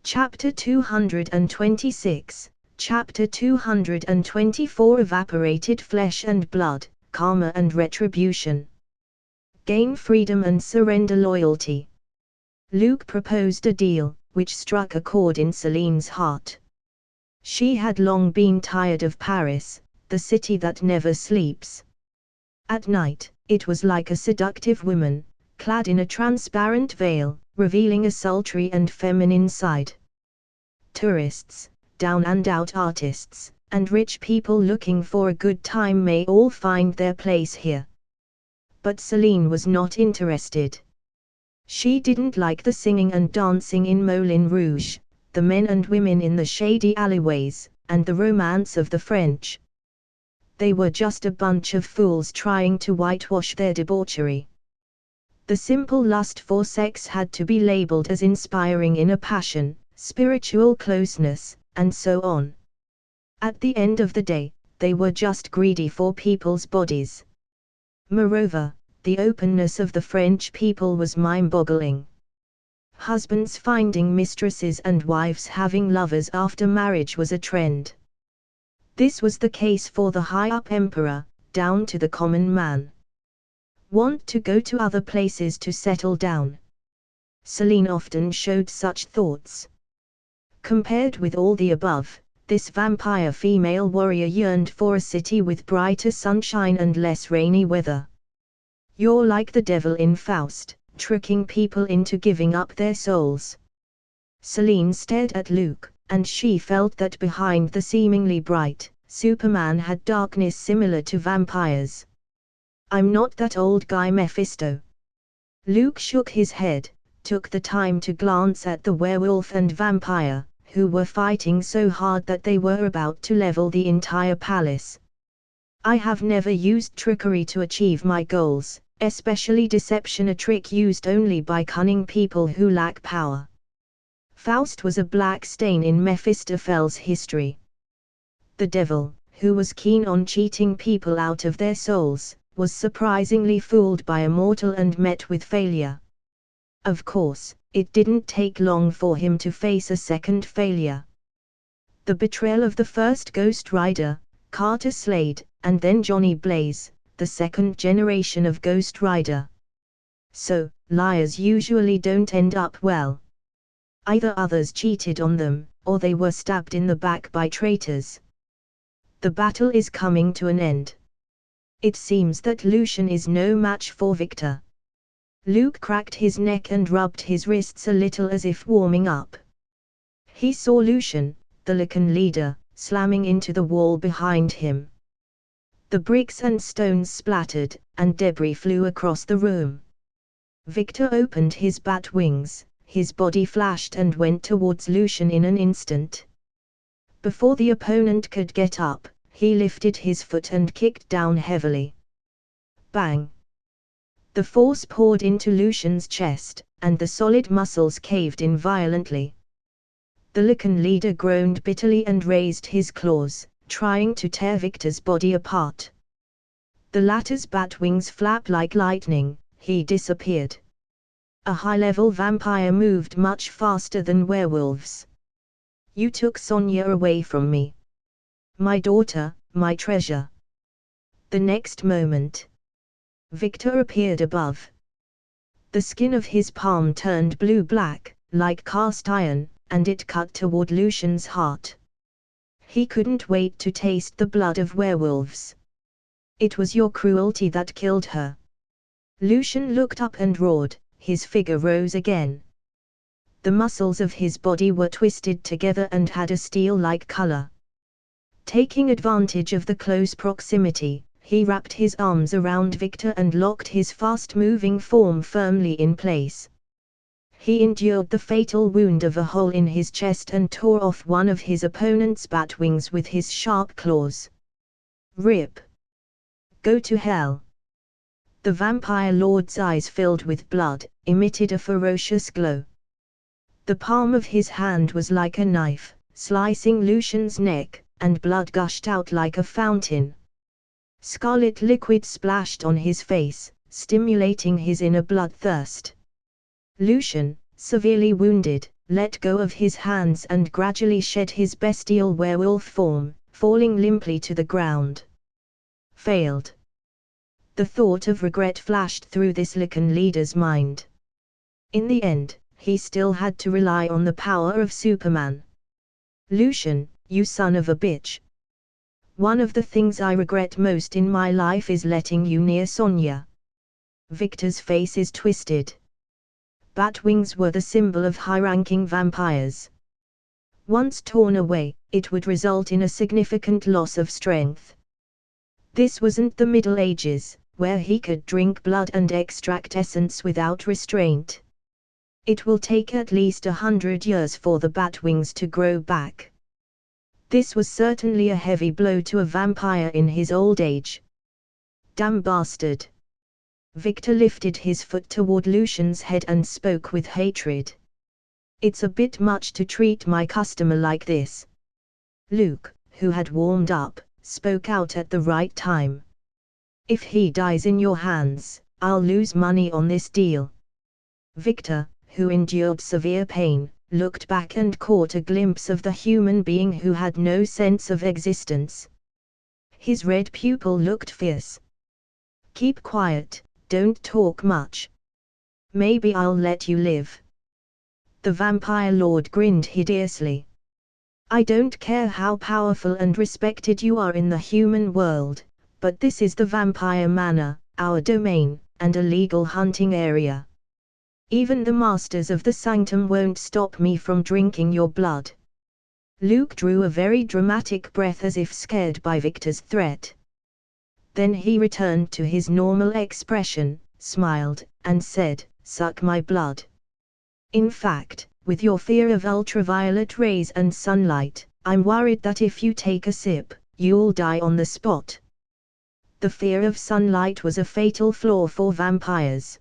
Chapter 226, Chapter 224 Evaporated Flesh and Blood, Karma and Retribution. Gain freedom and surrender loyalty. Luke proposed a deal, which struck a chord in Celine's heart. She had long been tired of Paris, the city that never sleeps. At night, it was like a seductive woman, clad in a transparent veil, revealing a sultry and feminine side. Tourists, down-and-out artists, and rich people looking for a good time may all find their place here. But Celine was not interested. She didn't like the singing and dancing in Moulin Rouge, the men and women in the shady alleyways, and the romance of the French. They were just a bunch of fools trying to whitewash their debauchery. The simple lust for sex had to be labeled as inspiring inner passion, spiritual closeness, and so on. At the end of the day, they were just greedy for people's bodies. Moreover, the openness of the French people was mind-boggling. Husbands finding mistresses and wives having lovers after marriage was a trend. This was the case for the high-up emperor, down to the common man. Want to go to other places to settle down? Celine often showed such thoughts. Compared with all the above, this vampire female warrior yearned for a city with brighter sunshine and less rainy weather. You're like the devil in Faust, tricking people into giving up their souls. Celine stared at Luke, and she felt that behind the seemingly bright Superman had darkness similar to vampires. I'm not that old guy Mephisto. Luke shook his head, took the time to glance at the werewolf and vampire, who were fighting so hard that they were about to level the entire palace. I have never used trickery to achieve my goals, especially deception, a trick used only by cunning people who lack power. Faust was a black stain in Mephistopheles' history. The devil, who was keen on cheating people out of their souls, was surprisingly fooled by a mortal and met with failure. Of course, it didn't take long for him to face a second failure. The betrayal of the first Ghost Rider, Carter Slade, and then Johnny Blaze, the second generation of Ghost Rider. So, liars usually don't end up well. Either others cheated on them, or they were stabbed in the back by traitors. The battle is coming to an end. It seems that Lucien is no match for Victor. Luke cracked his neck and rubbed his wrists a little as if warming up. He saw Lucien, the Lycan leader, slamming into the wall behind him. The bricks and stones splattered, and debris flew across the room. Victor opened his bat wings, his body flashed and went towards Lucien in an instant. Before the opponent could get up, he lifted his foot and kicked down heavily. Bang! The force poured into Lucien's chest, and the solid muscles caved in violently. The Lycan leader groaned bitterly and raised his claws, trying to tear Victor's body apart. The latter's bat wings flapped like lightning, he disappeared. A high-level vampire moved much faster than werewolves. You took Sonia away from me. My daughter, my treasure. The next moment, Victor appeared above. The skin of his palm turned blue-black, like cast iron, and it cut toward Lucien's heart. He couldn't wait to taste the blood of werewolves. It was your cruelty that killed her. Lucien looked up and roared, his figure rose again. The muscles of his body were twisted together and had a steel-like color. Taking advantage of the close proximity, he wrapped his arms around Victor and locked his fast-moving form firmly in place. He endured the fatal wound of a hole in his chest and tore off one of his opponent's bat wings with his sharp claws. Rip! Go to hell! The vampire lord's eyes filled with blood, emitted a ferocious glow. The palm of his hand was like a knife, slicing Lucien's neck, and blood gushed out like a fountain. Scarlet liquid splashed on his face, stimulating his inner bloodthirst. Lucien, severely wounded, let go of his hands and gradually shed his bestial werewolf form, falling limply to the ground. Failed. The thought of regret flashed through this Lycan leader's mind. In the end, he still had to rely on the power of Superman. Lucian, you son of a bitch. One of the things I regret most in my life is letting you near Sonya. Victor's face is twisted. Bat wings were the symbol of high-ranking vampires. Once torn away, it would result in a significant loss of strength. This wasn't the Middle Ages, where he could drink blood and extract essence without restraint. It will take at least 100 years for the bat wings to grow back. This was certainly a heavy blow to a vampire in his old age. Damn bastard. Victor lifted his foot toward Lucian's head and spoke with hatred. It's a bit much to treat my customer like this. Luke, who had warmed up, spoke out at the right time. If he dies in your hands, I'll lose money on this deal. Victor, who endured severe pain, looked back and caught a glimpse of the human being who had no sense of existence. His red pupil looked fierce. Keep quiet, don't talk much. Maybe I'll let you live. The vampire lord grinned hideously. I don't care how powerful and respected you are in the human world, but this is the vampire manor, our domain, and a legal hunting area. Even the masters of the sanctum won't stop me from drinking your blood. Luke drew a very dramatic breath as if scared by Victor's threat. Then he returned to his normal expression, smiled, and said, "Suck my blood. In fact, with your fear of ultraviolet rays and sunlight, I'm worried that if you take a sip, you'll die on the spot." The fear of sunlight was a fatal flaw for vampires.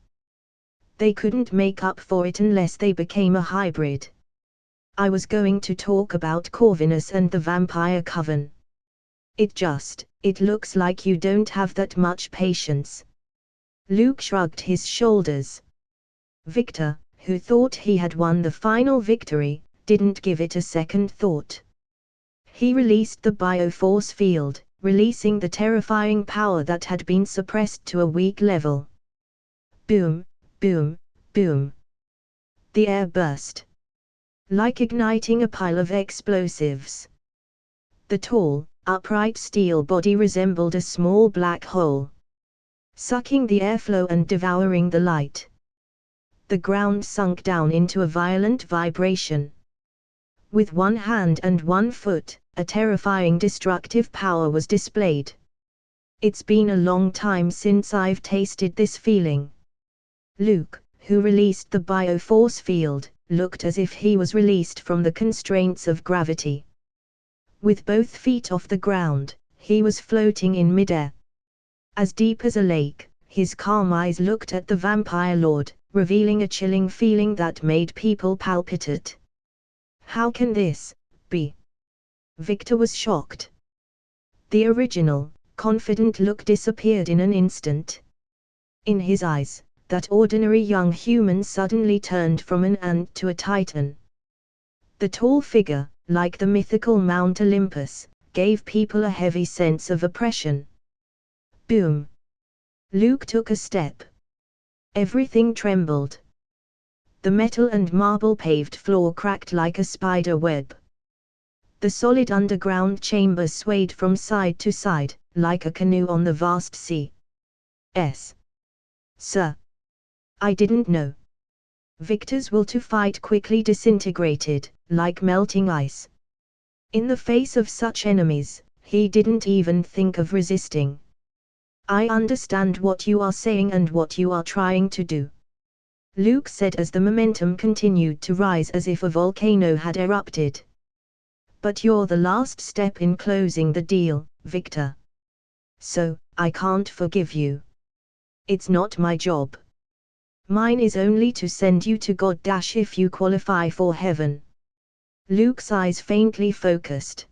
They couldn't make up for it unless they became a hybrid. I was going to talk about Corvinus and the Vampire Coven. It looks like you don't have that much patience. Luke shrugged his shoulders. Victor, who thought he had won the final victory, didn't give it a second thought. He released the bioforce field, releasing the terrifying power that had been suppressed to a weak level. Boom, boom, boom. The air burst. Like igniting a pile of explosives. The tall, upright steel body resembled a small black hole, sucking the airflow and devouring the light. The ground sunk down into a violent vibration. With one hand and one foot, a terrifying destructive power was displayed. It's been a long time since I've tasted this feeling. Luke, who released the bioforce field, looked as if he was released from the constraints of gravity. With both feet off the ground, he was floating in midair. As deep as a lake, his calm eyes looked at the vampire lord, revealing a chilling feeling that made people palpitate. How can this be? Victor was shocked. The original, confident look disappeared in an instant. In his eyes, that ordinary young human suddenly turned from an ant to a titan. The tall figure, like the mythical Mount Olympus, gave people a heavy sense of oppression. Boom! Luke took a step. Everything trembled. The metal and marble paved floor cracked like a spider web. The solid underground chamber swayed from side to side, like a canoe on the vast sea. Sir. I didn't know. Victor's will to fight quickly disintegrated, like melting ice. In the face of such enemies, he didn't even think of resisting. I understand what you are saying and what you are trying to do. Luke said as the momentum continued to rise as if a volcano had erupted. But you're the last step in closing the deal, Victor. So, I can't forgive you. It's not my job. Mine is only to send you to God if you qualify for heaven. Luke's eyes faintly focused.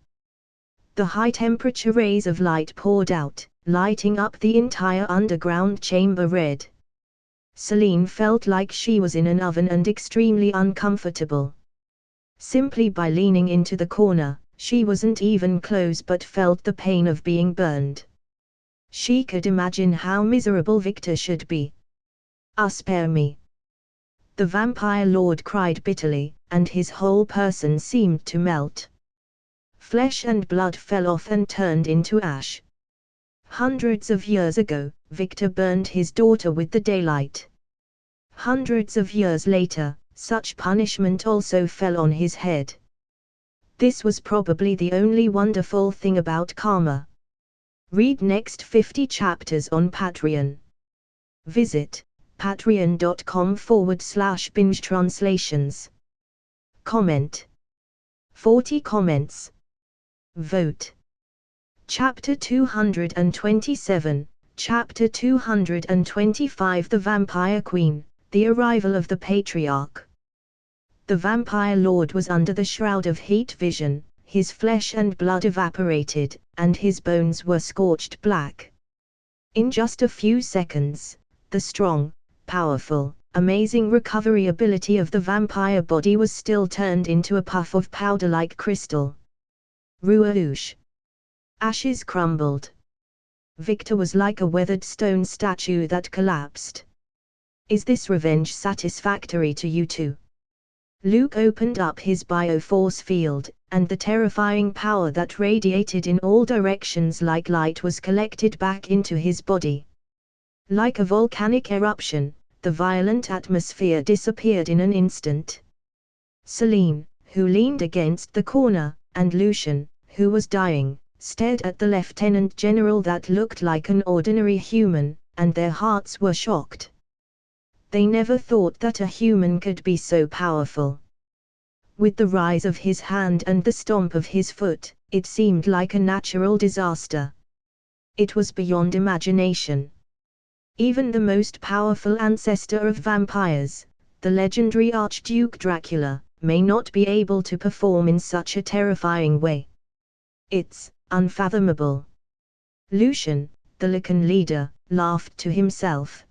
The high-temperature rays of light poured out, lighting up the entire underground chamber red. Celine felt like she was in an oven and extremely uncomfortable. Simply by leaning into the corner, she wasn't even close but felt the pain of being burned. She could imagine how miserable Victor should be. Spare me! The vampire lord cried bitterly, and his whole person seemed to melt. Flesh and blood fell off and turned into ash. Hundreds of years ago, Victor burned his daughter with the daylight. Hundreds of years later, such punishment also fell on his head. This was probably the only wonderful thing about karma. Read next 50 chapters on Patreon. Visit patreon.com/binge-translations. Comment. 40 comments. Vote. Chapter 227, Chapter 225 The Vampire Queen, The Arrival of the Patriarch. The vampire lord was under the shroud of heat vision, his flesh and blood evaporated, and his bones were scorched black. In just a few seconds, the strong, powerful, amazing recovery ability of the vampire body was still turned into a puff of powder-like crystal. Ruauge. Ashes crumbled. Victor was like a weathered stone statue that collapsed. Is this revenge satisfactory to you too? Luke opened up his bioforce field, and the terrifying power that radiated in all directions like light was collected back into his body. Like a volcanic eruption, the violent atmosphere disappeared in an instant. Celine, who leaned against the corner, and Lucian, who was dying, stared at the lieutenant general that looked like an ordinary human, and their hearts were shocked. They never thought that a human could be so powerful. With the rise of his hand and the stomp of his foot, it seemed like a natural disaster. It was beyond imagination. Even the most powerful ancestor of vampires, the legendary Archduke Dracula, may not be able to perform in such a terrifying way. It's unfathomable. Lucian, the Lycan leader, laughed to himself.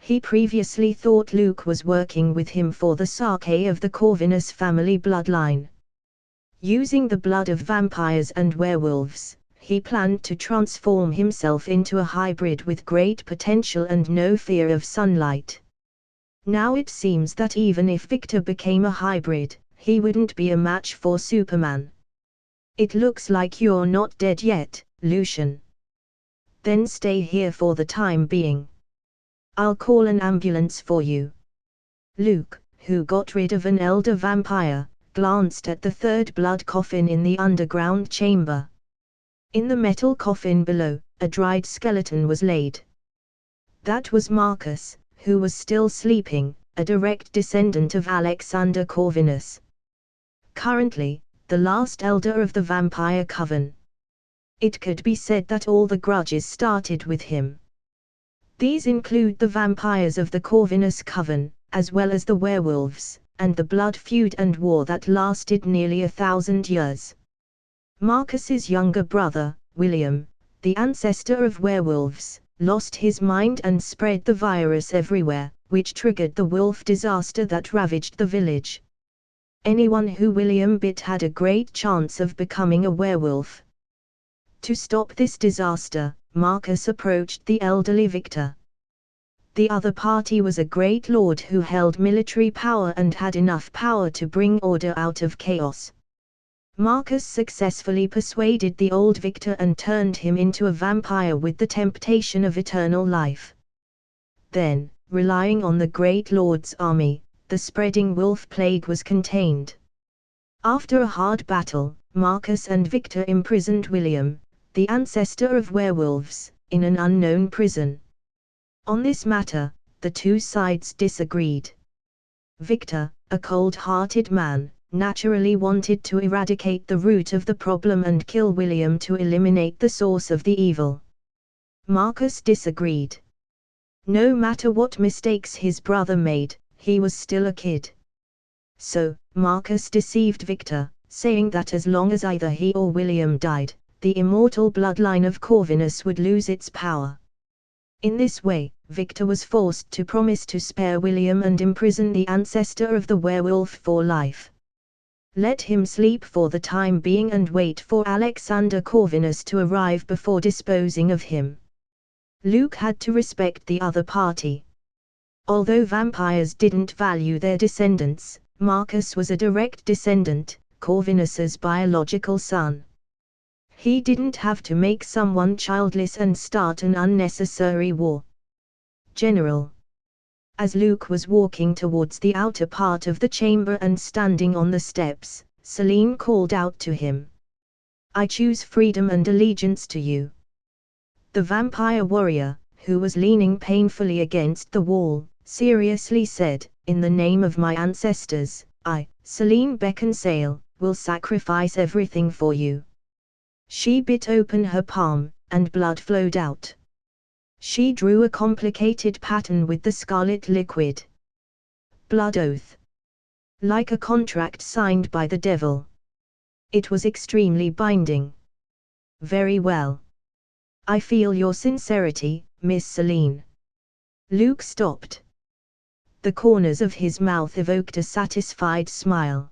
He previously thought Luke was working with him for the sake of the Corvinus family bloodline. Using the blood of vampires and werewolves, he planned to transform himself into a hybrid with great potential and no fear of sunlight. Now it seems that even if Victor became a hybrid, he wouldn't be a match for Superman. It looks like you're not dead yet, Lucian. Then stay here for the time being. I'll call an ambulance for you. Luke, who got rid of an elder vampire, glanced at the third blood coffin in the underground chamber. In the metal coffin below, a dried skeleton was laid. That was Marcus, who was still sleeping, a direct descendant of Alexander Corvinus. Currently, the last elder of the vampire coven. It could be said that all the grudges started with him. These include the vampires of the Corvinus coven, as well as the werewolves, and the blood feud and war that lasted nearly 1,000 years. Marcus's younger brother, William, the ancestor of werewolves, lost his mind and spread the virus everywhere, which triggered the wolf disaster that ravaged the village. Anyone who William bit had a great chance of becoming a werewolf. To stop this disaster, Marcus approached the elderly Victor. The other party was a great lord who held military power and had enough power to bring order out of chaos. Marcus successfully persuaded the old Victor and turned him into a vampire with the temptation of eternal life. Then, relying on the great lord's army, the spreading wolf plague was contained. After a hard battle, Marcus and Victor imprisoned William, the ancestor of werewolves, in an unknown prison. On this matter, the two sides disagreed. Victor, a cold-hearted man, naturally wanted to eradicate the root of the problem and kill William to eliminate the source of the evil. Marcus disagreed. No matter what mistakes his brother made, he was still a kid. So, Marcus deceived Victor, saying that as long as either he or William died, the immortal bloodline of Corvinus would lose its power. In this way, Victor was forced to promise to spare William and imprison the ancestor of the werewolf for life. Let him sleep for the time being and wait for Alexander Corvinus to arrive before disposing of him. Luke had to respect the other party. Although vampires didn't value their descendants, Marcus was a direct descendant, Corvinus's biological son. He didn't have to make someone childless and start an unnecessary war. General. As Luke was walking towards the outer part of the chamber and standing on the steps, Selene called out to him. I choose freedom and allegiance to you. The vampire warrior, who was leaning painfully against the wall, seriously said, in the name of my ancestors, I, Selene Beckinsale, will sacrifice everything for you. She bit open her palm, and blood flowed out. She drew a complicated pattern with the scarlet liquid. Blood oath. Like a contract signed by the devil. It was extremely binding. Very well. I feel your sincerity, Miss Selene. Luke stopped. The corners of his mouth evoked a satisfied smile.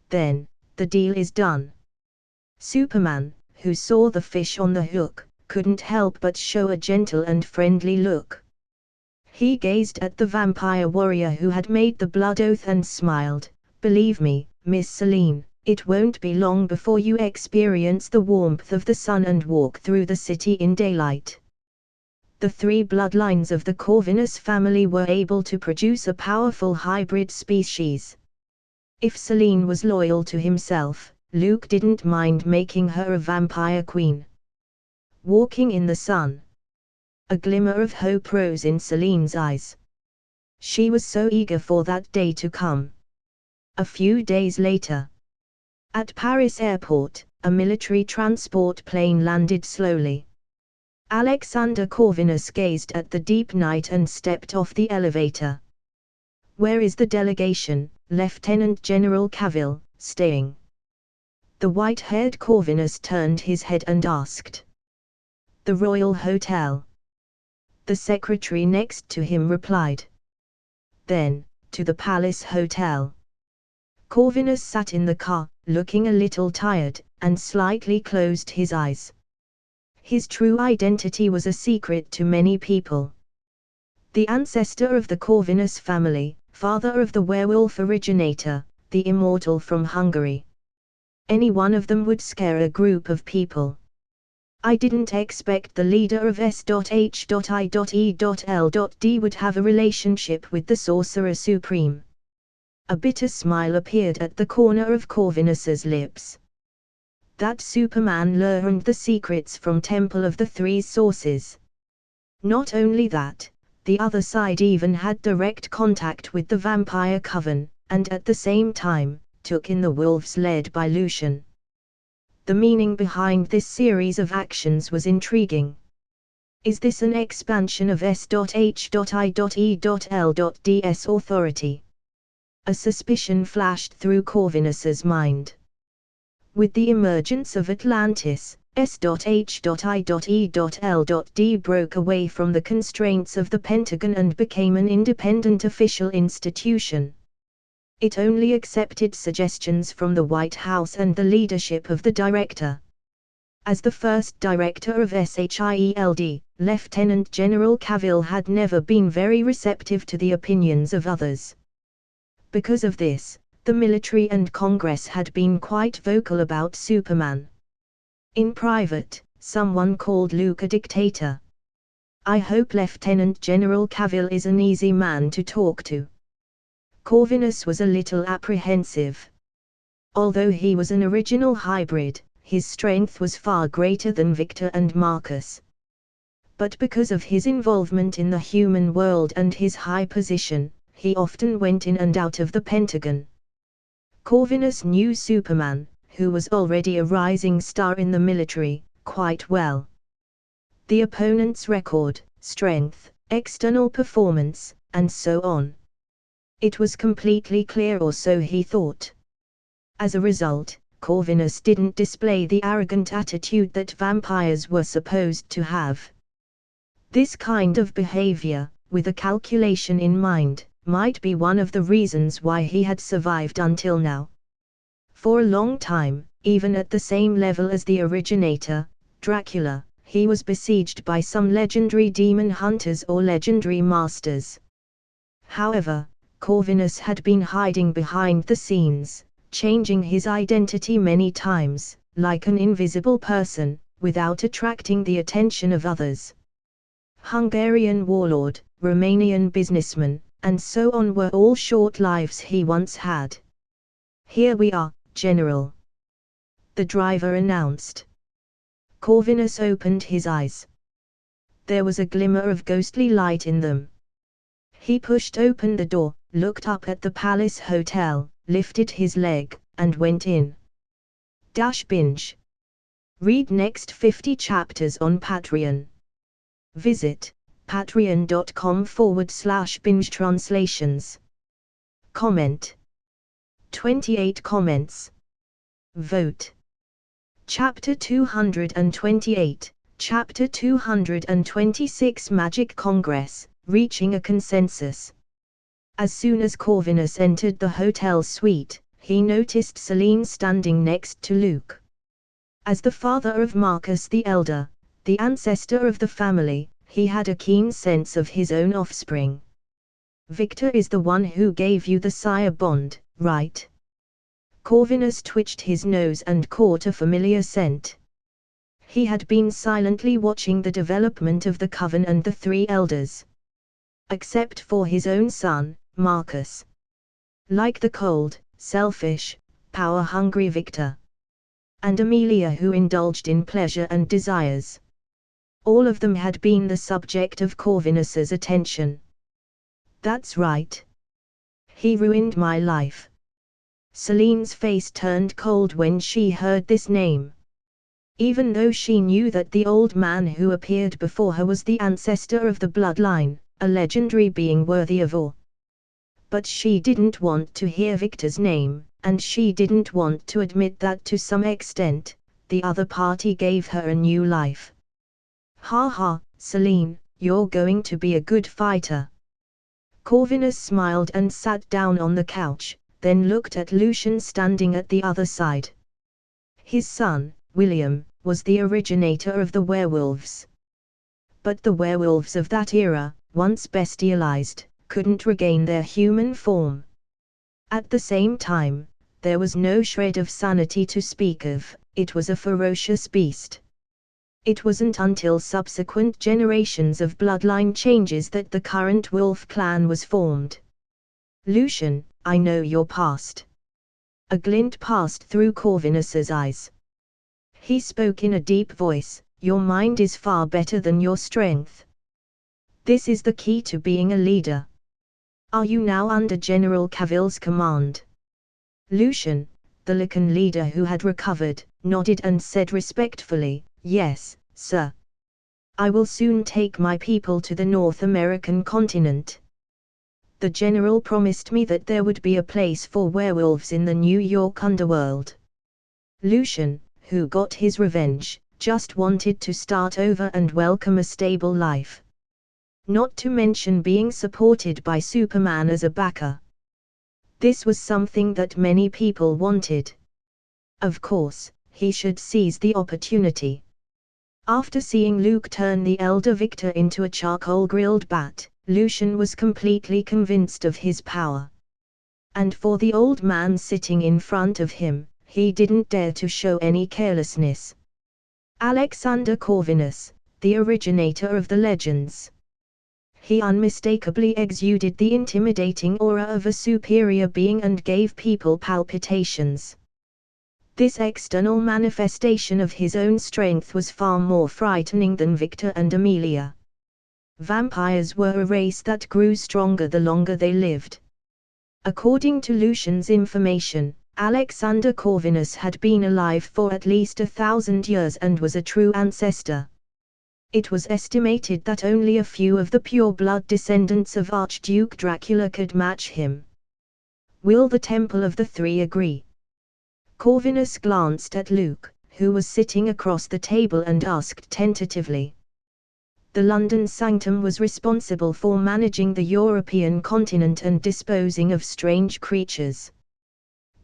Then, the deal is done. Superman, who saw the fish on the hook, couldn't help but show a gentle and friendly look. He gazed at the vampire warrior who had made the blood oath and smiled. Believe me, Miss Selene, it won't be long before you experience the warmth of the sun and walk through the city in daylight. The three bloodlines of the Corvinus family were able to produce a powerful hybrid species. If Selene was loyal to himself, Luke didn't mind making her a vampire queen. Walking in the sun. A glimmer of hope rose in Selene's eyes. She was so eager for that day to come. A few days later. At Paris airport, a military transport plane landed slowly. Alexander Corvinus gazed at the deep night and stepped off the elevator. Where is the delegation, Lieutenant General Cavill, staying? The white-haired Corvinus turned his head and asked. The Royal Hotel. The secretary next to him replied. Then, to the Palace Hotel. Corvinus sat in the car, looking a little tired, and slightly closed his eyes. His true identity was a secret to many people. The ancestor of the Corvinus family, father of the werewolf originator, the immortal from Hungary. Any one of them would scare a group of people. I didn't expect the leader of S.H.I.E.L.D. would have a relationship with the Sorcerer Supreme. A bitter smile appeared at the corner of Corvinus's lips. That Superman learned the secrets from Temple of the Three Sources. Not only that, the other side even had direct contact with the Vampire Coven, and at the same time, took in the wolves led by Lucian. The meaning behind this series of actions was intriguing. Is this an expansion of S.H.I.E.L.D.'s authority? A suspicion flashed through Corvinus's mind. With the emergence of Atlantis, S.H.I.E.L.D. broke away from the constraints of the Pentagon and became an independent official institution. It only accepted suggestions from the White House and the leadership of the director. As the first director of SHIELD, Lieutenant General Cavill had never been very receptive to the opinions of others. Because of this, the military and Congress had been quite vocal about Superman. In private, someone called Luke a dictator. I hope Lieutenant General Cavill is an easy man to talk to. Corvinus was a little apprehensive. Although he was an original hybrid, his strength was far greater than Victor and Marcus. But because of his involvement in the human world and his high position, he often went in and out of the Pentagon. Corvinus knew Superman, who was already a rising star in the military, quite well. The opponent's record, strength, external performance, and so on. It was completely clear, or so he thought. As a result, Corvinus didn't display the arrogant attitude that vampires were supposed to have. This kind of behavior, with a calculation in mind, might be one of the reasons why he had survived until now. For a long time, even at the same level as the originator, Dracula, he was besieged by some legendary demon hunters or legendary masters. However, Corvinus had been hiding behind the scenes, changing his identity many times, like an invisible person, without attracting the attention of others. Hungarian warlord, Romanian businessman, and so on were all short lives he once had. "Here we are, General," the driver announced. Corvinus opened his eyes. There was a glimmer of ghostly light in them. He pushed open the door, looked up at the Palace Hotel, lifted his leg, and went in. Binge. Read next 50 chapters on Patreon. Visit patreon.com/binge translations. Comment. 28 comments. Vote. Chapter 228, Chapter 226 Magic Congress, Reaching a Consensus. As soon as Corvinus entered the hotel suite, he noticed Selene standing next to Luke. As the father of Marcus the Elder, the ancestor of the family, he had a keen sense of his own offspring. "Victor is the one who gave you the sire bond, right?" Corvinus twitched his nose and caught a familiar scent. He had been silently watching the development of the coven and the three elders. Except for his own son, Marcus. Like the cold, selfish, power-hungry Victor. And Amelia, who indulged in pleasure and desires. All of them had been the subject of Corvinus's attention. "That's right. He ruined my life." Selene's face turned cold when she heard this name. Even though she knew that the old man who appeared before her was the ancestor of the bloodline, a legendary being worthy of awe. But she didn't want to hear Victor's name, and she didn't want to admit that to some extent, the other party gave her a new life. "Ha ha, Selene, you're going to be a good fighter." Corvinus smiled and sat down on the couch, then looked at Lucian standing at the other side. His son, William, was the originator of the werewolves. But the werewolves of that era, once bestialized, couldn't regain their human form. At the same time, there was no shred of sanity to speak of, it was a ferocious beast. It wasn't until subsequent generations of bloodline changes that the current wolf clan was formed. "Lucian, I know your past." A glint passed through Corvinus's eyes. He spoke in a deep voice, "Your mind is far better than your strength. This is the key to being a leader. Are you now under General Cavill's command?" Lucian, the Lycan leader who had recovered, nodded and said respectfully, "Yes, sir. I will soon take my people to the North American continent. The general promised me that there would be a place for werewolves in the New York underworld." Lucian, who got his revenge, just wanted to start over and welcome a stable life. Not to mention being supported by Superman as a backer. This was something that many people wanted. Of course, he should seize the opportunity. After seeing Luke turn the elder Victor into a charcoal-grilled bat, Lucian was completely convinced of his power. And for the old man sitting in front of him, he didn't dare to show any carelessness. Alexander Corvinus, the originator of the legends. He unmistakably exuded the intimidating aura of a superior being and gave people palpitations. This external manifestation of his own strength was far more frightening than Victor and Amelia. Vampires were a race that grew stronger the longer they lived. According to Lucian's information, Alexander Corvinus had been alive for at least 1,000 years and was a true ancestor. It was estimated that only a few of the pure-blood descendants of Archduke Dracula could match him. Will the Temple of the Three agree? Corvinus glanced at Luke, who was sitting across the table, and asked tentatively. The London Sanctum was responsible for managing the European continent and disposing of strange creatures.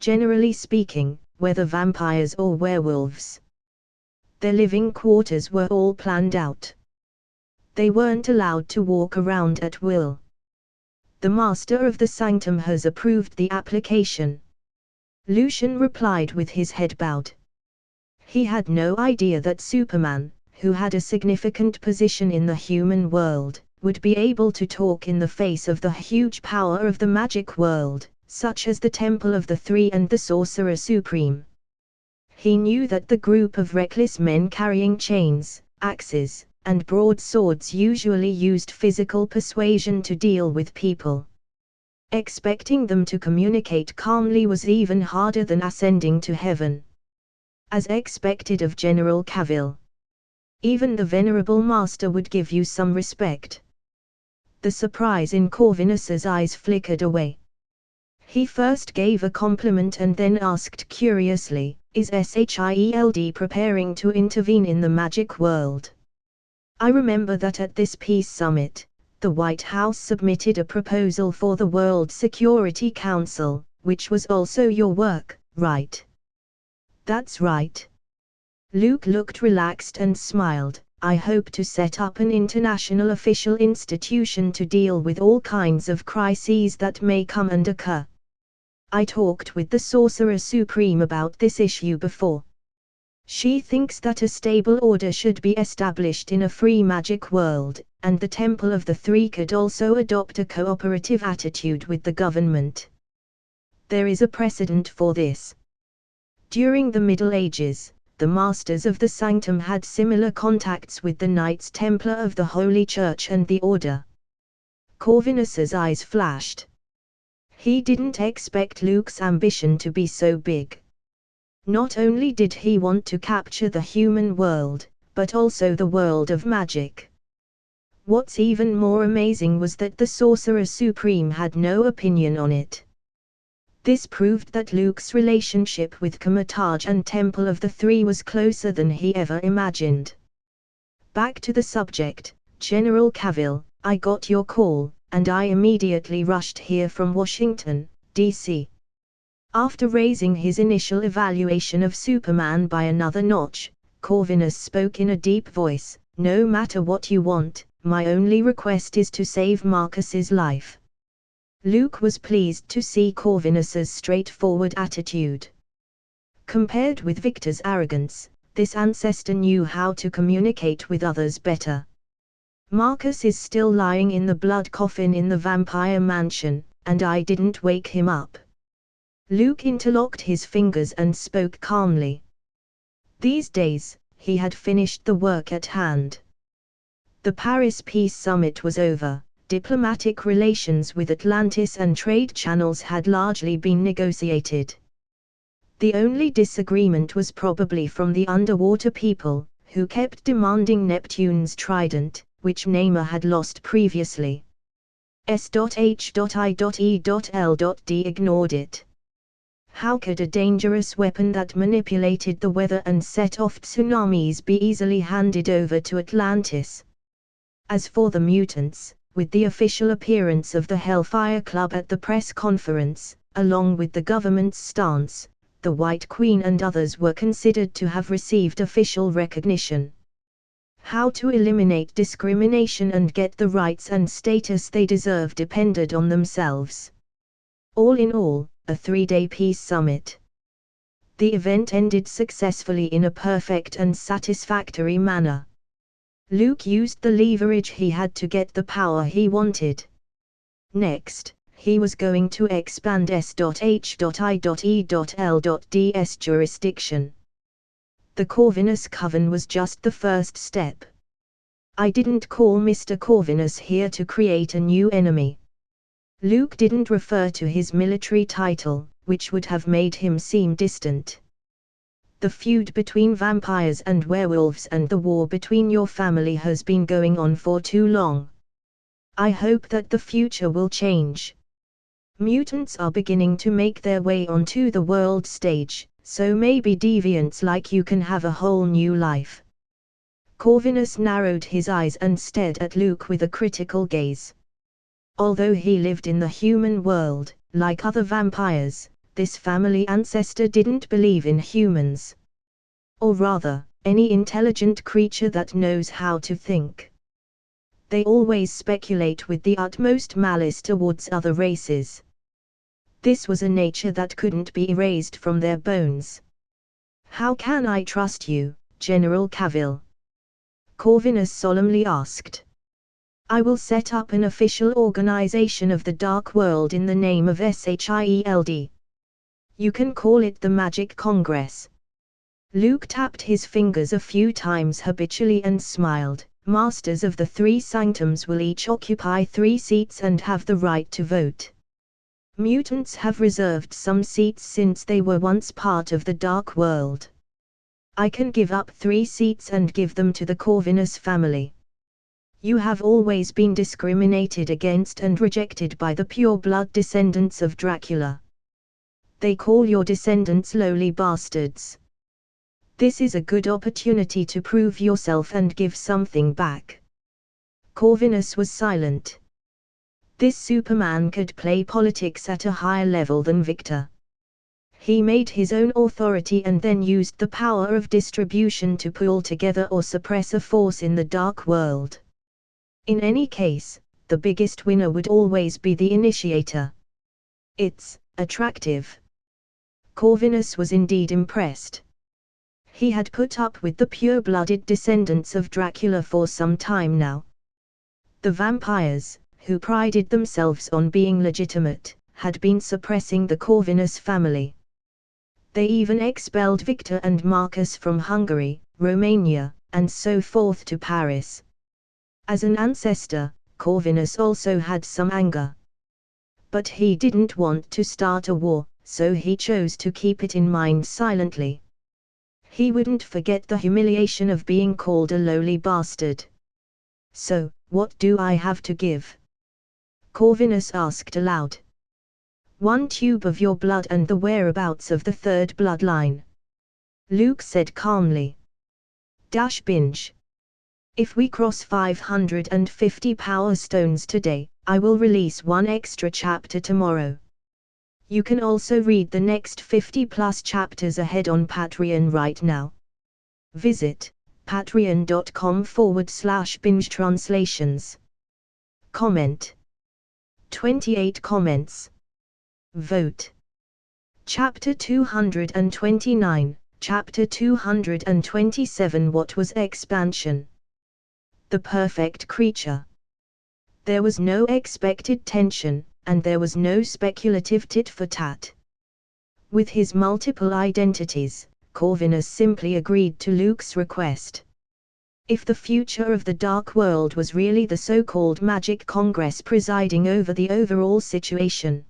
Generally speaking, whether vampires or werewolves. Their living quarters were all planned out. They weren't allowed to walk around at will. The master of the sanctum has approved the application. Lucian replied with his head bowed. He had no idea that Superman, who had a significant position in the human world, would be able to talk in the face of the huge power of the magic world, such as the Temple of the Three and the Sorcerer Supreme. He knew that the group of reckless men carrying chains, axes, and broadswords usually used physical persuasion to deal with people. Expecting them to communicate calmly was even harder than ascending to heaven. As expected of General Cavill. Even the venerable master would give you some respect. The surprise in Corvinus's eyes flickered away. He first gave a compliment and then asked curiously, "Is SHIELD preparing to intervene in the magic world?" I remember that at this peace summit, the White House submitted a proposal for the World Security Council, which was also your work, right? That's right. Luke looked relaxed and smiled. I hope to set up an international official institution to deal with all kinds of crises that may come and occur. I talked with the Sorcerer Supreme about this issue before. She thinks that a stable order should be established in a free magic world, and the Temple of the Three could also adopt a cooperative attitude with the government. There is a precedent for this. During the Middle Ages, the Masters of the Sanctum had similar contacts with the Knights Templar of the Holy Church and the Order. Corvinus's eyes flashed. He didn't expect Luke's ambition to be so big. Not only did he want to capture the human world, but also the world of magic. What's even more amazing was that the Sorcerer Supreme had no opinion on it. This proved that Luke's relationship with Comitage and Temple of the Three was closer than he ever imagined. Back to the subject, General Cavill, I got your call, and I immediately rushed here from Washington, D.C. After raising his initial evaluation of Superman by another notch, Corvinus spoke in a deep voice, "No matter what you want, my only request is to save Marcus's life." Luke was pleased to see Corvinus's straightforward attitude. Compared with Victor's arrogance, this ancestor knew how to communicate with others better. Marcus is still lying in the blood coffin in the vampire mansion, and I didn't wake him up. Luke interlocked his fingers and spoke calmly. These days, he had finished the work at hand. The Paris Peace Summit was over, diplomatic relations with Atlantis and trade channels had largely been negotiated. The only disagreement was probably from the underwater people, who kept demanding Neptune's trident, which Namor had lost previously. S.H.I.E.L.D. ignored it. How could a dangerous weapon that manipulated the weather and set off tsunamis be easily handed over to Atlantis? As for the mutants, with the official appearance of the Hellfire Club at the press conference, along with the government's stance, the White Queen and others were considered to have received official recognition. How to eliminate discrimination and get the rights and status they deserve depended on themselves. All in all, a 3-day peace summit. The event ended successfully in a perfect and satisfactory manner. Luke used the leverage he had to get the power he wanted. Next, he was going to expand S.H.I.E.L.D's jurisdiction. The Corvinus Coven was just the first step. I didn't call Mr. Corvinus here to create a new enemy. Luke didn't refer to his military title, which would have made him seem distant. The feud between vampires and werewolves and the war between your family has been going on for too long. I hope that the future will change. Mutants are beginning to make their way onto the world stage, so maybe deviants like you can have a whole new life. Corvinus narrowed his eyes and stared at Luke with a critical gaze. Although he lived in the human world, like other vampires, this family ancestor didn't believe in humans. Or rather, any intelligent creature that knows how to think. They always speculate with the utmost malice towards other races. This was a nature that couldn't be erased from their bones. "How can I trust you, General Cavill?" Corvinus solemnly asked. "I will set up an official organization of the Dark World in the name of SHIELD. You can call it the Magic Congress." Luke tapped his fingers a few times habitually and smiled. "Masters of the three sanctums will each occupy 3 seats and have the right to vote. Mutants have reserved some seats since they were once part of the Dark World. I can give up 3 seats and give them to the Corvinus family. You have always been discriminated against and rejected by the pure-blood descendants of Dracula. They call your descendants lowly bastards. This is a good opportunity to prove yourself and give something back." Corvinus was silent. This Superman could play politics at a higher level than Victor. He made his own authority and then used the power of distribution to pull together or suppress a force in the Dark World. In any case, the biggest winner would always be the initiator. "It's attractive." Corvinus was indeed impressed. He had put up with the pure-blooded descendants of Dracula for some time now. The vampires, who prided themselves on being legitimate, had been suppressing the Corvinus family. They even expelled Victor and Marcus from Hungary, Romania, and so forth to Paris. As an ancestor, Corvinus also had some anger. But he didn't want to start a war, so he chose to keep it in mind silently. He wouldn't forget the humiliation of being called a lowly bastard. "So, what do I have to give?" Corvinus asked aloud. "1 tube of your blood and the whereabouts of the 3rd bloodline." Luke said calmly. Binge. "If we cross 550 power stones today, I will release 1 extra chapter tomorrow. You can also read the next 50+ chapters ahead on Patreon right now. Visit patreon.com/binge translations. Comment. 28 comments. Vote. Chapter 229, Chapter 227. What was expansion? The perfect creature. There was no expected tension, and there was no speculative tit-for-tat. With his multiple identities, Corvinus simply agreed to Luke's request. If the future of the Dark World was really the so-called Magic Congress presiding over the overall situation,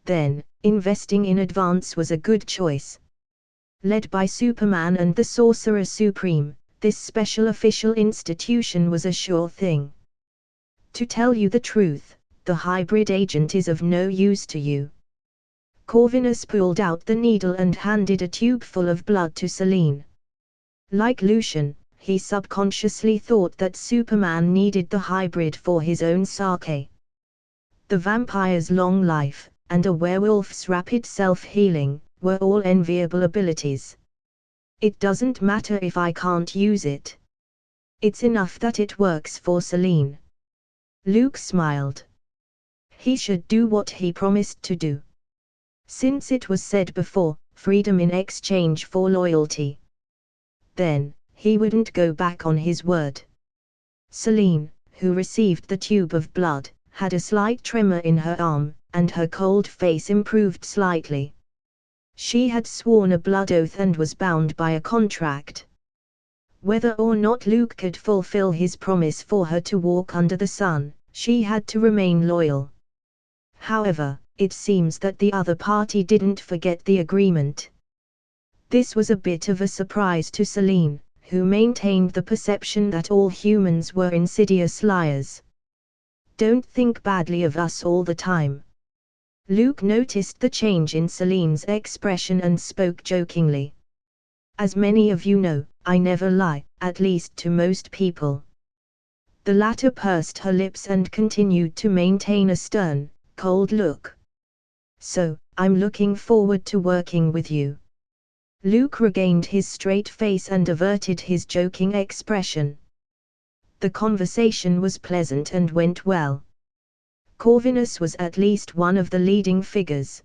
then, investing in advance was a good choice. Led by Superman and the Sorcerer Supreme, this special official institution was a sure thing. To tell you the truth, the hybrid agent is of no use to you. Corvinus pulled out the needle and handed a tube full of blood to Selene. Like Lucian, he subconsciously thought that Superman needed the hybrid for his own psyche. The vampire's long life, and a werewolf's rapid self-healing, were all enviable abilities. It doesn't matter if I can't use it. It's enough that it works for Selene. Luke smiled. He should do what he promised to do. Since it was said before, freedom in exchange for loyalty. Then, he wouldn't go back on his word. Selene, who received the tube of blood, had a slight tremor in her arm, and her cold face improved slightly. She had sworn a blood oath and was bound by a contract. Whether or not Luke could fulfill his promise for her to walk under the sun, she had to remain loyal. However, it seems that the other party didn't forget the agreement. This was a bit of a surprise to Selene, who maintained the perception that all humans were insidious liars. "Don't think badly of us all the time." Luke noticed the change in Selene's expression and spoke jokingly. "As many of you know, I never lie, at least to most people." The latter pursed her lips and continued to maintain a stern, cold look. so I'm looking forward to working with you." Luke regained his straight face and averted his joking expression. The conversation was pleasant and went well. Corvinus was at least one of the leading figures.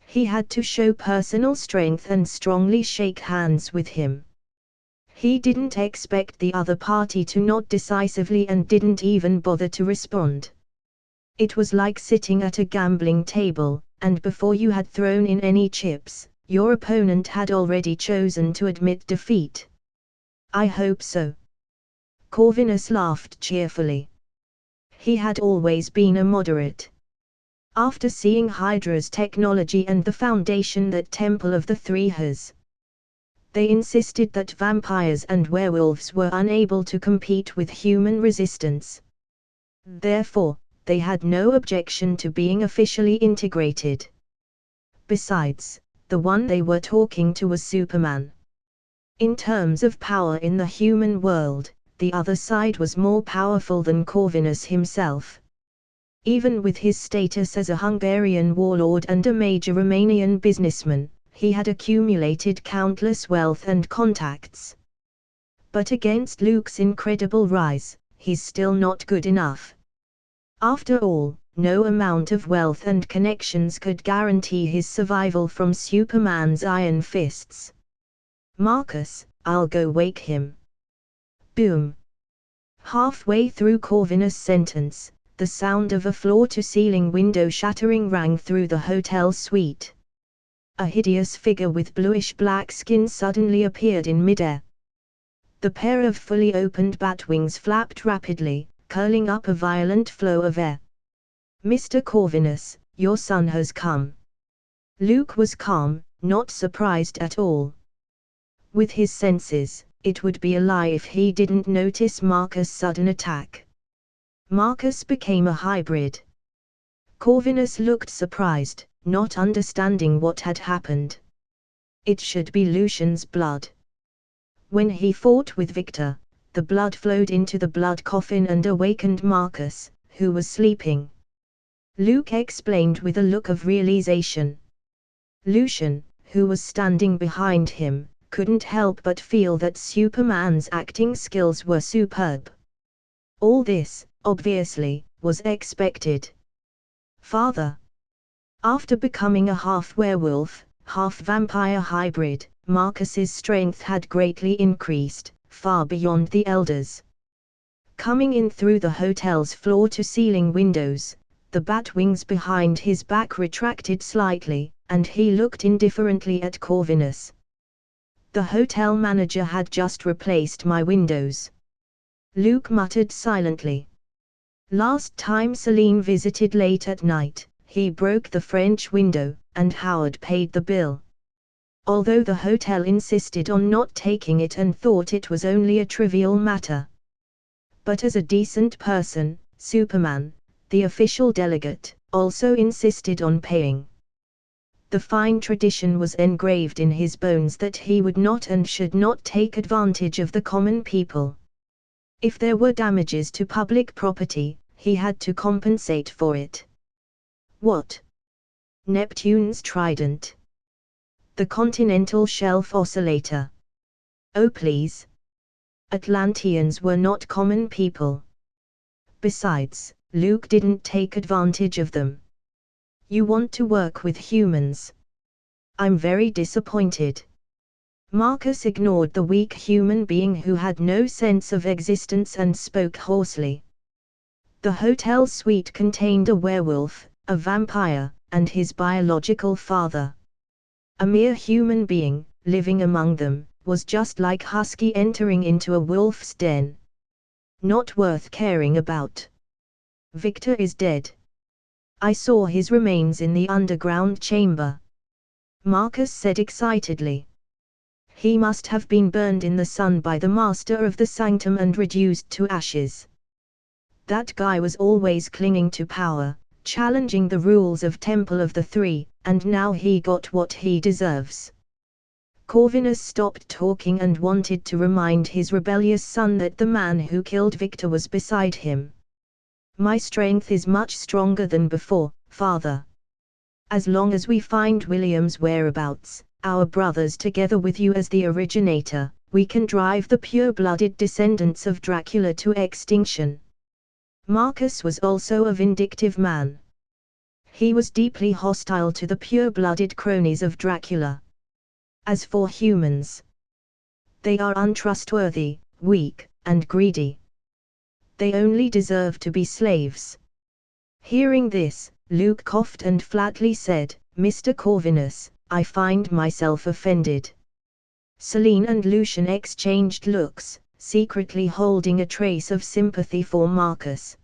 He had to show personal strength and strongly shake hands with him. He didn't expect the other party to nod decisively and didn't even bother to respond. It was like sitting at a gambling table, and before you had thrown in any chips, your opponent had already chosen to admit defeat. "I hope so." Corvinus laughed cheerfully. He had always been a moderate. After seeing Hydra's technology and the foundation that Temple of the Three has, they insisted that vampires and werewolves were unable to compete with human resistance. Therefore, they had no objection to being officially integrated. Besides, the one they were talking to was Superman. In terms of power in the human world, the other side was more powerful than Corvinus himself. Even with his status as a Hungarian warlord and a major Romanian businessman, he had accumulated countless wealth and contacts. But against Luke's incredible rise, he's still not good enough. After all, no amount of wealth and connections could guarantee his survival from Superman's iron fists. "Marcus, I'll go wake him." Boom. Halfway through Corvinus' sentence, the sound of a floor-to-ceiling window shattering rang through the hotel suite. A hideous figure with bluish-black skin suddenly appeared in midair. The pair of fully opened bat wings flapped rapidly, curling up a violent flow of air. "Mr. Corvinus, your son has come." Luke was calm, not surprised at all. With his senses, it would be a lie if he didn't notice Marcus' sudden attack. Marcus became a hybrid. Corvinus looked surprised, not understanding what had happened. It should be Lucian's blood. When he fought with Victor, the blood flowed into the blood coffin and awakened Marcus, who was sleeping. Luke explained with a look of realization. Lucian, who was standing behind him, couldn't help but feel that Superman's acting skills were superb. All this, obviously, was expected. "Father." After becoming a half-werewolf, half-vampire hybrid, Marcus's strength had greatly increased, far beyond the elders. Coming in through the hotel's floor-to-ceiling windows, the bat wings behind his back retracted slightly, and he looked indifferently at Corvinus. "The hotel manager had just replaced my windows." Luke muttered silently. "Last time Celine visited late at night, he broke the French window, and Howard paid the bill. Although the hotel insisted on not taking it and thought it was only a trivial matter. But as a decent person, Superman, the official delegate, also insisted on paying. The fine tradition was engraved in his bones that he would not and should not take advantage of the common people. If there were damages to public property, he had to compensate for it." "What?" "Neptune's trident. The continental shelf oscillator." "Oh please. Atlanteans were not common people. Besides, Luke didn't take advantage of them. You want to work with humans. I'm very disappointed." Marcus ignored the weak human being who had no sense of existence and spoke hoarsely. The hotel suite contained a werewolf, a vampire, and his biological father. A mere human being, living among them, was just like husky entering into a wolf's den. Not worth caring about. "Victor is dead. I saw his remains in the underground chamber," Marcus said excitedly. "He must have been burned in the sun by the master of the sanctum and reduced to ashes. That guy was always clinging to power, challenging the rules of Temple of the Three, and now he got what he deserves." Corvinus stopped talking and wanted to remind his rebellious son that the man who killed Victor was beside him. "My strength is much stronger than before, father. As long as we find William's whereabouts, our brothers together with you as the originator, we can drive the pure-blooded descendants of Dracula to extinction. Marcus was also a vindictive man. He was deeply hostile to the pure-blooded cronies of Dracula. As for humans, they are untrustworthy, weak, and greedy. They only deserve to be slaves. Hearing this, Luke coughed and flatly said, "Mr. Corvinus, I find myself offended." Selene and Lucian exchanged looks, secretly holding a trace of sympathy for Marcus.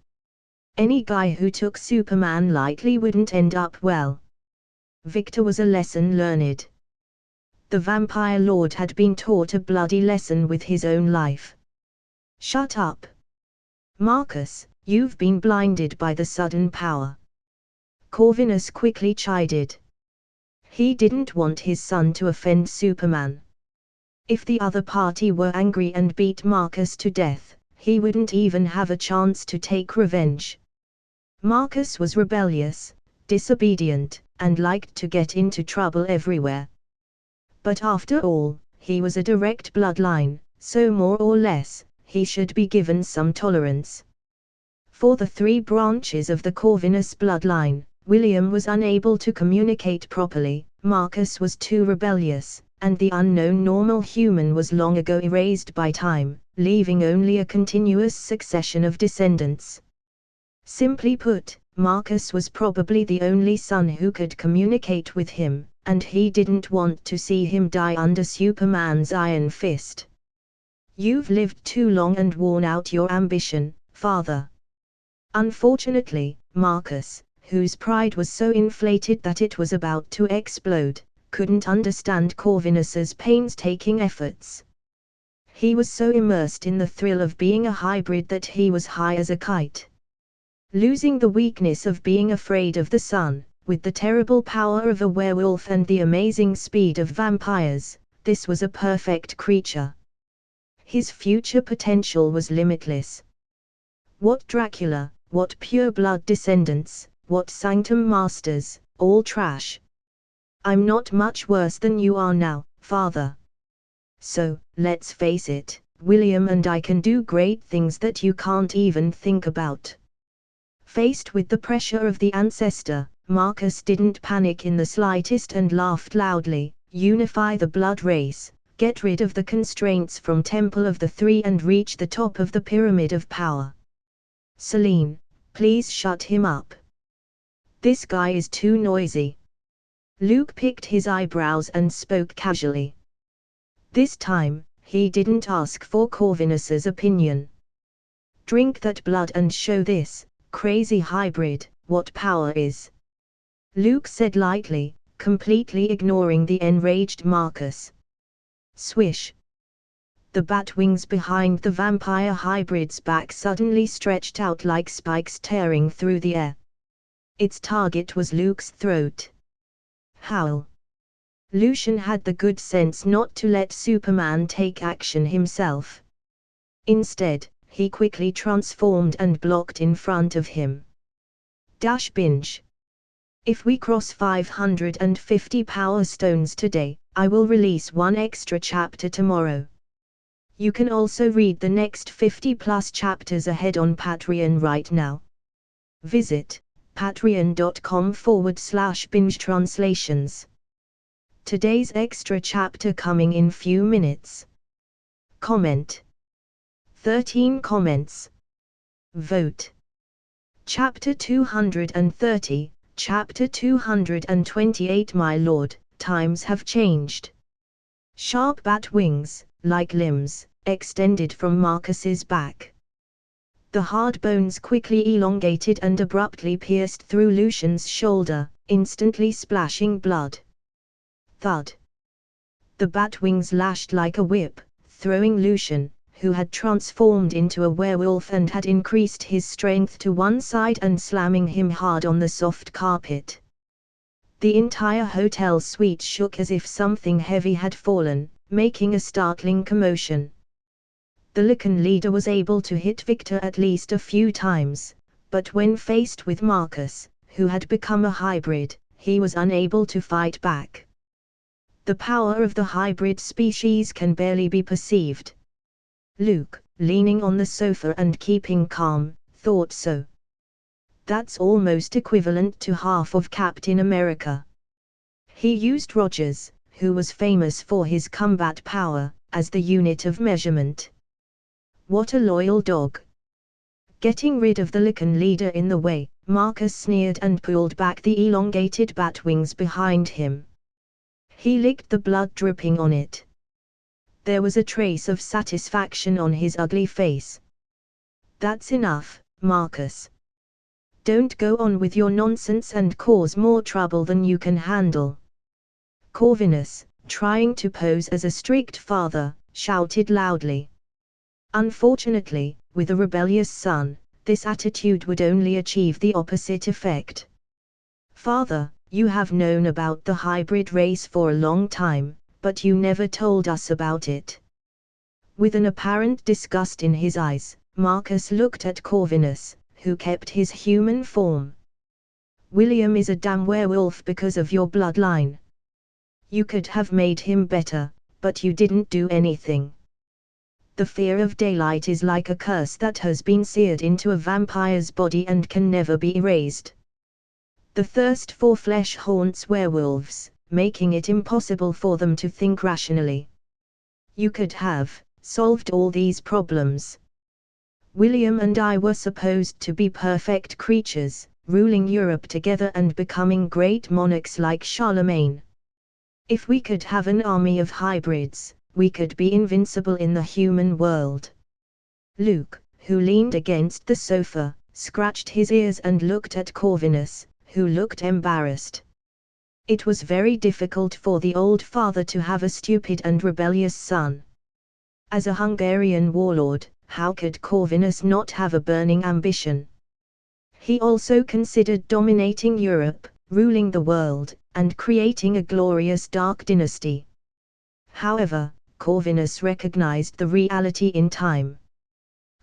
Any guy who took Superman lightly wouldn't end up well. Victor was a lesson learned. The vampire lord had been taught a bloody lesson with his own life. "Shut up, Marcus, you've been blinded by the sudden power," Corvinus quickly chided. He didn't want his son to offend Superman. If the other party were angry and beat Marcus to death, he wouldn't even have a chance to take revenge. Marcus was rebellious, disobedient, and liked to get into trouble everywhere. But after all, he was a direct bloodline, so more or less, he should be given some tolerance. For the three branches of the Corvinus bloodline, William was unable to communicate properly, Marcus was too rebellious, and the unknown normal human was long ago erased by time, leaving only a continuous succession of descendants. Simply put, Marcus was probably the only son who could communicate with him, and he didn't want to see him die under Superman's iron fist. "You've lived too long and worn out your ambition, father." Unfortunately, Marcus, whose pride was so inflated that it was about to explode, couldn't understand Corvinus's painstaking efforts. He was so immersed in the thrill of being a hybrid that he was high as a kite. Losing the weakness of being afraid of the sun, with the terrible power of a werewolf and the amazing speed of vampires, this was a perfect creature. His future potential was limitless. What Dracula, what pure-blood descendants, what Sanctum Masters, all trash. I'm not much worse than you are now, father. So, let's face it, William and I can do great things that you can't even think about. Faced with the pressure of the ancestor, Marcus didn't panic in the slightest and laughed loudly. "Unify the blood race, get rid of the constraints from Temple of the Three and reach the top of the pyramid of power. Selene, please shut him up. This guy is too noisy." Luke picked his eyebrows and spoke casually. This time, he didn't ask for Corvinus's opinion. "Drink that blood and show this crazy hybrid what power is," Luke said lightly, completely ignoring the enraged Marcus. Swish! The bat wings behind the vampire hybrid's back suddenly stretched out like spikes tearing through the air. Its target was Luke's throat. Howl! Lucian had the good sense not to let Superman take action himself. Instead, he quickly transformed and blocked in front of him. Binge. If we cross 550 power stones today, I will release one extra chapter tomorrow. You can also read the next 50+ chapters ahead on Patreon right now. Visit patreon.com/binge-translations. Today's extra chapter coming in few minutes. Comment. 13 comments. Vote. Chapter 230, Chapter 228. My lord, times have changed. Sharp bat wings, like limbs, extended from Marcus's back. The hard bones quickly elongated and abruptly pierced through Lucian's shoulder, instantly splashing blood. Thud. The bat wings lashed like a whip, throwing Lucian, who had transformed into a werewolf and had increased his strength, to one side and slamming him hard on the soft carpet. The entire hotel suite shook as if something heavy had fallen, making a startling commotion. The Lycan leader was able to hit Victor at least a few times, but when faced with Marcus, who had become a hybrid, he was unable to fight back. The power of the hybrid species can barely be perceived. Luke, leaning on the sofa and keeping calm, thought so. That's almost equivalent to half of Captain America. He used Rogers, who was famous for his combat power, as the unit of measurement. What a loyal dog. Getting rid of the Lycan leader in the way, Marcus sneered and pulled back the elongated bat wings behind him. He licked the blood dripping on it. There was a trace of satisfaction on his ugly face. That's enough, Marcus. Don't go on with your nonsense and cause more trouble than you can handle. Corvinus, trying to pose as a strict father, shouted loudly. Unfortunately, with a rebellious son, this attitude would only achieve the opposite effect. Father, you have known about the hybrid race for a long time, but you never told us about it. With an apparent disgust in his eyes, Marcus looked at Corvinus, who kept his human form. William is a damn werewolf because of your bloodline. You could have made him better, but you didn't do anything. The fear of daylight is like a curse that has been seared into a vampire's body and can never be erased. The thirst for flesh haunts werewolves, making it impossible for them to think rationally. You could have solved all these problems. William and I were supposed to be perfect creatures, ruling Europe together and becoming great monarchs like Charlemagne. If we could have an army of hybrids, we could be invincible in the human world. Luke, who leaned against the sofa, scratched his ears and looked at Corvinus, who looked embarrassed. It was very difficult for the old father to have a stupid and rebellious son. As a Hungarian warlord, how could Corvinus not have a burning ambition? He also considered dominating Europe, ruling the world, and creating a glorious dark dynasty. However, Corvinus recognized the reality in time.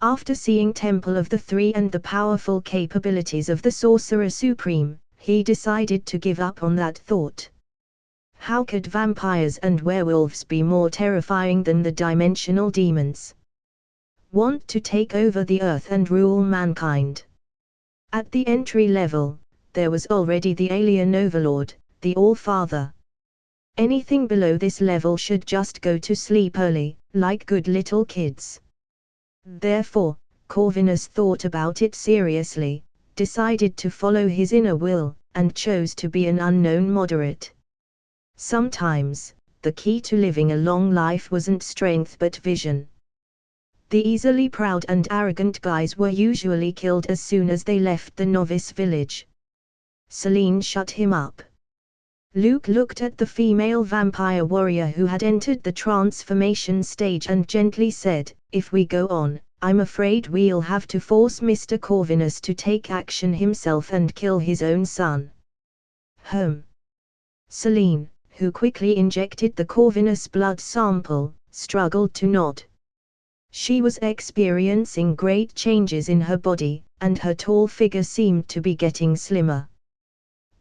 After seeing Temple of the Three and the powerful capabilities of the Sorcerer Supreme, he decided to give up on that thought. How could vampires and werewolves be more terrifying than the dimensional demons? Want to take over the earth and rule mankind? At the entry level, there was already the alien overlord, the All-Father. Anything below this level should just go to sleep early, like good little kids. Therefore, Corvinus thought about it seriously, decided to follow his inner will, and chose to be an unknown moderate. Sometimes, the key to living a long life wasn't strength but vision. The easily proud and arrogant guys were usually killed as soon as they left the novice village. Selene shut him up. Luke looked at the female vampire warrior who had entered the transformation stage and gently said, "If we go on, I'm afraid we'll have to force Mr. Corvinus to take action himself and kill his own son." Selene, who quickly injected the Corvinus blood sample, struggled to nod. She was experiencing great changes in her body, and her tall figure seemed to be getting slimmer.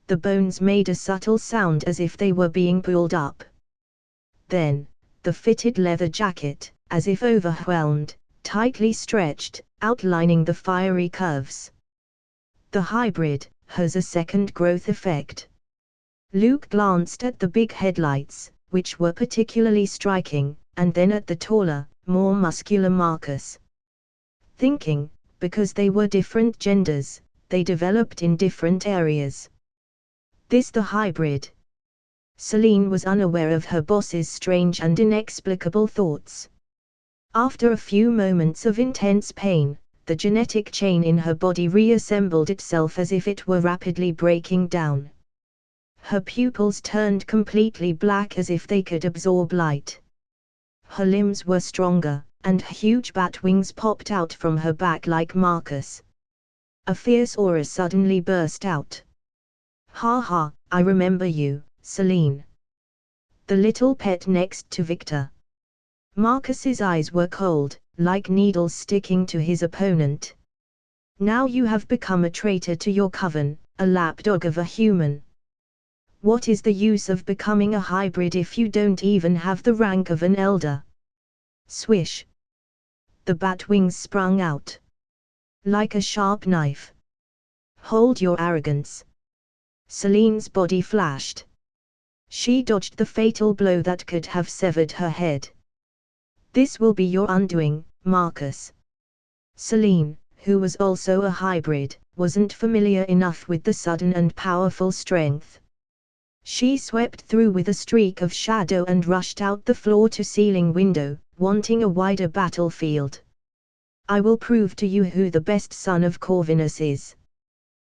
The bones made a subtle sound as if they were being pulled up. Then, the fitted leather jacket, as if overwhelmed, tightly stretched, outlining the fiery curves. The hybrid has a second growth effect. Luke glanced at the big headlights, which were particularly striking, and then at the taller, more muscular Marcus. Thinking, because they were different genders, they developed in different areas. This the hybrid. Selene was unaware of her boss's strange and inexplicable thoughts. After a few moments of intense pain, the genetic chain in her body reassembled itself as if it were rapidly breaking down. Her pupils turned completely black as if they could absorb light. Her limbs were stronger, and huge bat wings popped out from her back like Marcus. A fierce aura suddenly burst out. "Ha ha, I remember you, Selene. The little pet next to Victor." Marcus's eyes were cold, like needles sticking to his opponent. "Now you have become a traitor to your coven, a lapdog of a human." What is the use of becoming a hybrid if you don't even have the rank of an elder? Swish! The bat wings sprung out. Like a sharp knife. Hold your arrogance. Celine's body flashed. She dodged the fatal blow that could have severed her head. This will be your undoing, Marcus. Celine, who was also a hybrid, wasn't familiar enough with the sudden and powerful strength. She swept through with a streak of shadow and rushed out the floor-to-ceiling window, wanting a wider battlefield. I will prove to you who the best son of Corvinus is.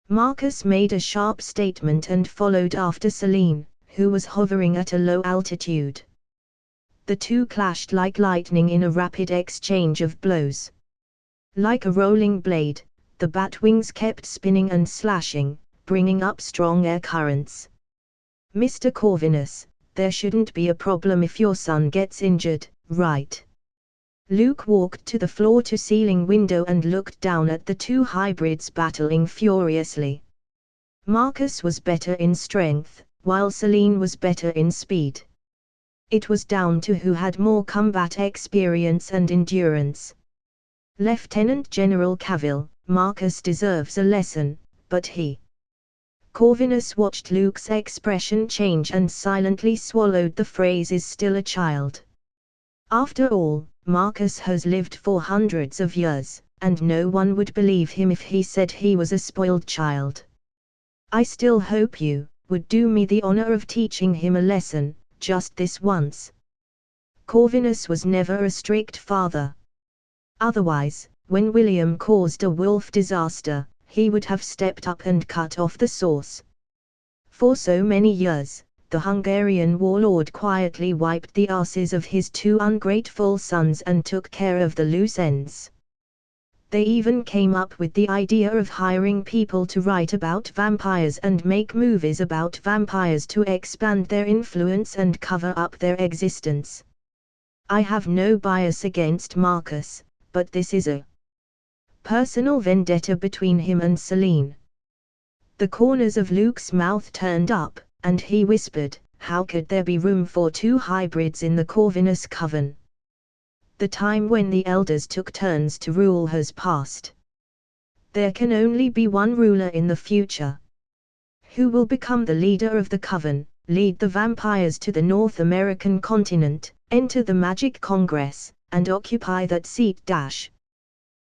Marcus made a sharp statement and followed after Celine, who was hovering at a low altitude. The two clashed like lightning in a rapid exchange of blows. Like a rolling blade, the bat wings kept spinning and slashing, bringing up strong air currents. Mr. Corvinus, there shouldn't be a problem if your son gets injured, right? Luke walked to the floor-to-ceiling window and looked down at the two hybrids battling furiously. Marcus was better in strength, while Celine was better in speed. It was down to who had more combat experience and endurance. Lieutenant General Cavill, Marcus deserves a lesson, but he... Corvinus watched Luke's expression change and silently swallowed the phrase "is still a child." After all, Marcus has lived for hundreds of years, and no one would believe him if he said he was a spoiled child. I still hope you would do me the honor of teaching him a lesson, just this once. Corvinus was never a strict father. Otherwise, when William caused a wolf disaster, he would have stepped up and cut off the source. For so many years, the Hungarian warlord quietly wiped the asses of his two ungrateful sons and took care of the loose ends. They even came up with the idea of hiring people to write about vampires and make movies about vampires to expand their influence and cover up their existence. I have no bias against Marcus, but this is a personal vendetta between him and Celine. The corners of Luke's mouth turned up, and he whispered, "How could there be room for two hybrids in the Corvinus coven? The time when the elders took turns to rule has passed. There can only be one ruler in the future. Who will become the leader of the coven, lead the vampires to the North American continent, enter the Magic Congress, and occupy that seat dash?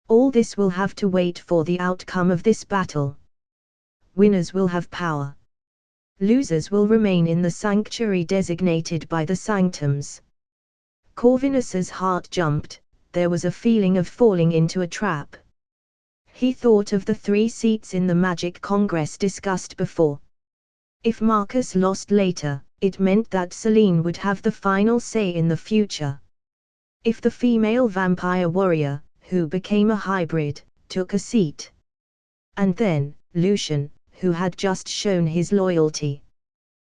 All this will have to wait for the outcome of this battle. Winners will have power. Losers will remain in the sanctuary designated by the sanctums." Corvinus's heart jumped. There was a feeling of falling into a trap. He thought of the 3 seats in the Magic Congress discussed before. If Marcus lost later, it meant that Celine would have the final say in the future. If the female vampire warrior, who became a hybrid, took a seat. And then, Lucian, who had just shown his loyalty.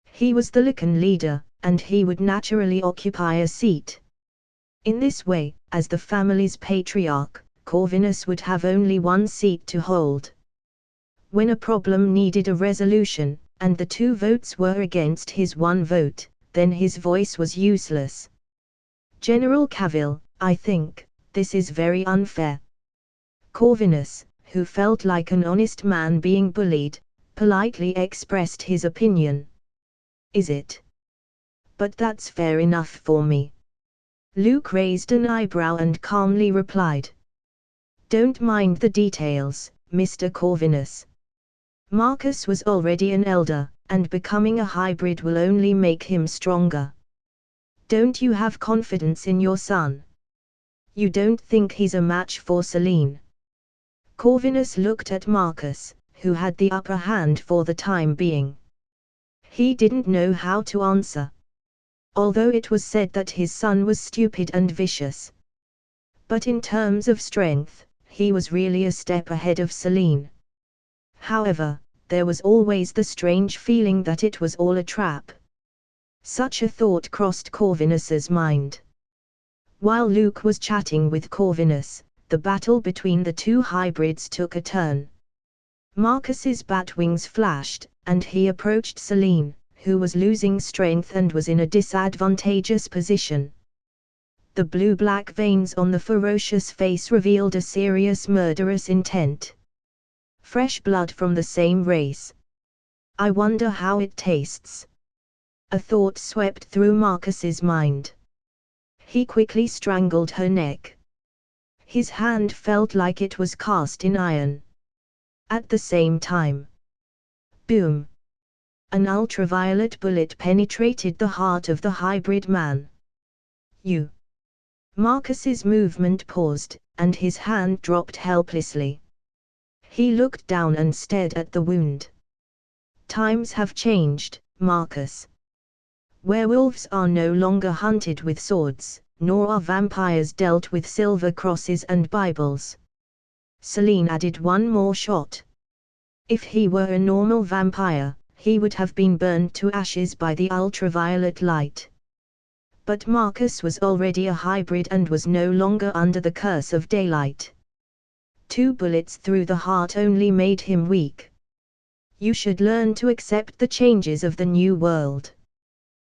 He was the Lycan leader, and he would naturally occupy a seat. In this way, as the family's patriarch, Corvinus would have only one seat to hold. When a problem needed a resolution, and the 2 votes were against his 1 vote, then his voice was useless. "General Cavill, I think this is very unfair." Corvinus, who felt like an honest man being bullied, politely expressed his opinion. "Is it? But that's fair enough for me." Luke raised an eyebrow and calmly replied. "Don't mind the details, Mr. Corvinus. Marcus was already an elder, and becoming a hybrid will only make him stronger. Don't you have confidence in your son? You don't think he's a match for Celine?" Corvinus looked at Marcus, who had the upper hand for the time being. He didn't know how to answer. Although it was said that his son was stupid and vicious. But in terms of strength, he was really a step ahead of Celine. However, there was always the strange feeling that it was all a trap. Such a thought crossed Corvinus's mind. While Luke was chatting with Corvinus, the battle between the 2 hybrids took a turn. Marcus's bat wings flashed, and he approached Celine, who was losing strength and was in a disadvantageous position. The blue-black veins on the ferocious face revealed a serious murderous intent. Fresh blood from the same race. I wonder how it tastes. A thought swept through Marcus's mind. He quickly strangled her neck. His hand felt like it was cast in iron. At the same time, boom! An ultraviolet bullet penetrated the heart of the hybrid man. You! Marcus's movement paused, and his hand dropped helplessly. He looked down and stared at the wound. Times have changed, Marcus. Werewolves are no longer hunted with swords, nor are vampires dealt with silver crosses and Bibles. Celine added one more shot. If he were a normal vampire, he would have been burned to ashes by the ultraviolet light. But Marcus was already a hybrid and was no longer under the curse of daylight. 2 bullets through the heart only made him weak. You should learn to accept the changes of the new world.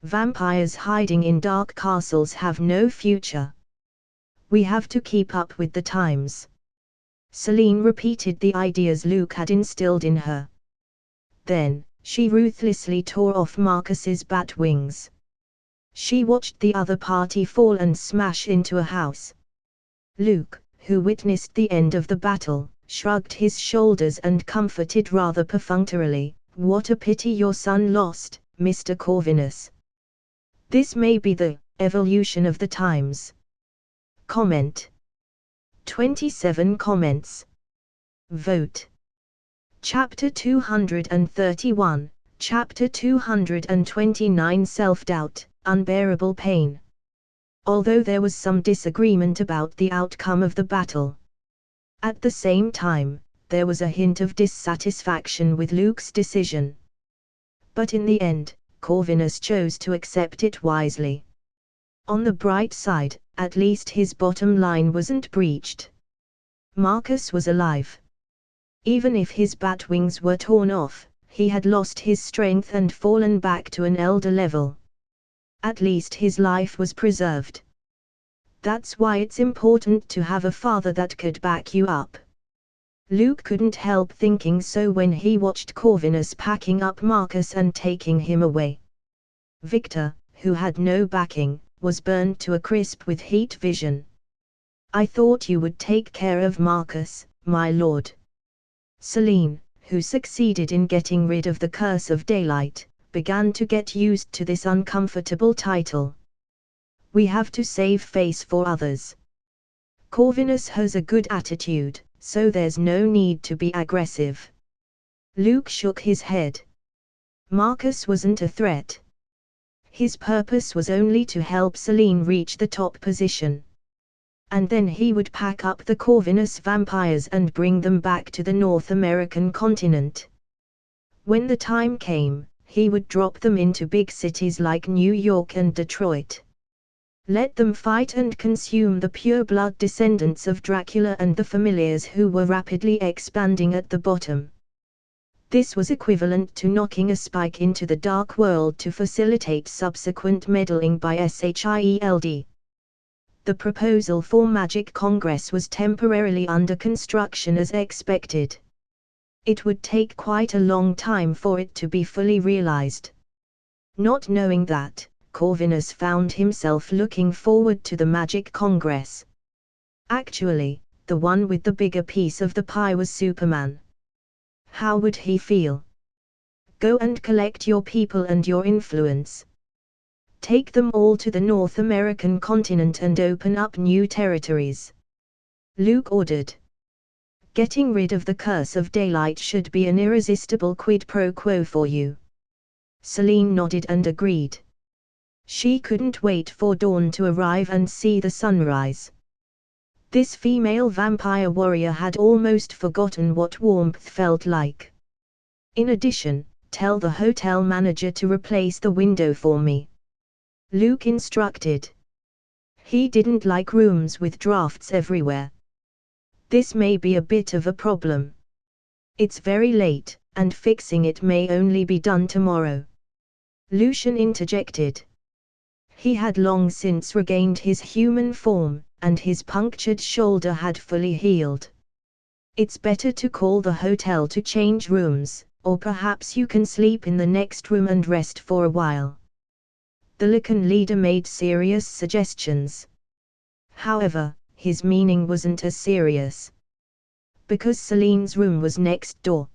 Vampires hiding in dark castles have no future. We have to keep up with the times. Celine repeated the ideas Luke had instilled in her. Then, she ruthlessly tore off Marcus's bat wings. She watched the other party fall and smash into a house. Luke, who witnessed the end of the battle, shrugged his shoulders and comforted rather perfunctorily, "What a pity your son lost, Mr. Corvinus. This may be the evolution of the times." Comment. 27 comments. Vote. Chapter 231, Chapter 229 Self-doubt, unbearable pain. Although there was some disagreement about the outcome of the battle, at the same time, there was a hint of dissatisfaction with Luke's decision. But in the end, Corvinus chose to accept it wisely. On the bright side, at least his bottom line wasn't breached. Marcus was alive. Even if his bat wings were torn off, he had lost his strength and fallen back to an elder level. At least his life was preserved. That's why it's important to have a father that could back you up. Luke couldn't help thinking so when he watched Corvinus packing up Marcus and taking him away. Victor, who had no backing, was burned to a crisp with heat vision. "I thought you would take care of Marcus, my lord." Celine, who succeeded in getting rid of the curse of daylight, began to get used to this uncomfortable title. "We have to save face for others. Corvinus has a good attitude, so there's no need to be aggressive." Luke shook his head. Marcus wasn't a threat. His purpose was only to help Celine reach the top position. And then he would pack up the Corvinus vampires and bring them back to the North American continent. When the time came, he would drop them into big cities like New York and Detroit. Let them fight and consume the pure-blood descendants of Dracula and the familiars who were rapidly expanding at the bottom. This was equivalent to knocking a spike into the dark world to facilitate subsequent meddling by SHIELD. The proposal for Magic Congress was temporarily under construction as expected. It would take quite a long time for it to be fully realized. Not knowing that, Corvinus found himself looking forward to the Magic Congress. Actually, the one with the bigger piece of the pie was Superman. How would he feel? Go and collect your people and your influence. Take them all to the North American continent and open up new territories. Luke ordered. Getting rid of the curse of daylight should be an irresistible quid pro quo for you. Celine nodded and agreed. She couldn't wait for dawn to arrive and see the sunrise. This female vampire warrior had almost forgotten what warmth felt like. In addition, tell the hotel manager to replace the window for me, Luke instructed. He didn't like rooms with drafts everywhere. This may be a bit of a problem. It's very late, and fixing it may only be done tomorrow. Lucian interjected. He had long since regained his human form, and his punctured shoulder had fully healed. It's better to call the hotel to change rooms, or perhaps you can sleep in the next room and rest for a while. The Lycan leader made serious suggestions. However, his meaning wasn't as serious. Because Celine's room was next door.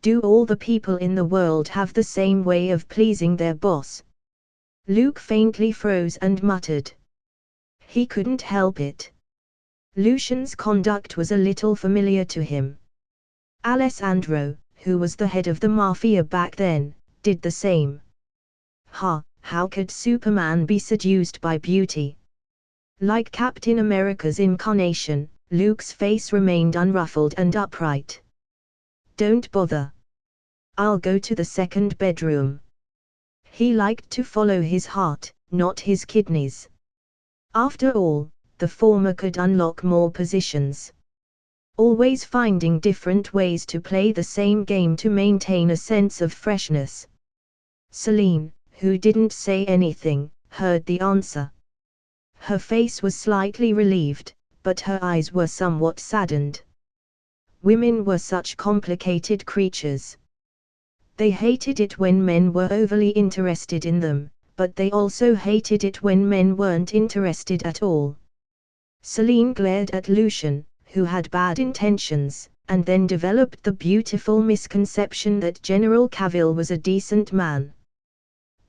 Do all the people in the world have the same way of pleasing their boss? Luke faintly froze and muttered. He couldn't help it. Lucian's conduct was a little familiar to him. Alessandro, who was the head of the mafia back then, did the same. How could Superman be seduced by beauty? Like Captain America's incarnation, Luke's face remained unruffled and upright. Don't bother. I'll go to the second bedroom. He liked to follow his heart, not his kidneys. After all, the former could unlock more positions. Always finding different ways to play the same game to maintain a sense of freshness. Celine, who didn't say anything, heard the answer. Her face was slightly relieved, but her eyes were somewhat saddened. Women were such complicated creatures. They hated it when men were overly interested in them, but they also hated it when men weren't interested at all. Celine glared at Lucian, who had bad intentions, and then developed the beautiful misconception that General Cavill was a decent man.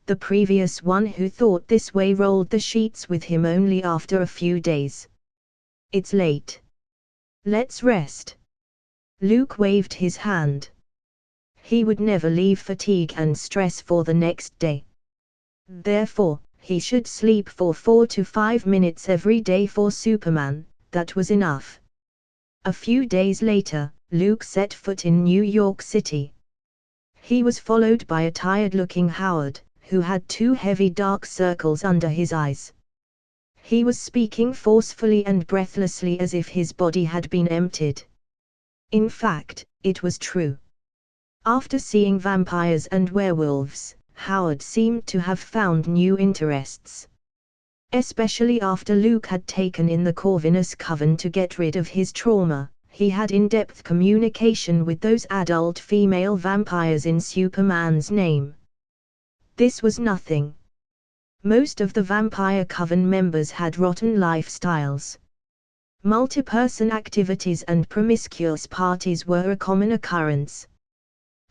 The previous one who thought this way rolled the sheets with him only after a few days. It's late. Let's rest. Luke waved his hand. He would never leave fatigue and stress for the next day. Therefore, he should sleep for 4 to 5 minutes every day for Superman. That was enough. A few days later, Luke set foot in New York City. He was followed by a tired-looking Howard, who had 2 heavy dark circles under his eyes. He was speaking forcefully and breathlessly as if his body had been emptied. In fact, it was true. After seeing vampires and werewolves, Howard seemed to have found new interests. Especially after Luke had taken in the Corvinus Coven to get rid of his trauma, he had in-depth communication with those adult female vampires in Superman's name. This was nothing. Most of the Vampire Coven members had rotten lifestyles. Multi-person activities and promiscuous parties were a common occurrence.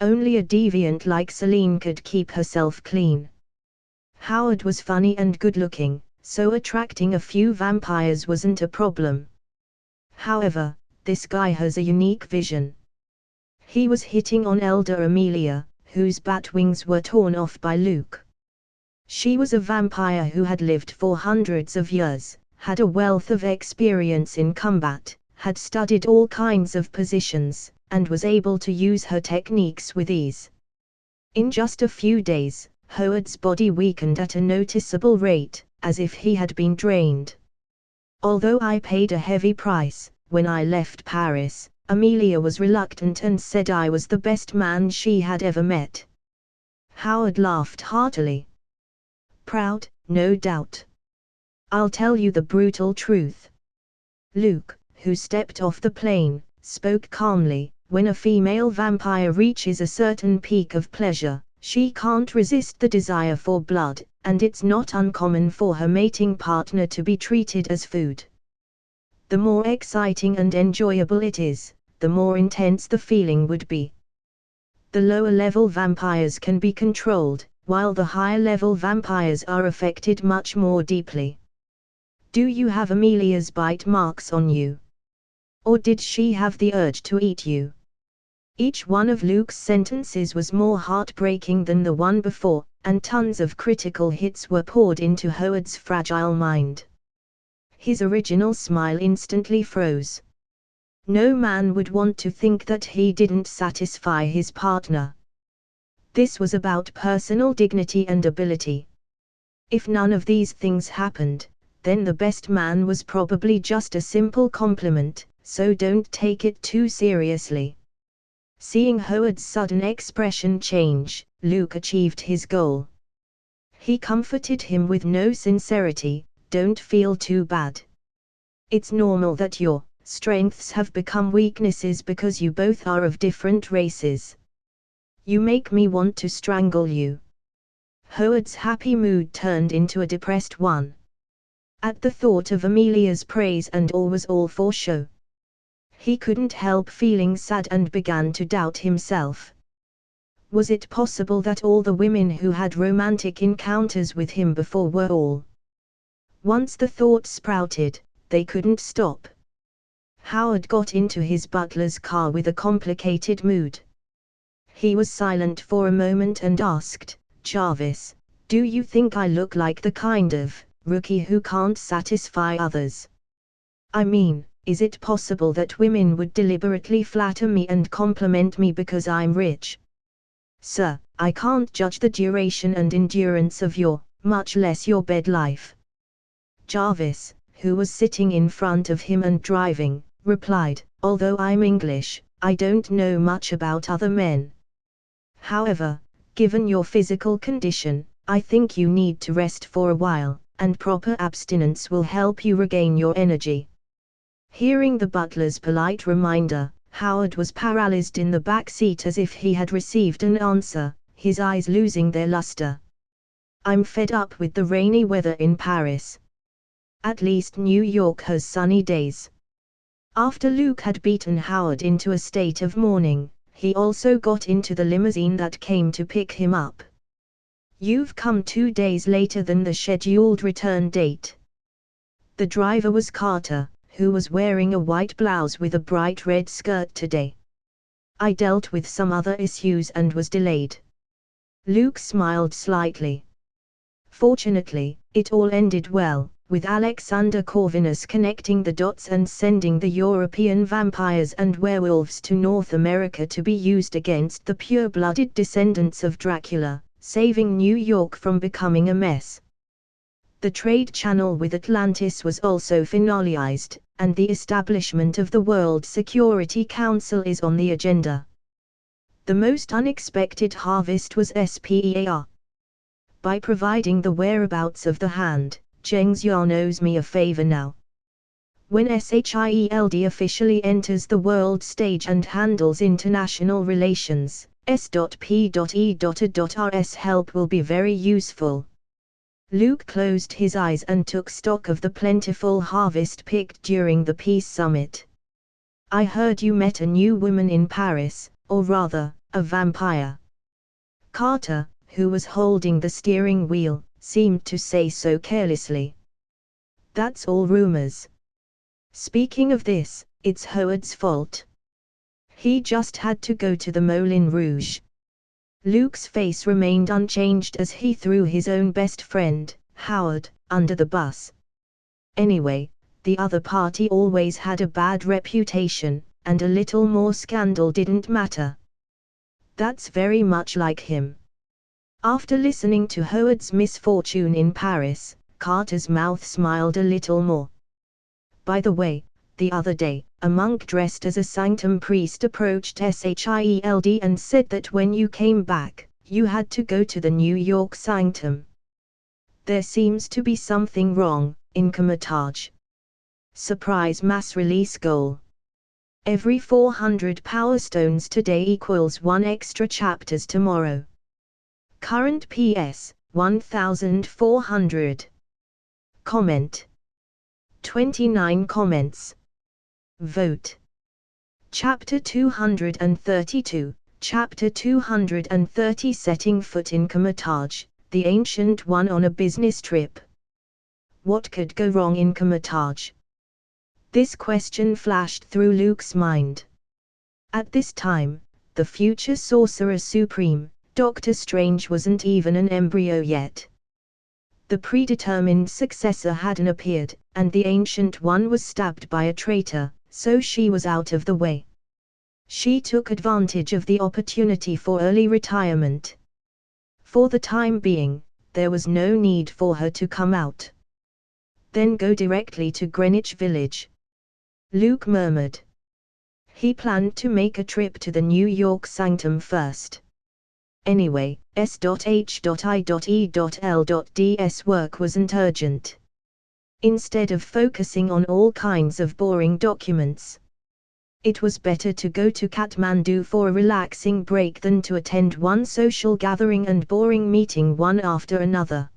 Only a deviant like Celine could keep herself clean. Howard was funny and good-looking, so attracting a few vampires wasn't a problem. However, this guy has a unique vision. He was hitting on elder Amelia, whose bat wings were torn off by Luke. She was a vampire who had lived for hundreds of years, had a wealth of experience in combat, had studied all kinds of positions, and was able to use her techniques with ease. In just a few days, Howard's body weakened at a noticeable rate, as if he had been drained. Although I paid a heavy price, when I left Paris, Amelia was reluctant and said I was the best man she had ever met. Howard laughed heartily. Proud, no doubt. I'll tell you the brutal truth. Luke, who stepped off the plane, spoke calmly. When a female vampire reaches a certain peak of pleasure, she can't resist the desire for blood, and it's not uncommon for her mating partner to be treated as food. The more exciting and enjoyable it is, the more intense the feeling would be. The lower-level vampires can be controlled, while the higher-level vampires are affected much more deeply. Do you have Amelia's bite marks on you? Or did she have the urge to eat you? Each one of Luke's sentences was more heartbreaking than the one before, and tons of critical hits were poured into Howard's fragile mind. His original smile instantly froze. No man would want to think that he didn't satisfy his partner. This was about personal dignity and ability. If none of these things happened, then the best man was probably just a simple compliment, so don't take it too seriously. Seeing Howard's sudden expression change, Luke achieved his goal. He comforted him with no sincerity. Don't feel too bad. It's normal that your strengths have become weaknesses because you both are of different races. You make me want to strangle you. Howard's happy mood turned into a depressed one. At the thought of Amelia's praise and all was all for show. He couldn't help feeling sad and began to doubt himself. Was it possible that all the women who had romantic encounters with him before were all? Once the thought sprouted, they couldn't stop. Howard got into his butler's car with a complicated mood. He was silent for a moment and asked, "Jarvis, do you think I look like the kind of rookie who can't satisfy others? I mean, is it possible that women would deliberately flatter me and compliment me because I'm rich? Sir, I can't judge the duration and endurance of your, much less your bed life." Jarvis, who was sitting in front of him and driving, replied, "Although I'm English, I don't know much about other men. However, given your physical condition, I think you need to rest for a while, and proper abstinence will help you regain your energy." Hearing the butler's polite reminder, Howard was paralyzed in the back seat as if he had received an answer, his eyes losing their luster. "I'm fed up with the rainy weather in Paris. At least New York has sunny days." After Luke had beaten Howard into a state of mourning, he also got into the limousine that came to pick him up. "You've come 2 days later than the scheduled return date." The driver was Carter, who was wearing a white blouse with a bright red skirt today. "I dealt with some other issues and was delayed." Luke smiled slightly. Fortunately, it all ended well, with Alexander Corvinus connecting the dots and sending the European vampires and werewolves to North America to be used against the pure-blooded descendants of Dracula, saving New York from becoming a mess. The trade channel with Atlantis was also finalized, and the establishment of the World Security Council is on the agenda. The most unexpected harvest was SPEAR. By providing the whereabouts of the hand, Zheng Xian owes me a favor now. When SHIELD officially enters the world stage and handles international relations, S.P.E.A.RS help will be very useful. Luke closed his eyes and took stock of the plentiful harvest picked during the peace summit. "I heard you met a new woman in Paris, or rather, a vampire." Carter, who was holding the steering wheel, seemed to say so carelessly. "That's all rumors. Speaking of this, it's Howard's fault. He just had to go to the Moulin Rouge." Luke's face remained unchanged as he threw his own best friend, Howard, under the bus. Anyway, the other party always had a bad reputation, and a little more scandal didn't matter. That's very much like him. After listening to Howard's misfortune in Paris, Carter's mouth smiled a little more. "By the way, the other day, a monk dressed as a sanctum priest approached SHIELD and said that when you came back, you had to go to the New York sanctum. There seems to be something wrong, Incomatage. Surprise mass release goal. Every 400 power stones today equals 1 extra chapters tomorrow. Current PS, 1400. Comment. 29 comments. Vote. Chapter 232, Chapter 230 Setting foot in Comatage, the Ancient One on a business trip. What could go wrong in Comatage? This question flashed through Luke's mind. At this time, the future Sorcerer Supreme, Doctor Strange wasn't even an embryo yet. The predetermined successor hadn't appeared, and the Ancient One was stabbed by a traitor, so she was out of the way. She took advantage of the opportunity for early retirement. For the time being, there was no need for her to come out. Then go directly to Greenwich Village. Luke murmured. He planned to make a trip to the New York sanctum first. Anyway, S.H.I.E.L.'s work wasn't urgent. Instead of focusing on all kinds of boring documents, it was better to go to Kathmandu for a relaxing break than to attend one social gathering and boring meeting one after another.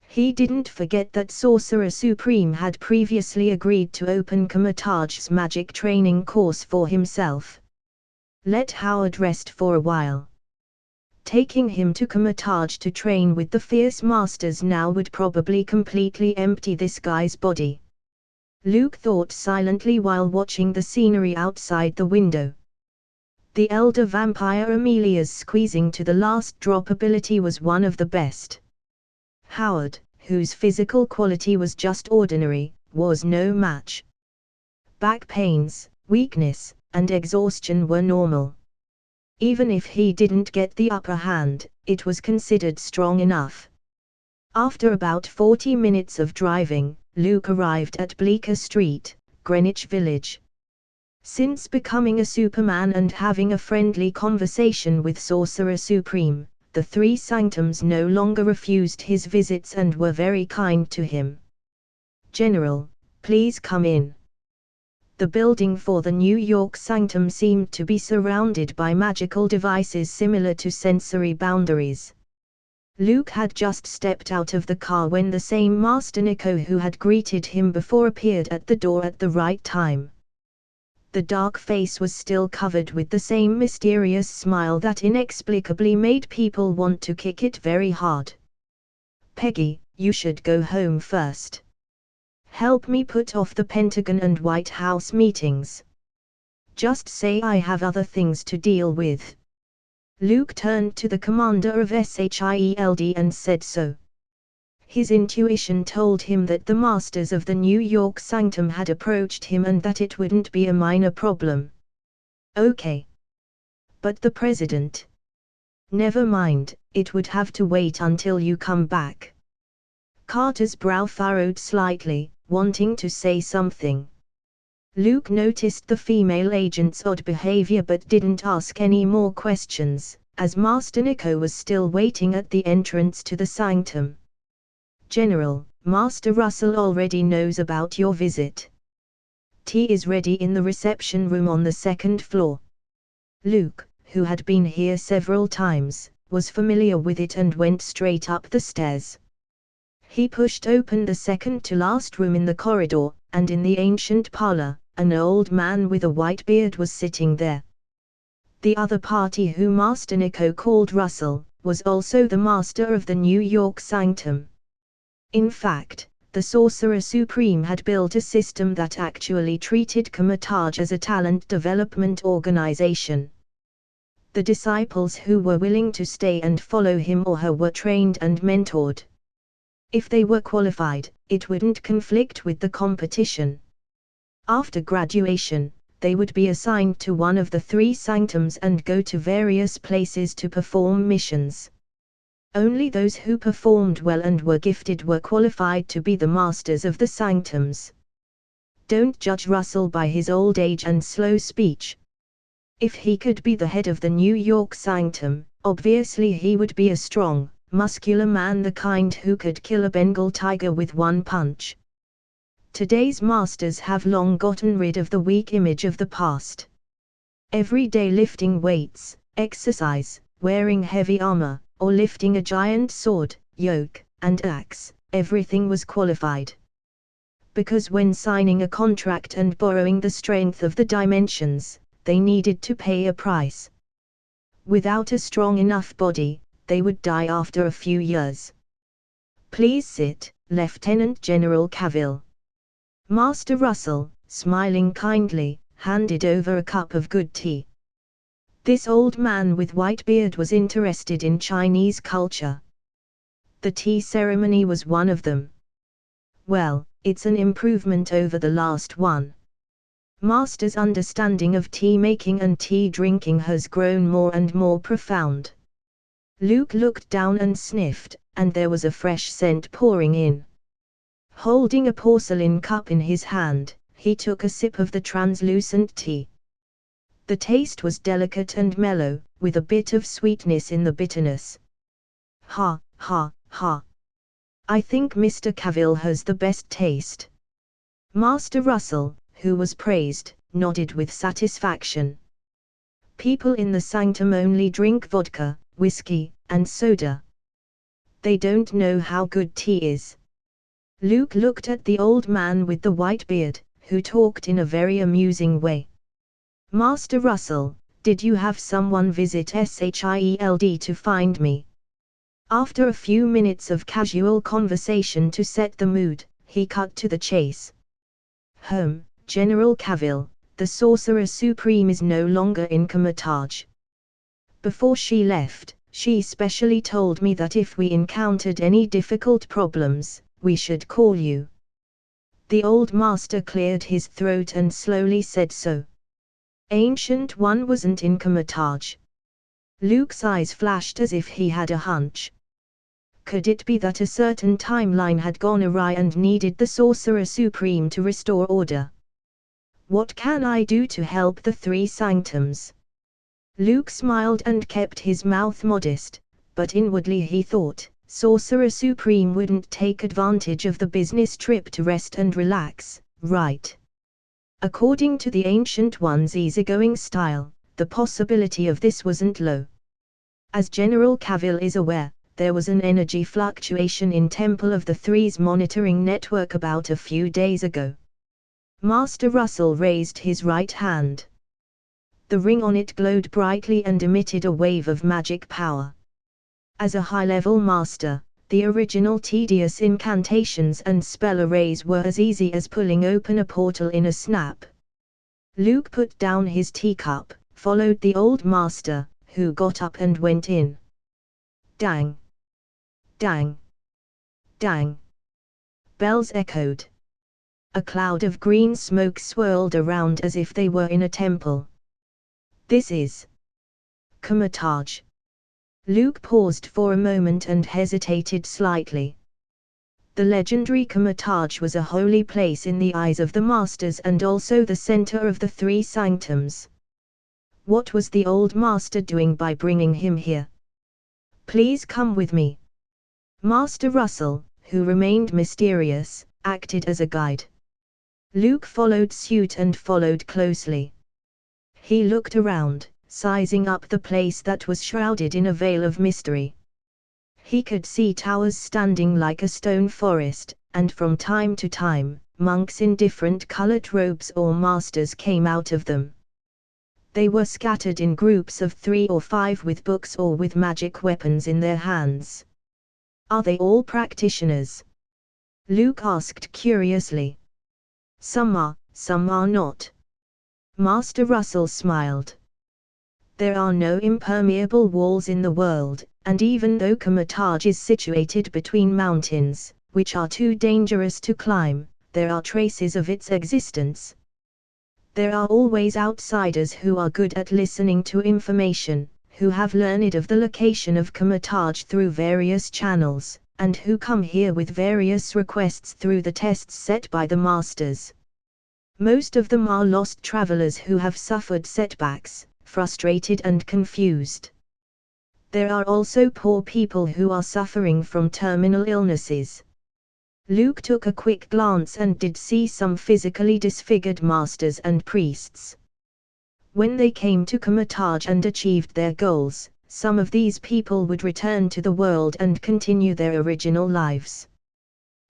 He didn't forget that Sorcerer Supreme had previously agreed to open Kamataj's magic training course for himself. Let Howard rest for a while. Taking him to Kamataj to train with the fierce masters now would probably completely empty this guy's body. Luke thought silently while watching the scenery outside the window. The elder vampire Amelia's squeezing to the last drop ability was one of the best. Howard, whose physical quality was just ordinary, was no match. Back pains, weakness, and exhaustion were normal. Even if he didn't get the upper hand, it was considered strong enough. After about 40 minutes of driving, Luke arrived at Bleecker Street, Greenwich Village. Since becoming a Superman and having a friendly conversation with Sorcerer Supreme, the three sanctums no longer refused his visits and were very kind to him. "General, please come in." The building for the New York Sanctum seemed to be surrounded by magical devices similar to sensory boundaries. Luke had just stepped out of the car when the same Master Nico who had greeted him before appeared at the door at the right time. The dark face was still covered with the same mysterious smile that inexplicably made people want to kick it very hard. "Peggy, you should go home first. Help me put off the Pentagon and White House meetings. Just say I have other things to deal with." Luke turned to the commander of SHIELD and said so. His intuition told him that the masters of the New York Sanctum had approached him and that it wouldn't be a minor problem. "Okay. But the president?" "Never mind, it would have to wait until you come back." Carter's brow furrowed slightly, wanting to say something. Luke noticed the female agent's odd behavior but didn't ask any more questions, as Master Nico was still waiting at the entrance to the sanctum. "General, Master Russell already knows about your visit. Tea is ready in the reception room on the second floor." Luke, who had been here several times, was familiar with it and went straight up the stairs. He pushed open the second-to-last room in the corridor, and in the ancient parlor, an old man with a white beard was sitting there. The other party, who Master Nico called Russell, was also the master of the New York Sanctum. In fact, the Sorcerer Supreme had built a system that actually treated Kamataj as a talent development organization. The disciples who were willing to stay and follow him or her were trained and mentored. If they were qualified, it wouldn't conflict with the competition. After graduation, they would be assigned to one of the three sanctums and go to various places to perform missions. Only those who performed well and were gifted were qualified to be the masters of the sanctums. Don't judge Russell by his old age and slow speech. If he could be the head of the New York Sanctum, obviously he would be a strong, muscular man, the kind who could kill a Bengal tiger with one punch. Today's masters have long gotten rid of the weak image of the past. Every day lifting weights, exercise, wearing heavy armor, or lifting a giant sword, yoke, and axe, everything was qualified. Because when signing a contract and borrowing the strength of the dimensions, they needed to pay a price. Without a strong enough body, they would die after a few years. "Please sit, Lieutenant General Cavill." Master Russell, smiling kindly, handed over a cup of good tea. This old man with white beard was interested in Chinese culture. The tea ceremony was one of them. "Well, it's an improvement over the last one. Master's understanding of tea making and tea drinking has grown more and more profound." Luke looked down and sniffed, and there was a fresh scent pouring in. Holding a porcelain cup in his hand, he took a sip of the translucent tea. The taste was delicate and mellow, with a bit of sweetness in the bitterness. Ha, ha, ha. I think Mr. Cavill has the best taste. Master Russell, who was praised, nodded with satisfaction. People in the sanctum only drink vodka, whiskey, and soda. They don't know how good tea is. Luke looked at the old man with the white beard, who talked in a very amusing way. Master Russell, did you have someone visit Shield to find me? After a few minutes of casual conversation to set the mood, he cut to the chase. General Cavill, the Sorcerer Supreme is no longer in Comatage. Before she left, she specially told me that if we encountered any difficult problems, we should call you. The old master cleared his throat and slowly said so. Ancient One wasn't in Comatage. Luke's eyes flashed as if he had a hunch. Could it be that a certain timeline had gone awry and needed the Sorcerer Supreme to restore order? What can I do to help the three sanctums? Luke smiled and kept his mouth modest, but inwardly he thought, Sorcerer Supreme wouldn't take advantage of the business trip to rest and relax, right? According to the Ancient One's easygoing style, the possibility of this wasn't low. As General Cavill is aware, there was an energy fluctuation in Temple of the Three's monitoring network about a few days ago. Master Russell raised his right hand. The ring on it glowed brightly and emitted a wave of magic power. As a high-level master, the original tedious incantations and spell arrays were as easy as pulling open a portal in a snap. Luke put down his teacup, followed the old master, who got up and went in. Dang! Dang! Dang! Bells echoed. A cloud of green smoke swirled around as if they were in a temple. This is Comatage. Luke paused for a moment and hesitated slightly. The legendary Comatage was a holy place in the eyes of the masters and also the center of the three sanctums. What was the old master doing by bringing him here? Please come with me. Master Russell, who remained mysterious, acted as a guide. Luke followed suit and followed closely. He looked around, sizing up the place that was shrouded in a veil of mystery. He could see towers standing like a stone forest, and from time to time, monks in different colored robes or masters came out of them. They were scattered in groups of 3 or 5 with books or with magic weapons in their hands. Are they all practitioners? Luke asked curiously. Some are not. Master Russell smiled. There are no impermeable walls in the world, and even though Comatage is situated between mountains, which are too dangerous to climb, there are traces of its existence. There are always outsiders who are good at listening to information, who have learned of the location of Comatage through various channels, and who come here with various requests through the tests set by the masters. Most of them are lost travelers who have suffered setbacks, frustrated and confused. There are also poor people who are suffering from terminal illnesses. Luke took a quick glance and did see some physically disfigured masters and priests. When they came to Comatage and achieved their goals, some of these people would return to the world and continue their original lives.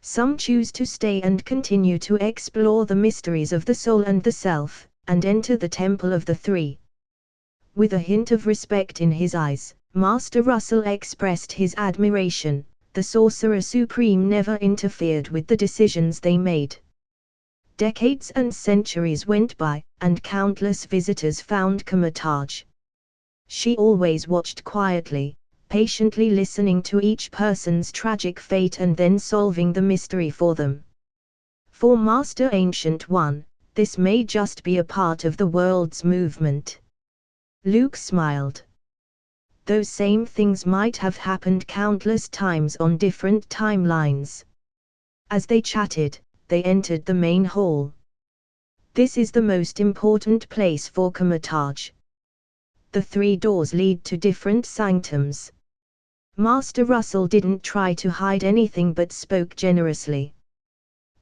Some choose to stay and continue to explore the mysteries of the soul and the self, and enter the Temple of the Three. With a hint of respect in his eyes, Master Russell expressed his admiration. The Sorcerer Supreme never interfered with the decisions they made. Decades and centuries went by, and countless visitors found Comatage. She always watched quietly, patiently listening to each person's tragic fate and then solving the mystery for them. For Master Ancient One, this may just be a part of the world's movement. Luke smiled. Those same things might have happened countless times on different timelines. As they chatted, they entered the main hall. This is the most important place for Kamataj. The 3 doors lead to different sanctums. Master Russell didn't try to hide anything but spoke generously.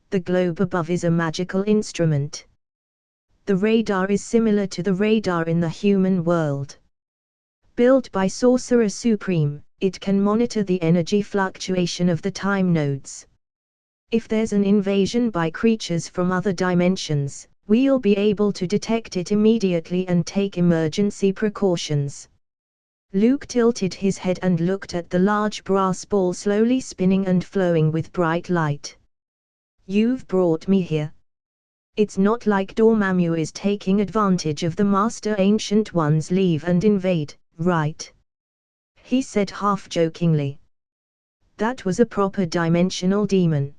The globe above is a magical instrument. The radar is similar to the radar in the human world. Built by Sorcerer Supreme, it can monitor the energy fluctuation of the time nodes. If there's an invasion by creatures from other dimensions, we'll be able to detect it immediately and take emergency precautions. Luke tilted his head and looked at the large brass ball slowly spinning and flowing with bright light. You've brought me here. It's not like Dormammu is taking advantage of the Master Ancient One's leave and invade, right? He said half-jokingly. That was a proper dimensional demon.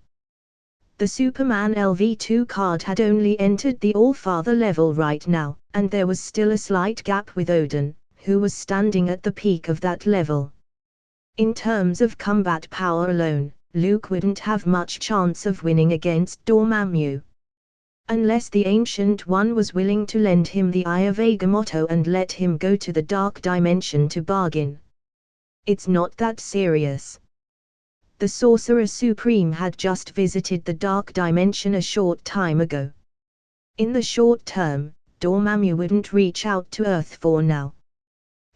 The Superman LV2 card had only entered the All-Father level right now, and there was still a slight gap with Odin, who was standing at the peak of that level. In terms of combat power alone, Luke wouldn't have much chance of winning against Dormammu. Unless the Ancient One was willing to lend him the Eye of Agamotto and let him go to the Dark Dimension to bargain. It's not that serious. The Sorcerer Supreme had just visited the Dark Dimension a short time ago. In the short term, Dormammu wouldn't reach out to Earth for now.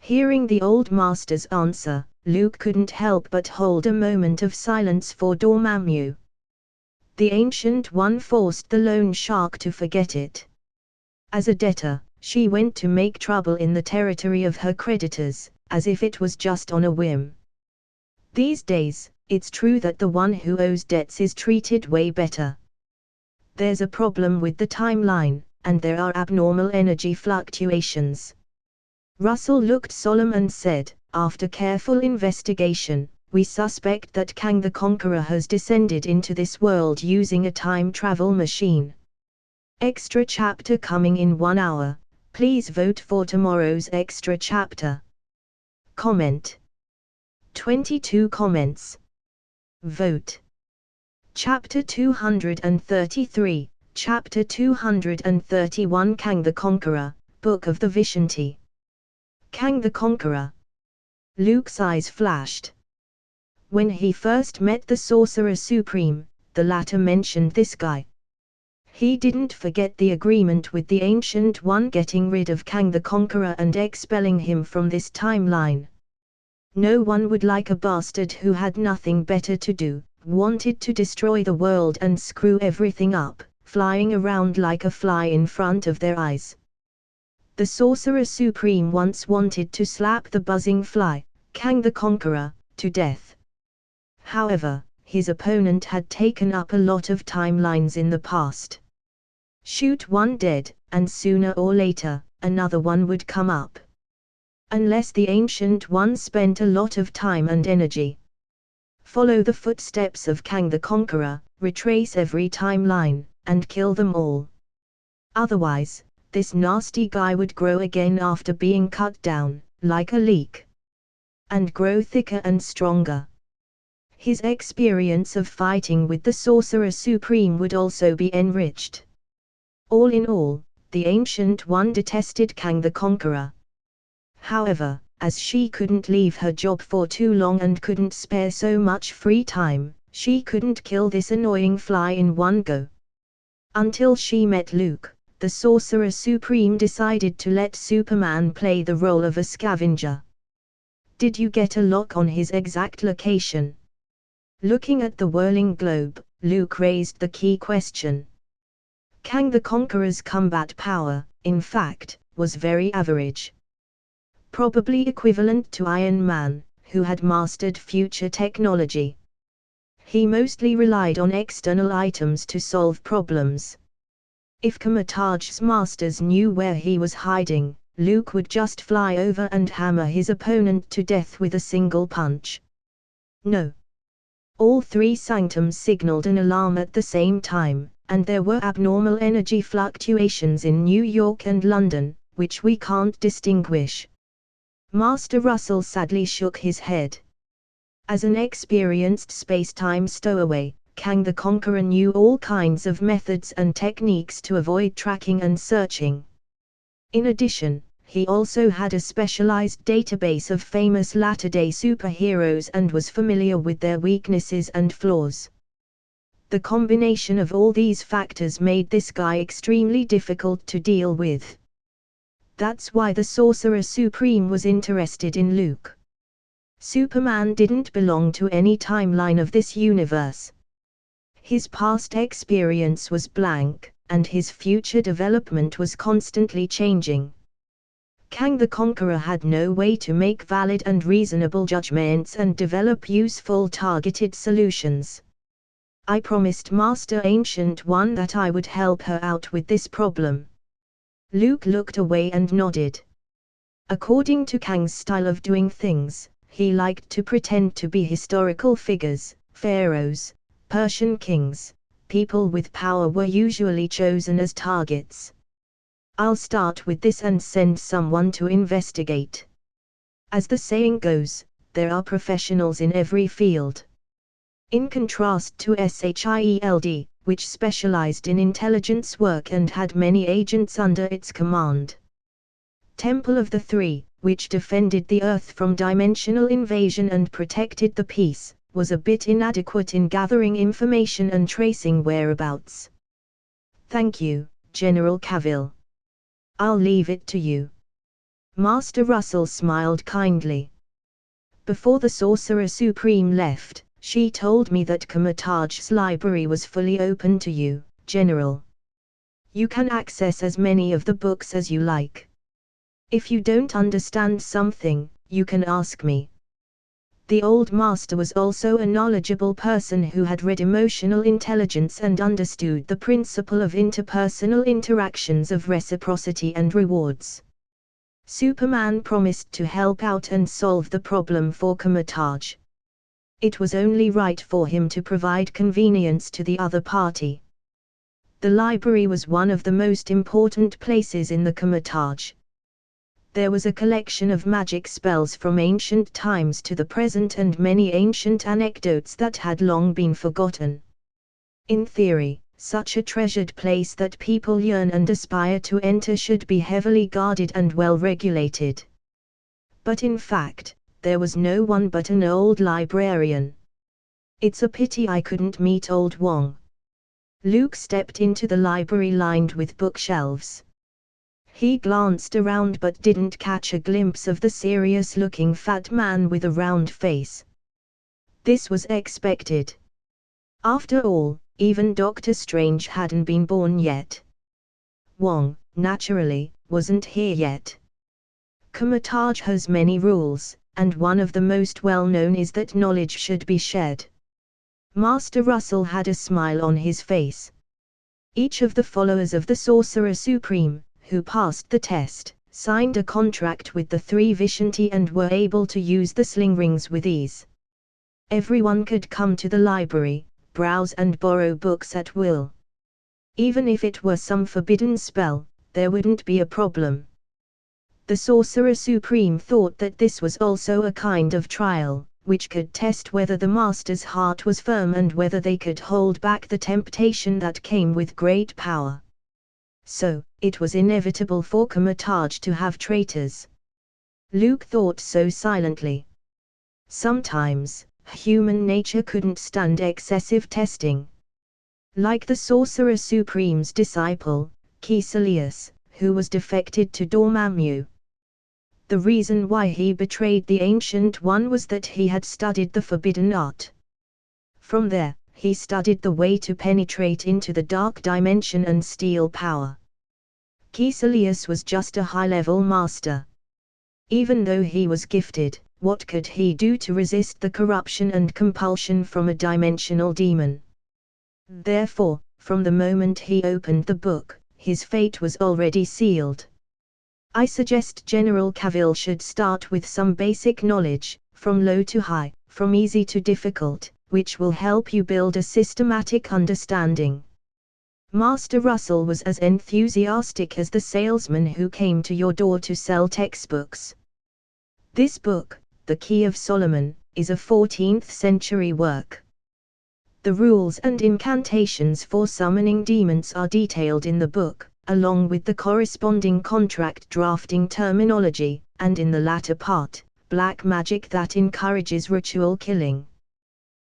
Hearing the old master's answer, Luke couldn't help but hold a moment of silence for Dormammu. The Ancient One forced the loan shark to forget it. As a debtor, she went to make trouble in the territory of her creditors, as if it was just on a whim. These days, it's true that the one who owes debts is treated way better. There's a problem with the timeline, and there are abnormal energy fluctuations. Russell looked solemn and said, after careful investigation, we suspect that Kang the Conqueror has descended into this world using a time travel machine. Extra chapter coming in 1 hour. Please vote for tomorrow's extra chapter. Comment. 22 comments. Vote. Chapter 233, Chapter 231 Kang the Conqueror, Book of the Vishanti. Kang the Conqueror. Luke's eyes flashed. When he first met the Sorcerer Supreme, the latter mentioned this guy. He didn't forget the agreement with the Ancient One getting rid of Kang the Conqueror and expelling him from this timeline. No one would like a bastard who had nothing better to do, wanted to destroy the world and screw everything up, flying around like a fly in front of their eyes. The Sorcerer Supreme once wanted to slap the buzzing fly, Kang the Conqueror, to death. However, his opponent had taken up a lot of timelines in the past. Shoot one dead, and sooner or later, another one would come up. Unless the Ancient One spent a lot of time and energy. Follow the footsteps of Kang the Conqueror, retrace every timeline, and kill them all. Otherwise, this nasty guy would grow again after being cut down, like a leek. And grow thicker and stronger. His experience of fighting with the Sorcerer Supreme would also be enriched. All in all, the Ancient One detested Kang the Conqueror. However, as she couldn't leave her job for too long and couldn't spare so much free time, she couldn't kill this annoying fly in one go. Until she met Luke, the Sorcerer Supreme decided to let Superman play the role of a scavenger. Did you get a lock on his exact location? Looking at the whirling globe, Luke raised the key question. Kang the Conqueror's combat power, in fact, was very average. Probably equivalent to Iron Man, who had mastered future technology. He mostly relied on external items to solve problems. If Kamataj's masters knew where he was hiding, Luke would just fly over and hammer his opponent to death with a single punch. No. All 3 sanctums signaled an alarm at the same time, and there were abnormal energy fluctuations in New York and London, which we can't distinguish. Master Russell sadly shook his head. As an experienced space-time stowaway, Kang the Conqueror knew all kinds of methods and techniques to avoid tracking and searching. In addition, he also had a specialized database of famous latter-day superheroes and was familiar with their weaknesses and flaws. The combination of all these factors made this guy extremely difficult to deal with. That's why the Sorcerer Supreme was interested in Luke. Superman didn't belong to any timeline of this universe. His past experience was blank, and his future development was constantly changing. Kang the Conqueror had no way to make valid and reasonable judgments and develop useful targeted solutions. I promised Master Ancient One that I would help her out with this problem. Luke looked away and nodded. According to Kang's style of doing things, he liked to pretend to be historical figures, pharaohs, Persian kings. People with power were usually chosen as targets. I'll start with this and send someone to investigate. As the saying goes, there are professionals in every field. In contrast to SHIELD, which specialized in intelligence work and had many agents under its command. Temple of the Three, which defended the Earth from dimensional invasion and protected the peace, was a bit inadequate in gathering information and tracing whereabouts. Thank you, General Cavill. I'll leave it to you. Master Russell smiled kindly. Before the Sorcerer Supreme left, she told me that Comataj's library was fully open to you, General. You can access as many of the books as you like. If you don't understand something, you can ask me. The old master was also a knowledgeable person who had read emotional intelligence and understood the principle of interpersonal interactions of reciprocity and rewards. Superman promised to help out and solve the problem for Comataj. It was only right for him to provide convenience to the other party. The library was one of the most important places in the Comataj. There was a collection of magic spells from ancient times to the present and many ancient anecdotes that had long been forgotten. In theory, such a treasured place that people yearn and aspire to enter should be heavily guarded and well regulated. But in fact, there was no one but an old librarian. It's a pity I couldn't meet old Wong. Luke stepped into the library lined with bookshelves. He glanced around but didn't catch a glimpse of the serious-looking fat man with a round face. This was expected. After all, even Doctor Strange hadn't been born yet. Wong, naturally, wasn't here yet. Comataj has many rules, and one of the most well-known is that knowledge should be shared. Master Russell had a smile on his face. Each of the followers of the Sorcerer Supreme, who passed the test, signed a contract with the three Vishanti and were able to use the sling rings with ease. Everyone could come to the library, browse and borrow books at will. Even if it were some forbidden spell, there wouldn't be a problem. The Sorcerer Supreme thought that this was also a kind of trial, which could test whether the Master's heart was firm and whether they could hold back the temptation that came with great power. So, it was inevitable for Comataj to have traitors. Luke thought so silently. Sometimes, human nature couldn't stand excessive testing. Like the Sorcerer Supreme's disciple, Caecilius, who was defected to Dormammu. The reason why he betrayed the Ancient One was that he had studied the forbidden art. From there, he studied the way to penetrate into the dark dimension and steal power. Caecilius was just a high-level master. Even though he was gifted, what could he do to resist the corruption and compulsion from a dimensional demon? Therefore, from the moment he opened the book, his fate was already sealed. I suggest General Cavill should start with some basic knowledge, from low to high, from easy to difficult, which will help you build a systematic understanding. Master Russell was as enthusiastic as the salesman who came to your door to sell textbooks. This book, The Key of Solomon, is a 14th century work. The rules and incantations for summoning demons are detailed in the book, along with the corresponding contract drafting terminology, and in the latter part, black magic that encourages ritual killing.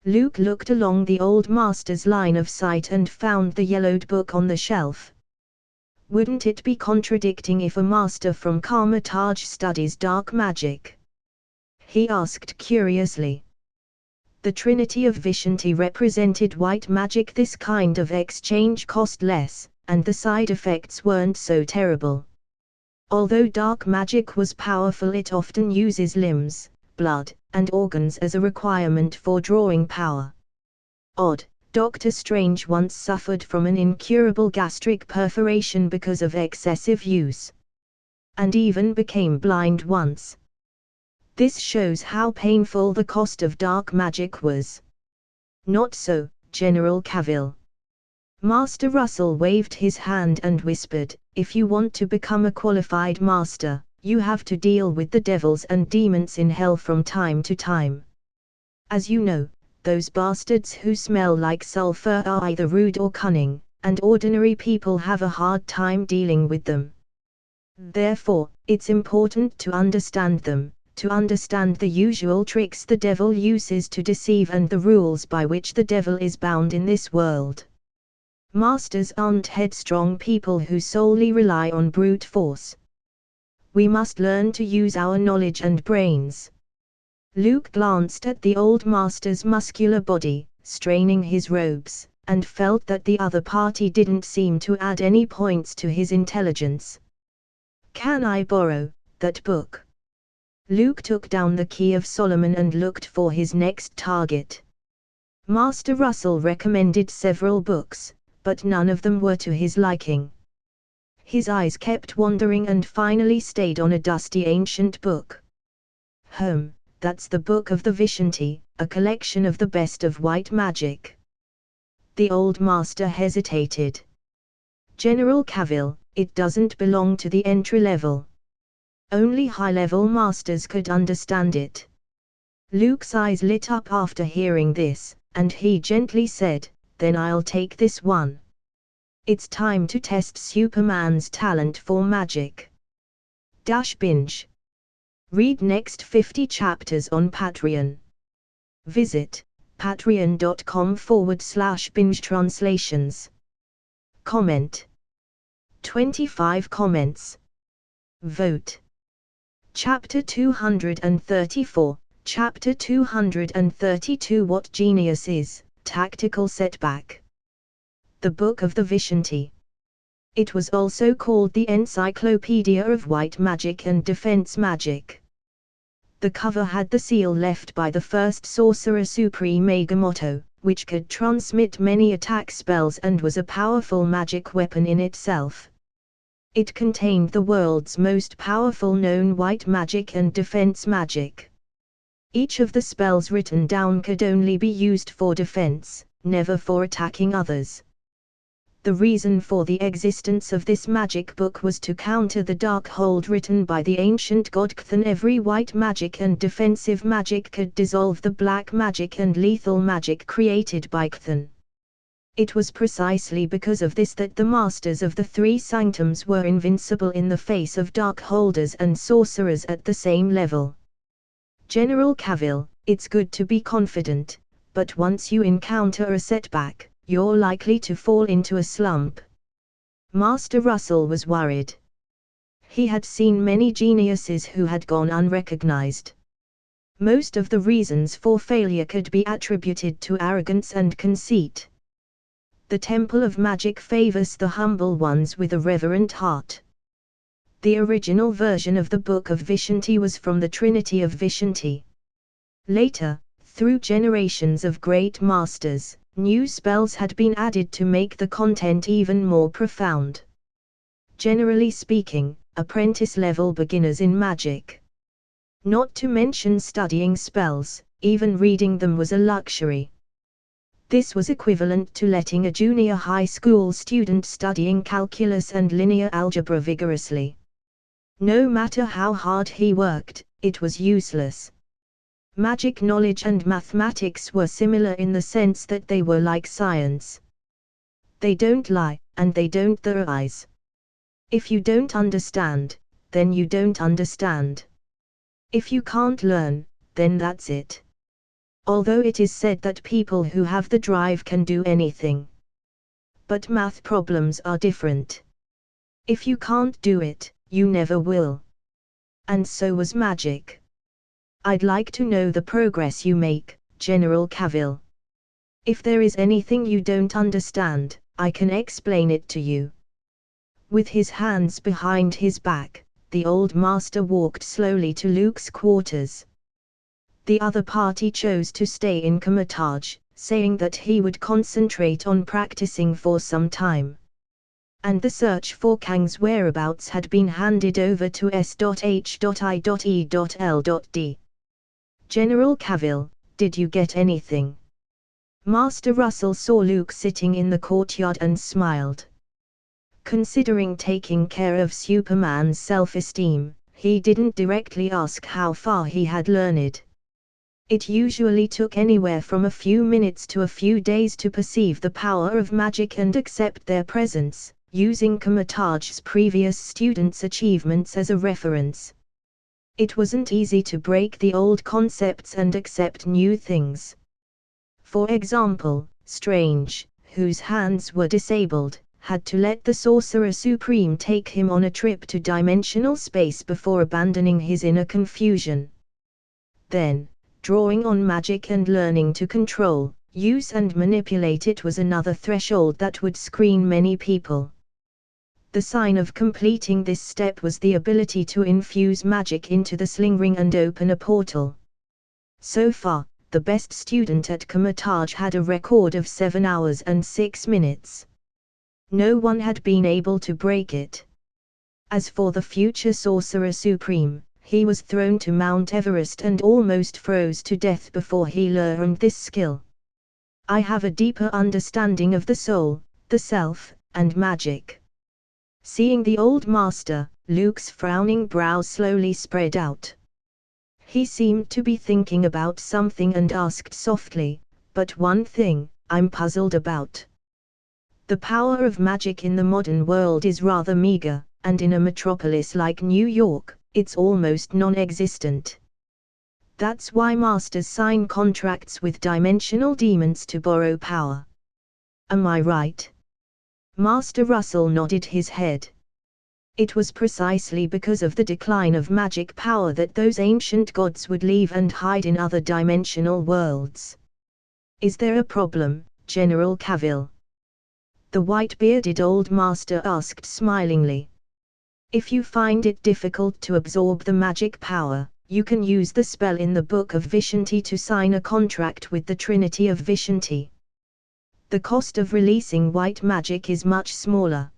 Luke looked along the old master's line of sight and found the yellowed book on the shelf. Wouldn't it be contradicting if a master from Karmataj studies dark magic? He asked curiously. The Trinity of Vishanti represented white magic. This kind of exchange cost less, and the side effects weren't so terrible. Although dark magic was powerful, it often uses limbs, blood, and organs as a requirement for drawing power. Odd, Dr. Strange once suffered from an incurable gastric perforation because of excessive use. And even became blind once. This shows how painful the cost of dark magic was. Not so, General Cavill. Master Russell waved his hand and whispered, "If you want to become a qualified master, you have to deal with the devils and demons in hell from time to time. As you know, those bastards who smell like sulfur are either rude or cunning, and ordinary people have a hard time dealing with them. Therefore, it's important to understand them, to understand the usual tricks the devil uses to deceive and the rules by which the devil is bound in this world. Masters aren't headstrong people who solely rely on brute force. We must learn to use our knowledge and brains." Luke glanced at the old master's muscular body, straining his robes, and felt that the other party didn't seem to add any points to his intelligence. "Can I borrow that book?" Luke took down the Key of Solomon and looked for his next target. Master Russell recommended several books, but none of them were to his liking. His eyes kept wandering and finally stayed on a dusty ancient book. That's the Book of the Vishanti, a collection of the best of white magic." The old master hesitated. "General Cavill, it doesn't belong to the entry level. Only high-level masters could understand it." Luke's eyes lit up after hearing this, and he gently said, "Then I'll take this one. It's time to test Superman's talent for magic." Binge. Read next 50 chapters on Patreon. Visit patreon.com/binge translations. Comment. 25 comments. Vote. Chapter 234, Chapter 232. What Genius Is, Tactical Setback. The Book of the Vishanti. It was also called the Encyclopedia of White Magic and Defense Magic. The cover had the seal left by the first Sorcerer Supreme Agamotto, which could transmit many attack spells and was a powerful magic weapon in itself. It contained the world's most powerful known white magic and defense magic. Each of the spells written down could only be used for defense, never for attacking others. The reason for the existence of this magic book was to counter the dark hold written by the ancient god Cthulhu. Every white magic and defensive magic could dissolve the black magic and lethal magic created by Cthulhu. It was precisely because of this that the masters of the three sanctums were invincible in the face of dark holders and sorcerers at the same level. General Cavill, it's good to be confident, but once you encounter a setback, you're likely to fall into a slump. Master Russell was worried. He had seen many geniuses who had gone unrecognized. Most of the reasons for failure could be attributed to arrogance and conceit. The Temple of Magic favors the humble ones with a reverent heart. The original version of the Book of Vishanti was from the Trinity of Vishanti. Later, through generations of great masters, new spells had been added to make the content even more profound. Generally speaking, apprentice-level beginners in magic. Not to mention studying spells, even reading them was a luxury. This was equivalent to letting a junior high school student studying calculus and linear algebra vigorously. No matter how hard he worked, it was useless. Magic knowledge and mathematics were similar in the sense that they were like science. They don't lie, and they don't theorize. If you don't understand, then you don't understand. If you can't learn, then that's it. Although it is said that people who have the drive can do anything. But math problems are different. If you can't do it, you never will. And so was magic. I'd like to know the progress you make, General Cavill. If there is anything you don't understand, I can explain it to you. With his hands behind his back, the old master walked slowly to Luke's quarters. The other party chose to stay in Comatage, saying that he would concentrate on practicing for some time. And the search for Kang's whereabouts had been handed over to S.H.I.E.L.D. General Cavill, did you get anything? Master Russell saw Luke sitting in the courtyard and smiled. Considering taking care of Superman's self-esteem, he didn't directly ask how far he had learned. It usually took anywhere from a few minutes to a few days to perceive the power of magic and accept their presence, using Comatage's previous students' achievements as a reference. It wasn't easy to break the old concepts and accept new things. For example, Strange, whose hands were disabled, had to let the Sorcerer Supreme take him on a trip to dimensional space before abandoning his inner confusion. Then, drawing on magic and learning to control, use and manipulate it was another threshold that would screen many people. The sign of completing this step was the ability to infuse magic into the sling ring and open a portal. So far, the best student at Comatage had a record of 7 hours and 6 minutes. No one had been able to break it. As for the future Sorcerer Supreme, he was thrown to Mount Everest and almost froze to death before he learned this skill. I have a deeper understanding of the soul, the self, and magic. Seeing the old master, Luke's frowning brows slowly spread out. He seemed to be thinking about something and asked softly, "But one thing, I'm puzzled about. The power of magic in the modern world is rather meager, and in a metropolis like New York, it's almost non-existent. That's why masters sign contracts with dimensional demons to borrow power. Am I right?" Master Russell nodded his head. It was precisely because of the decline of magic power that those ancient gods would leave and hide in other dimensional worlds. Is there a problem, General Cavill? The white-bearded old master asked smilingly. If you find it difficult to absorb the magic power, you can use the spell in the Book of Vishanti to sign a contract with the Trinity of Vishanti. The cost of releasing white magic is much smaller.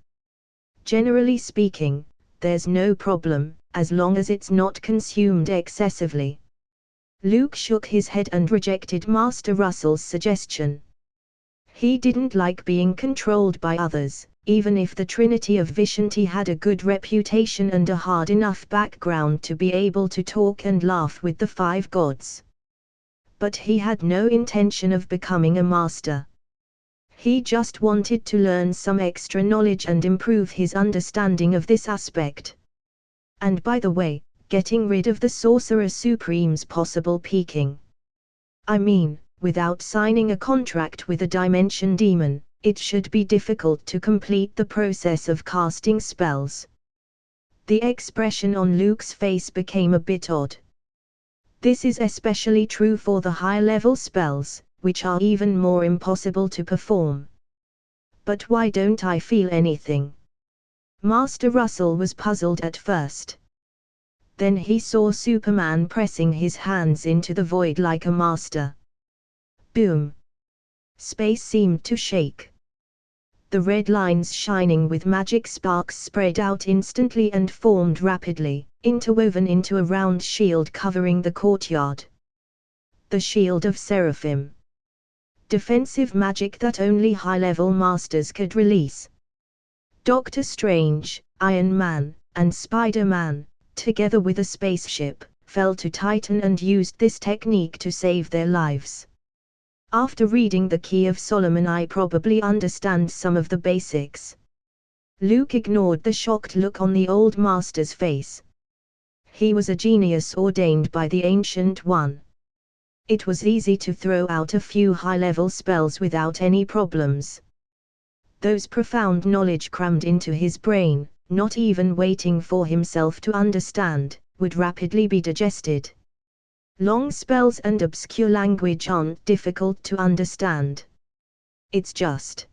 Generally speaking, there's no problem, as long as it's not consumed excessively. Luke shook his head and rejected Master Russell's suggestion. He didn't like being controlled by others, even if the Trinity of Vishanti had a good reputation and a hard enough background to be able to talk and laugh with the 5 gods. But he had no intention of becoming a master. He just wanted to learn some extra knowledge and improve his understanding of this aspect. And by the way, getting rid of the Sorcerer Supreme's possible peeking. I mean, without signing a contract with a dimension demon, it should be difficult to complete the process of casting spells. The expression on Luke's face became a bit odd. This is especially true for the high-level spells, which are even more impossible to perform. But why don't I feel anything? Master Russell was puzzled at first. Then he saw Superman pressing his hands into the void like a master. Boom! Space seemed to shake. The red lines shining with magic sparks spread out instantly and formed rapidly, interwoven into a round shield covering the courtyard. The Shield of Seraphim. Defensive magic that only high-level masters could release. Doctor Strange, Iron Man, and Spider-Man, together with a spaceship, fell to Titan and used this technique to save their lives. After reading the Key of Solomon, I probably understand some of the basics. Luke ignored the shocked look on the old master's face. He was a genius ordained by the Ancient One. It was easy to throw out a few high-level spells without any problems. Those profound knowledge crammed into his brain, not even waiting for himself to understand, would rapidly be digested. Long spells and obscure language aren't difficult to understand. It's just.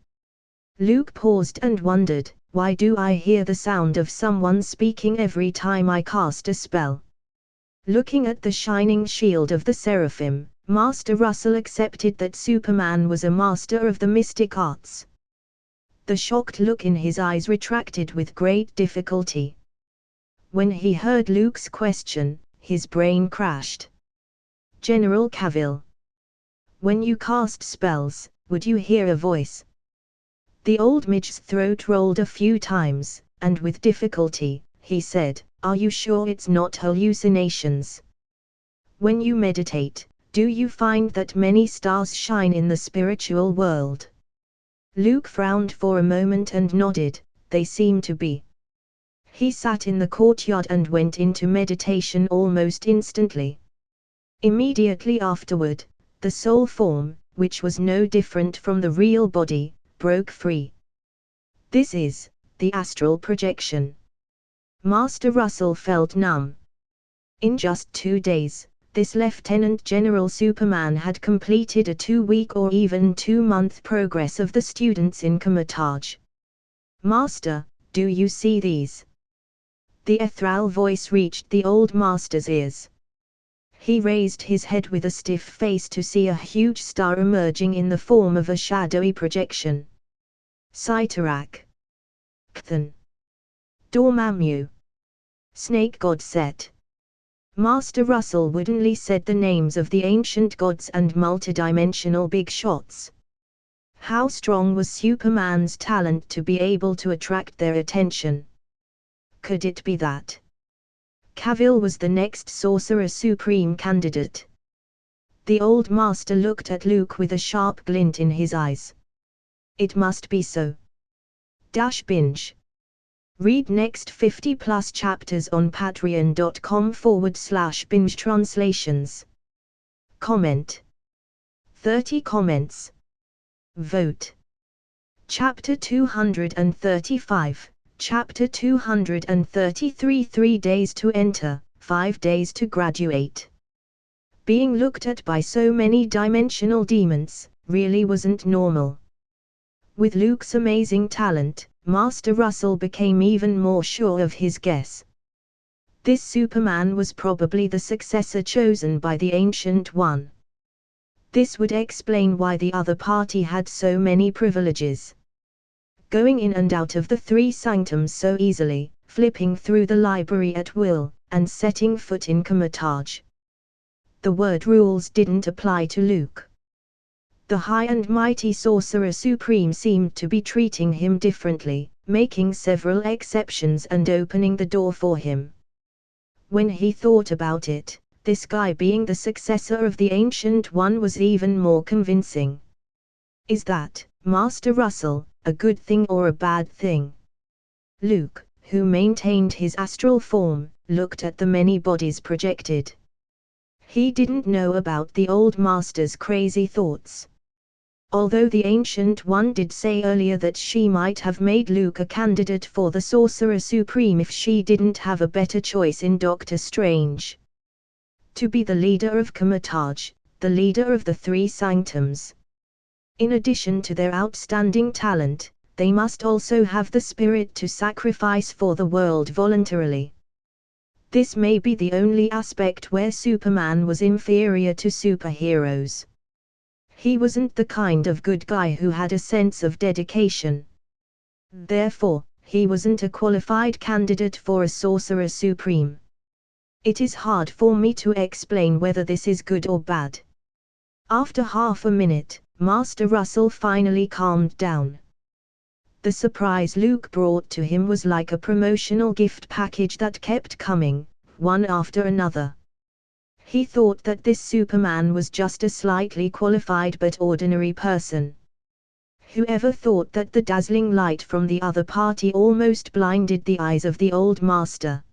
Luke paused and wondered, why do I hear the sound of someone speaking every time I cast a spell? Looking at the shining shield of the seraphim, Master Russell accepted that Superman was a master of the mystic arts. The shocked look in his eyes retracted with great difficulty. When he heard Luke's question, his brain crashed. General Cavill. When you cast spells, would you hear a voice? The old midge's throat rolled a few times, and with difficulty, he said, "Are you sure it's not hallucinations? When you meditate, do you find that many stars shine in the spiritual world?" Luke frowned for a moment and nodded, "They seem to be." He sat in the courtyard and went into meditation almost instantly. Immediately afterward, the soul form, which was no different from the real body, broke free. This is the astral projection. Master Russell felt numb. In just 2 days, this Lieutenant General Superman had completed a 2-week or even 2-month progress of the students in Comatage. "Master, do you see these?" The ethereal voice reached the old master's ears. He raised his head with a stiff face to see a huge star emerging in the form of a shadowy projection. Cyttorak. Cthulhu. Dormammu. Snake God Set. Master Russell woodenly said the names of the ancient gods and multidimensional big shots. How strong was Superman's talent to be able to attract their attention? Could it be that Cavill was the next Sorcerer Supreme candidate? The old master looked at Luke with a sharp glint in his eyes. It must be so. Binge. Read next 50+ chapters on patreon.com/binge translations. Comment. 30 comments. Vote. Chapter 235. Chapter 233. 3 days to enter, 5 days to graduate. Being looked at by so many dimensional demons really wasn't normal. With Luke's amazing talent, Master Russell became even more sure of his guess. This Superman was probably the successor chosen by the Ancient One. This would explain why the other party had so many privileges. Going in and out of the 3 sanctums so easily, flipping through the library at will, and setting foot in Comatage. The word rules didn't apply to Luke. The high and mighty Sorcerer Supreme seemed to be treating him differently, making several exceptions and opening the door for him. When he thought about it, this guy being the successor of the Ancient One was even more convincing. Is that, Master Russell, a good thing or a bad thing? Luke, who maintained his astral form, looked at the many bodies projected. He didn't know about the old master's crazy thoughts. Although the Ancient One did say earlier that she might have made Luke a candidate for the Sorcerer Supreme if she didn't have a better choice in Doctor Strange. To be the leader of Comatage, the leader of the 3 sanctums. In addition to their outstanding talent, they must also have the spirit to sacrifice for the world voluntarily. This may be the only aspect where Superman was inferior to superheroes. He wasn't the kind of good guy who had a sense of dedication. Therefore, he wasn't a qualified candidate for a Sorcerer Supreme. It is hard for me to explain whether this is good or bad. After half a minute, Master Russell finally calmed down. The surprise Luke brought to him was like a promotional gift package that kept coming, one after another. He thought that this Superman was just a slightly qualified but ordinary person. Whoever thought that the dazzling light from the other party almost blinded the eyes of the old master?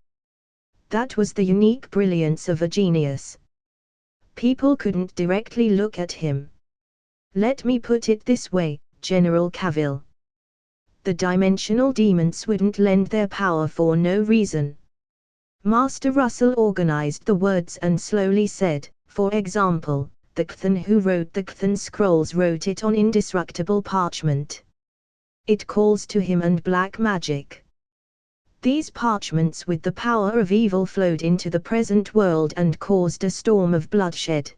That was the unique brilliance of a genius. People couldn't directly look at him. Let me put it this way, General Cavill. The dimensional demons wouldn't lend their power for no reason. Master Russell organized the words and slowly said, for example, the Cthon who wrote the Cthon scrolls wrote it on indestructible parchment. It calls to him and black magic. These parchments with the power of evil flowed into the present world and caused a storm of bloodshed.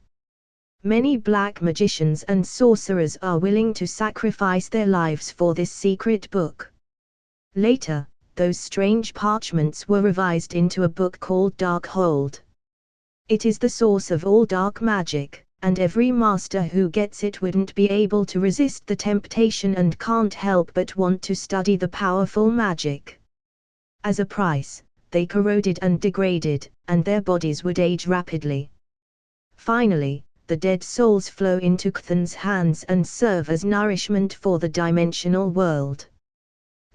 Many black magicians and sorcerers are willing to sacrifice their lives for this secret book. Later, those strange parchments were revised into a book called Darkhold. It is the source of all dark magic, and every master who gets it wouldn't be able to resist the temptation and can't help but want to study the powerful magic. As a price, they corroded and degraded, and their bodies would age rapidly. Finally, the dead souls flow into Cthon's hands and serve as nourishment for the dimensional world.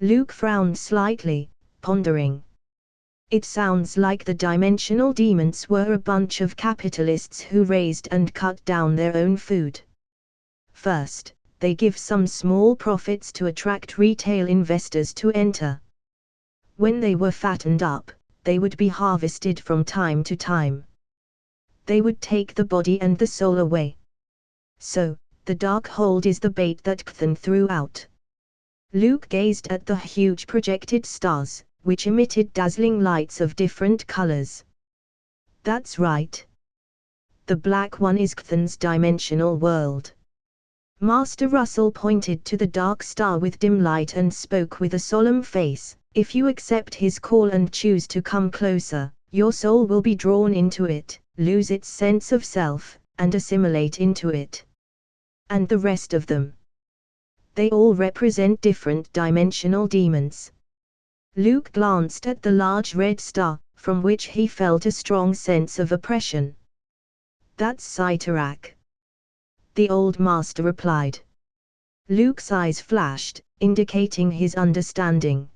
Luke frowned slightly, pondering. It sounds like the dimensional demons were a bunch of capitalists who raised and cut down their own food. First, they give some small profits to attract retail investors to enter. When they were fattened up, they would be harvested from time to time. They would take the body and the soul away. So, the Darkhold is the bait that Cthon threw out. Luke gazed at the huge projected stars, which emitted dazzling lights of different colors. That's right. The black one is Cthon's dimensional world. Master Russell pointed to the dark star with dim light and spoke with a solemn face. If you accept his call and choose to come closer, your soul will be drawn into it, lose its sense of self, and assimilate into it. And the rest of them? They all represent different dimensional demons. Luke glanced at the large red star, from which he felt a strong sense of oppression. That's Cyttorak. The old master replied. Luke's eyes flashed, indicating his understanding.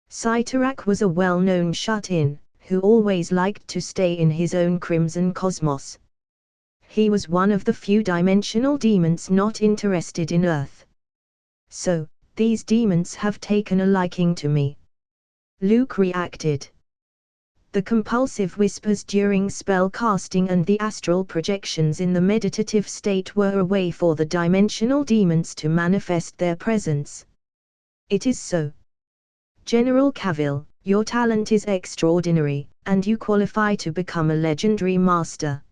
Cyttorak was a well-known shut-in, who always liked to stay in his own crimson cosmos. He was one of the few dimensional demons not interested in Earth. So, these demons have taken a liking to me. Luke reacted. The compulsive whispers during spell casting and the astral projections in the meditative state were a way for the dimensional demons to manifest their presence. It is so. General Cavill, your talent is extraordinary, and you qualify to become a legendary master.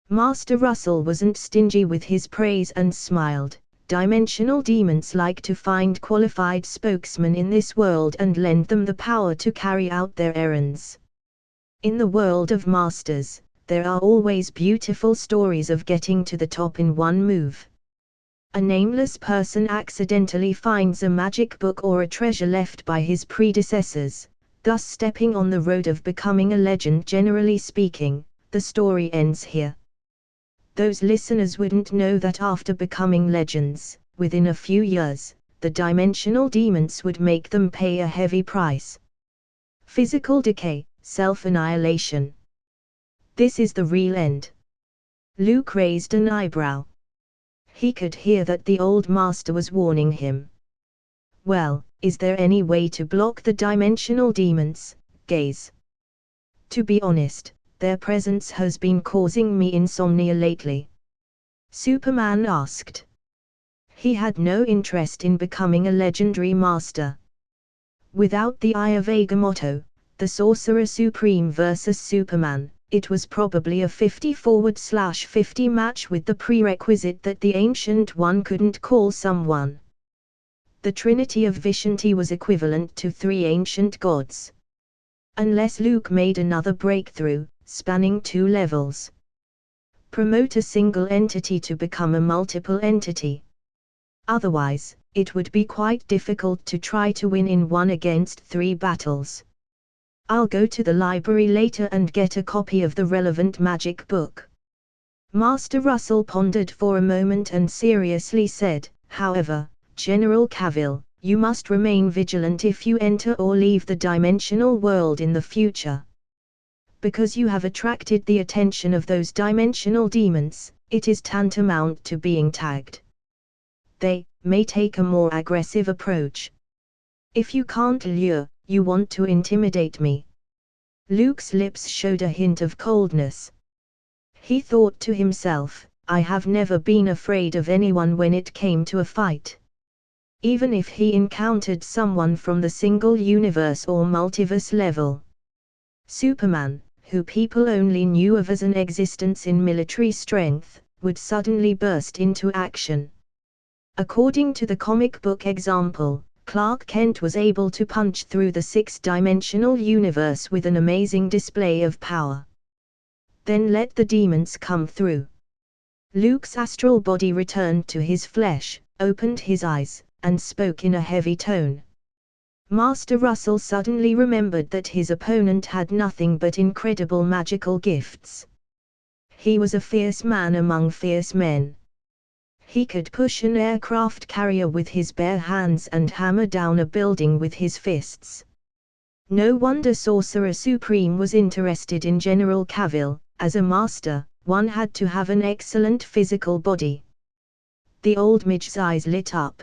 Master Russell wasn't stingy with his praise and smiled. Dimensional demons like to find qualified spokesmen in this world and lend them the power to carry out their errands. In the world of masters, there are always beautiful stories of getting to the top in one move. A nameless person accidentally finds a magic book or a treasure left by his predecessors, thus stepping on the road of becoming a legend. Generally speaking, the story ends here. Those listeners wouldn't know that after becoming legends, within a few years, the dimensional demons would make them pay a heavy price. Physical decay, self-annihilation. This is the real end. Luke raised an eyebrow. He could hear that the old master was warning him. Well, is there any way to block the dimensional demons' gaze? To be honest, their presence has been causing me insomnia lately. Superman asked. He had no interest in becoming a legendary master. Without the Eye of Agamotto, the Sorcerer Supreme versus Superman, it was probably a 50-50 match with the prerequisite that the Ancient One couldn't call someone. The Trinity of Vishanti was equivalent to 3 ancient gods. Unless Luke made another breakthrough, spanning 2 levels. Promote a single entity to become a multiple entity. Otherwise, it would be quite difficult to try to win in 1 against 3 battles. I'll go to the library later and get a copy of the relevant magic book. Master Russell pondered for a moment and seriously said, however, General Cavill, you must remain vigilant if you enter or leave the dimensional world in the future. Because you have attracted the attention of those dimensional demons, it is tantamount to being tagged. They may take a more aggressive approach. If you can't lure, you want to intimidate me. Luke's lips showed a hint of coldness. He thought to himself, I have never been afraid of anyone when it came to a fight. Even if he encountered someone from the single universe or multiverse level. Superman, who people only knew of as an existence in military strength, would suddenly burst into action. According to the comic book example, Clark Kent was able to punch through the six-dimensional universe with an amazing display of power. Then let the demons come through. Luke's astral body returned to his flesh, opened his eyes, and spoke in a heavy tone. Master Russell suddenly remembered that his opponent had nothing but incredible magical gifts. He was a fierce man among fierce men. He could push an aircraft carrier with his bare hands and hammer down a building with his fists. No wonder Sorcerer Supreme was interested in General Cavill. As a master, one had to have an excellent physical body. The old midge's eyes lit up.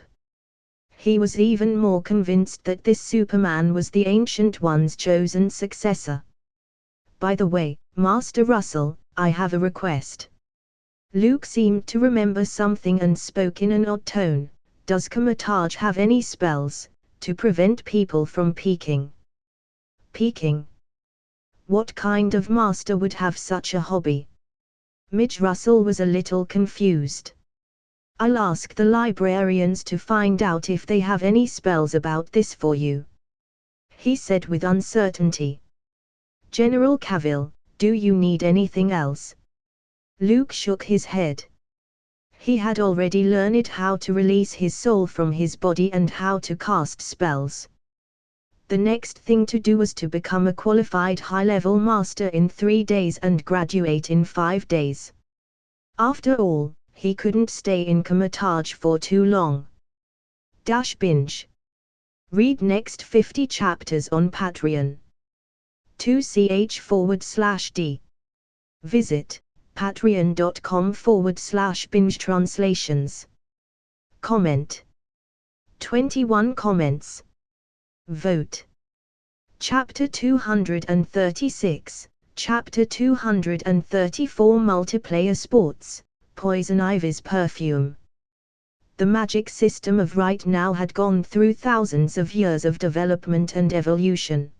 He was even more convinced that this Superman was the Ancient One's chosen successor. By the way, Master Russell, I have a request. Luke seemed to remember something and spoke in an odd tone. Does Kamatage have any spells to prevent people from peeking? Peeking? What kind of master would have such a hobby? Midge Russell was a little confused. I'll ask the librarians to find out if they have any spells about this for you, he said with uncertainty. General Cavill, do you need anything else? Luke shook his head. He had already learned how to release his soul from his body and how to cast spells. The next thing to do was to become a qualified high-level master in 3 days and graduate in 5 days. After all, he couldn't stay in Kamatage for too long. Binge. Read next 50 chapters on Patreon. 2ch/d. Visit patreon.com/binge translations. Comment. 21 comments. Vote. Chapter 236, Chapter 234 Multiplayer Sports, Poison Ivy's Perfume. The magic system of right now had gone through thousands of years of development and evolution.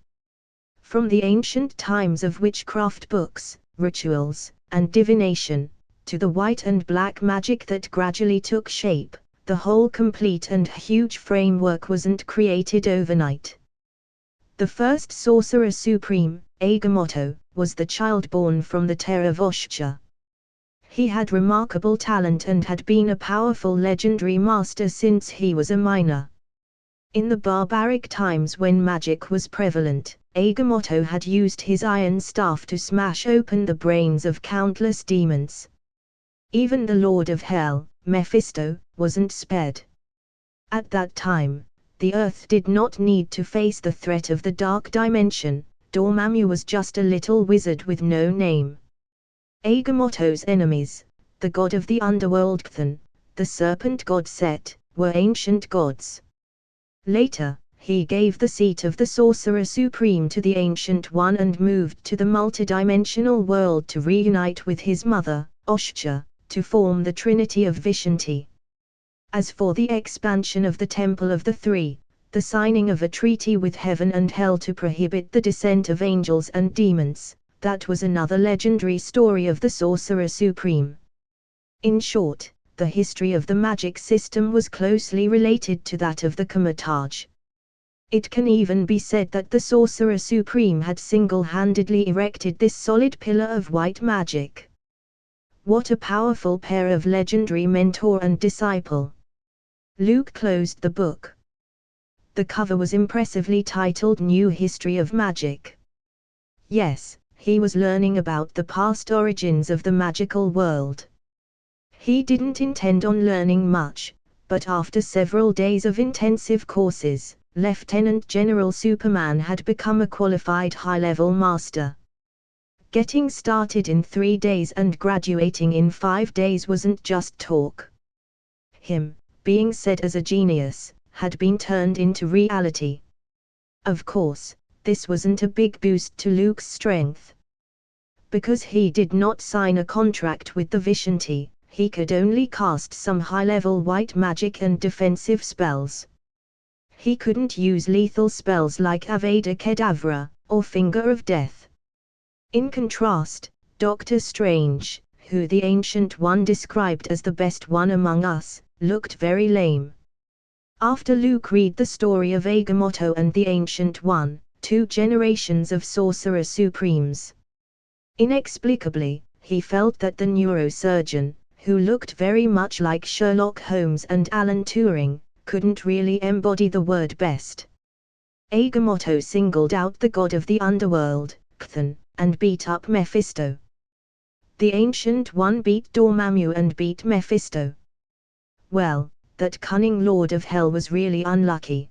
From the ancient times of witchcraft books, rituals, and divination, to the white and black magic that gradually took shape, the whole complete and huge framework wasn't created overnight. The first Sorcerer Supreme, Agamotto, was the child born from the Terror of Oshcha. He had remarkable talent and had been a powerful legendary master since he was a minor. In the barbaric times when magic was prevalent, Agamotto had used his iron staff to smash open the brains of countless demons. Even the Lord of Hell, Mephisto, wasn't spared. At that time, the Earth did not need to face the threat of the Dark Dimension. Dormammu was just a little wizard with no name. Agamotto's enemies, the god of the underworld Cthon, the serpent god Set, were ancient gods. Later, he gave the seat of the Sorcerer Supreme to the Ancient One and moved to the multidimensional world to reunite with his mother, Oshcha, to form the Trinity of Vishanti. As for the expansion of the Temple of the Three, the signing of a treaty with heaven and hell to prohibit the descent of angels and demons, that was another legendary story of the Sorcerer Supreme. In short, the history of the magic system was closely related to that of the Kamatage. It can even be said that the Sorcerer Supreme had single-handedly erected this solid pillar of white magic. What a powerful pair of legendary mentor and disciple. Luke closed the book. The cover was impressively titled New History of Magic. Yes, he was learning about the past origins of the magical world. He didn't intend on learning much, but after several days of intensive courses, Lieutenant General Superman had become a qualified high-level master. Getting started in 3 days and graduating in 5 days wasn't just talk. Him, being said as a genius, had been turned into reality. Of course, this wasn't a big boost to Luke's strength. Because he did not sign a contract with the Vishanti, he could only cast some high-level white magic and defensive spells. He couldn't use lethal spells like Avada Kedavra, or Finger of Death. In contrast, Doctor Strange, who the Ancient One described as the best one among us, looked very lame. After Luke read the story of Agamotto and the Ancient One, 2 generations of Sorcerer Supremes. Inexplicably, he felt that the neurosurgeon, who looked very much like Sherlock Holmes and Alan Turing, couldn't really embody the word best. Agamotto singled out the god of the underworld, Cthulhu, and beat up Mephisto. The Ancient One beat Dormammu and beat Mephisto. Well, that cunning Lord of Hell was really unlucky.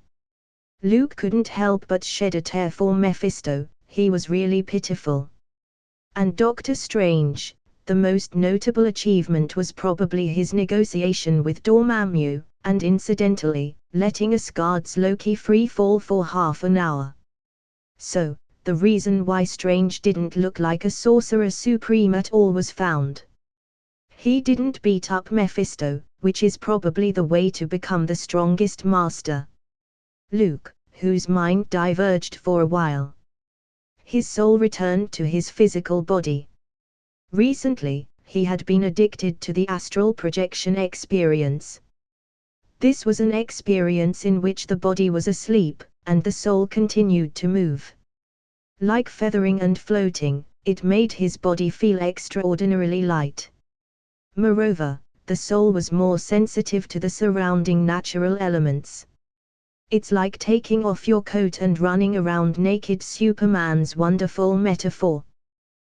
Luke couldn't help but shed a tear for Mephisto, he was really pitiful. And Doctor Strange, the most notable achievement was probably his negotiation with Dormammu, and incidentally, letting Asgard's Loki free fall for half an hour. So, the reason why Strange didn't look like a Sorcerer Supreme at all was found. He didn't beat up Mephisto, which is probably the way to become the strongest master. Luke, whose mind diverged for a while. His soul returned to his physical body. Recently, he had been addicted to the astral projection experience. This was an experience in which the body was asleep, and the soul continued to move. Like feathering and floating, it made his body feel extraordinarily light. Moreover, the soul was more sensitive to the surrounding natural elements. It's like taking off your coat and running around naked. Superman's wonderful metaphor.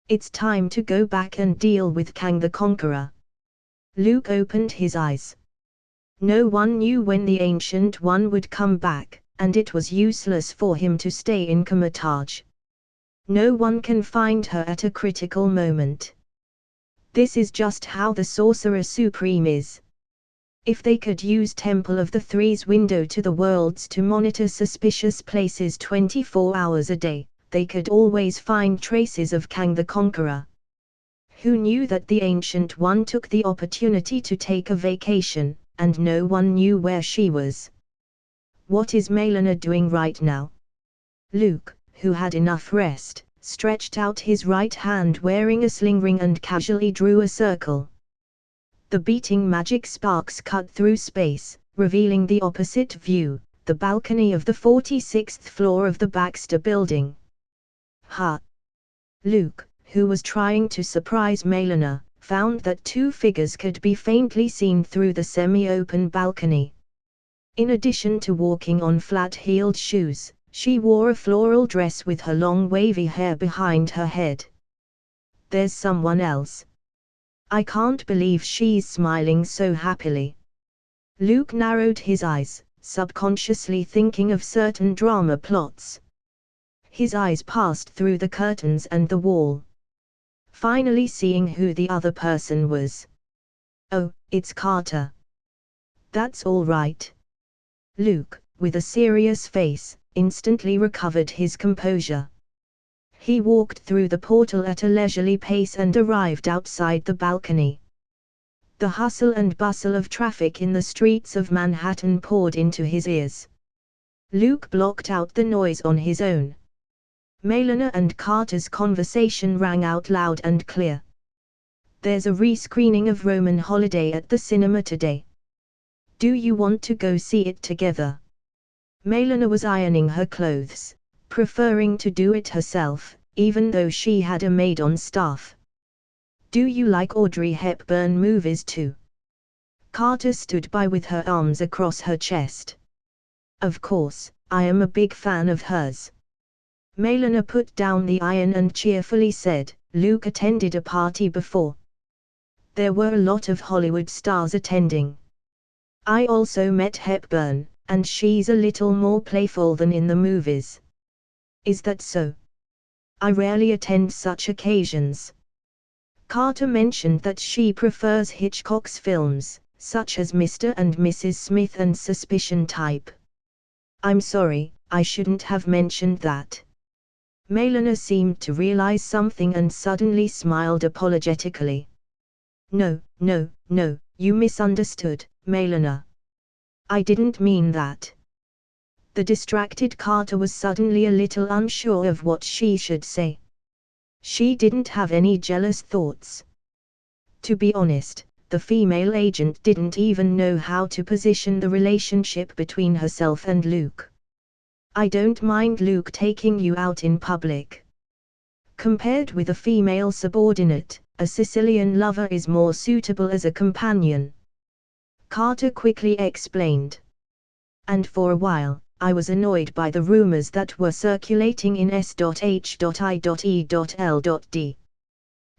It's time to go back and deal with Kang the Conqueror. Luke opened his eyes. No one knew when the Ancient One would come back, and it was useless for him to stay in Kamar-Taj. No one can find her at a critical moment. This is just how the Sorcerer Supreme is. If they could use Temple of the Three's window to the worlds to monitor suspicious places 24 hours a day, they could always find traces of Kang the Conqueror. Who knew that the Ancient One took the opportunity to take a vacation, and no one knew where she was? What is Melina doing right now? Luke, who had enough rest, stretched out his right hand wearing a sling ring and casually drew a circle. The beating magic sparks cut through space, revealing the opposite view, the balcony of the 46th floor of the Baxter Building. Ha! Luke, who was trying to surprise Melina, found that 2 figures could be faintly seen through the semi-open balcony. In addition to walking on flat-heeled shoes, she wore a floral dress with her long wavy hair behind her head. There's someone else. I can't believe she's smiling so happily. Luke narrowed his eyes, subconsciously thinking of certain drama plots. His eyes passed through the curtains and the wall. Finally seeing who the other person was. Oh, it's Carter. That's all right. Luke, with a serious face, instantly recovered his composure. He walked through the portal at a leisurely pace and arrived outside the balcony. The hustle and bustle of traffic in the streets of Manhattan poured into his ears. Luke blocked out the noise on his own. Melina and Carter's conversation rang out loud and clear. There's a re-screening of Roman Holiday at the cinema today. Do you want to go see it together? Melina was ironing her clothes, preferring to do it herself, even though she had a maid on staff. Do you like Audrey Hepburn movies too? Carter stood by with her arms across her chest. Of course, I am a big fan of hers. Melina put down the iron and cheerfully said, Luke attended a party before. There were a lot of Hollywood stars attending. I also met Hepburn, and she's a little more playful than in the movies. Is that so? I rarely attend such occasions. Carter mentioned that she prefers Hitchcock's films, such as Mr. and Mrs. Smith and Suspicion Type. I'm sorry, I shouldn't have mentioned that. Melina seemed to realize something and suddenly smiled apologetically. No, you misunderstood, Melina. I didn't mean that. The distracted Carter was suddenly a little unsure of what she should say. She didn't have any jealous thoughts. To be honest, the female agent didn't even know how to position the relationship between herself and Luke. I don't mind Luke taking you out in public. Compared with a female subordinate, a Sicilian lover is more suitable as a companion. Carter quickly explained. And for a while, I was annoyed by the rumors that were circulating in S.H.I.E.L.D.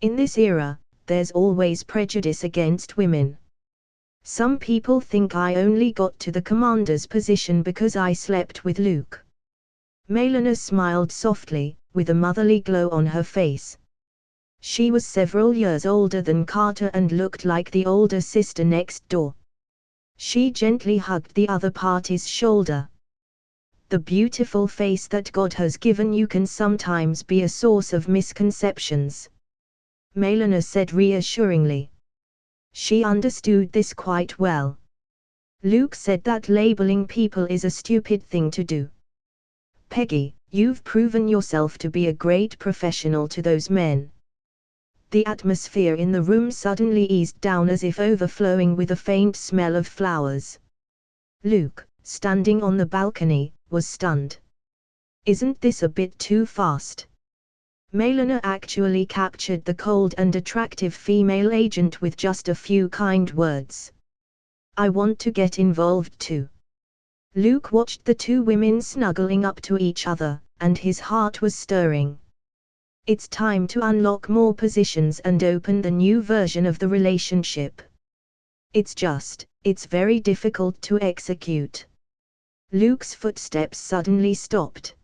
In this era, there's always prejudice against women. Some people think I only got to the commander's position because I slept with Luke. Melina smiled softly, with a motherly glow on her face. She was several years older than Carter and looked like the older sister next door. She gently hugged the other party's shoulder. The beautiful face that God has given you can sometimes be a source of misconceptions, Melina said reassuringly. She understood this quite well. Luke said that labeling people is a stupid thing to do. Peggy, you've proven yourself to be a great professional to those men. The atmosphere in the room suddenly eased down as if overflowing with a faint smell of flowers. Luke, standing on the balcony, was stunned. Isn't this a bit too fast? Melina actually captured the cold and attractive female agent with just a few kind words. I want to get involved too. Luke watched the two women snuggling up to each other, and his heart was stirring. It's time to unlock more positions and open the new version of the relationship. It's very difficult to execute. Luke's footsteps suddenly stopped.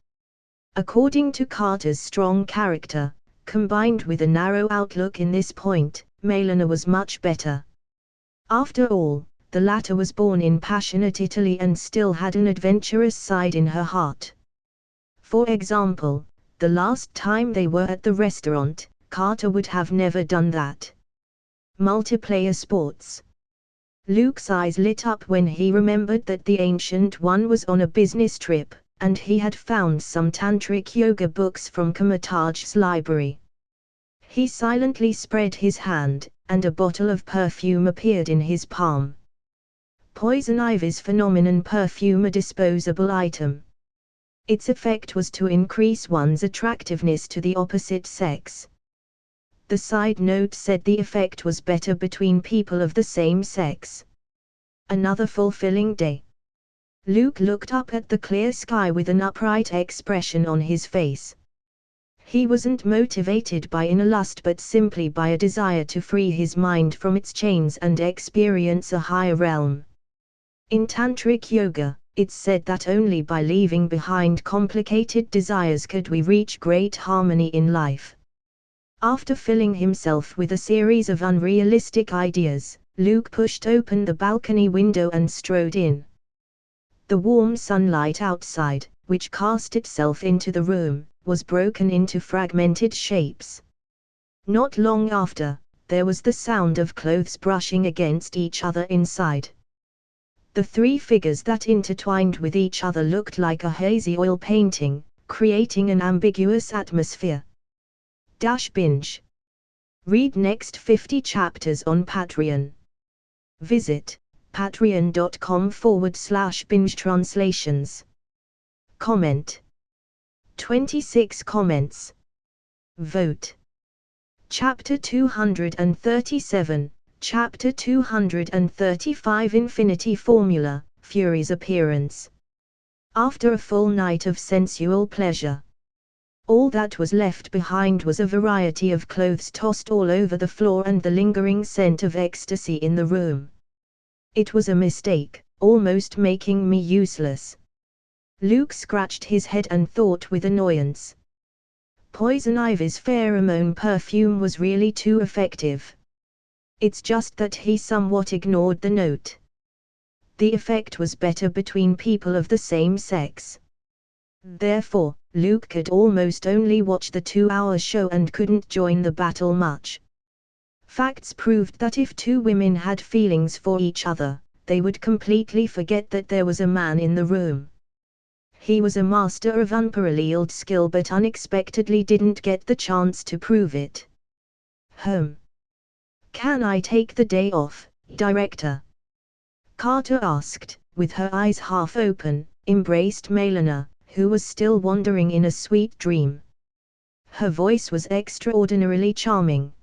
According to Carter's strong character, combined with a narrow outlook in this point, Melina was much better. After all, the latter was born in passionate Italy and still had an adventurous side in her heart. For example, the last time they were at the restaurant, Carter would have never done that. Multiplayer sports. Luke's eyes lit up when he remembered that the Ancient One was on a business trip, and he had found some tantric yoga books from Kamataj's library. He silently spread his hand, and a bottle of perfume appeared in his palm. Poison Ivy's phenomenon perfume, a disposable item. Its effect was to increase one's attractiveness to the opposite sex. The side note said the effect was better between people of the same sex. Another fulfilling day. Luke looked up at the clear sky with an upright expression on his face. He wasn't motivated by inner lust but simply by a desire to free his mind from its chains and experience a higher realm. In Tantric Yoga, it's said that only by leaving behind complicated desires could we reach great harmony in life. After filling himself with a series of unrealistic ideas, Luke pushed open the balcony window and strode in. The warm sunlight outside, which cast itself into the room, was broken into fragmented shapes. Not long after, there was the sound of clothes brushing against each other inside. The three figures that intertwined with each other looked like a hazy oil painting, creating an ambiguous atmosphere. Binge. Read next 50 chapters on Patreon. Visit patreon.com/binge translations. Comment. 26 comments. Vote. Chapter 237, Chapter 235 Infinity Formula, Fury's appearance. After a full night of sensual pleasure, All that was left behind was a variety of clothes tossed all over the floor and the lingering scent of ecstasy in the room. It was a mistake, almost making me useless. Luke scratched his head and thought with annoyance. Poison Ivy's pheromone perfume was really too effective. It's just that he somewhat ignored the note. The effect was better between people of the same sex. Therefore, Luke could almost only watch the 2-hour show and couldn't join the battle much. Facts proved that if two women had feelings for each other, they would completely forget that there was a man in the room. He was a master of unparalleled skill but unexpectedly didn't get the chance to prove it. Can I take the day off, Director? Carter asked, with her eyes half open, embraced Melina, who was still wandering in a sweet dream. Her voice was extraordinarily charming.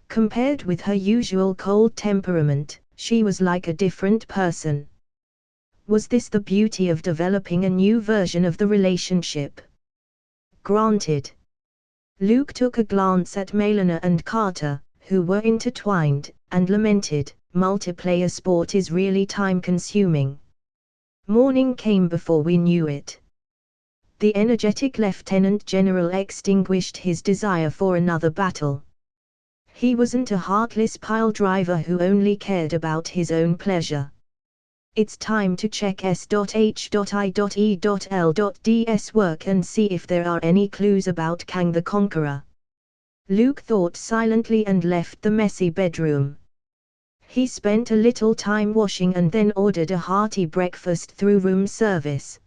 Compared with her usual cold temperament, she was like a different person. Was this the beauty of developing a new version of the relationship? Granted. Luke took a glance at Melina and Carter, who were intertwined, and lamented, multiplayer sport is really time-consuming. Morning came before we knew it. The energetic Lieutenant General extinguished his desire for another battle. He wasn't a heartless pile-driver who only cared about his own pleasure. It's time to check S.H.I.E.L.D's work and see if there are any clues about Kang the Conqueror. Luke thought silently and left the messy bedroom. He spent a little time washing and then ordered a hearty breakfast through room service.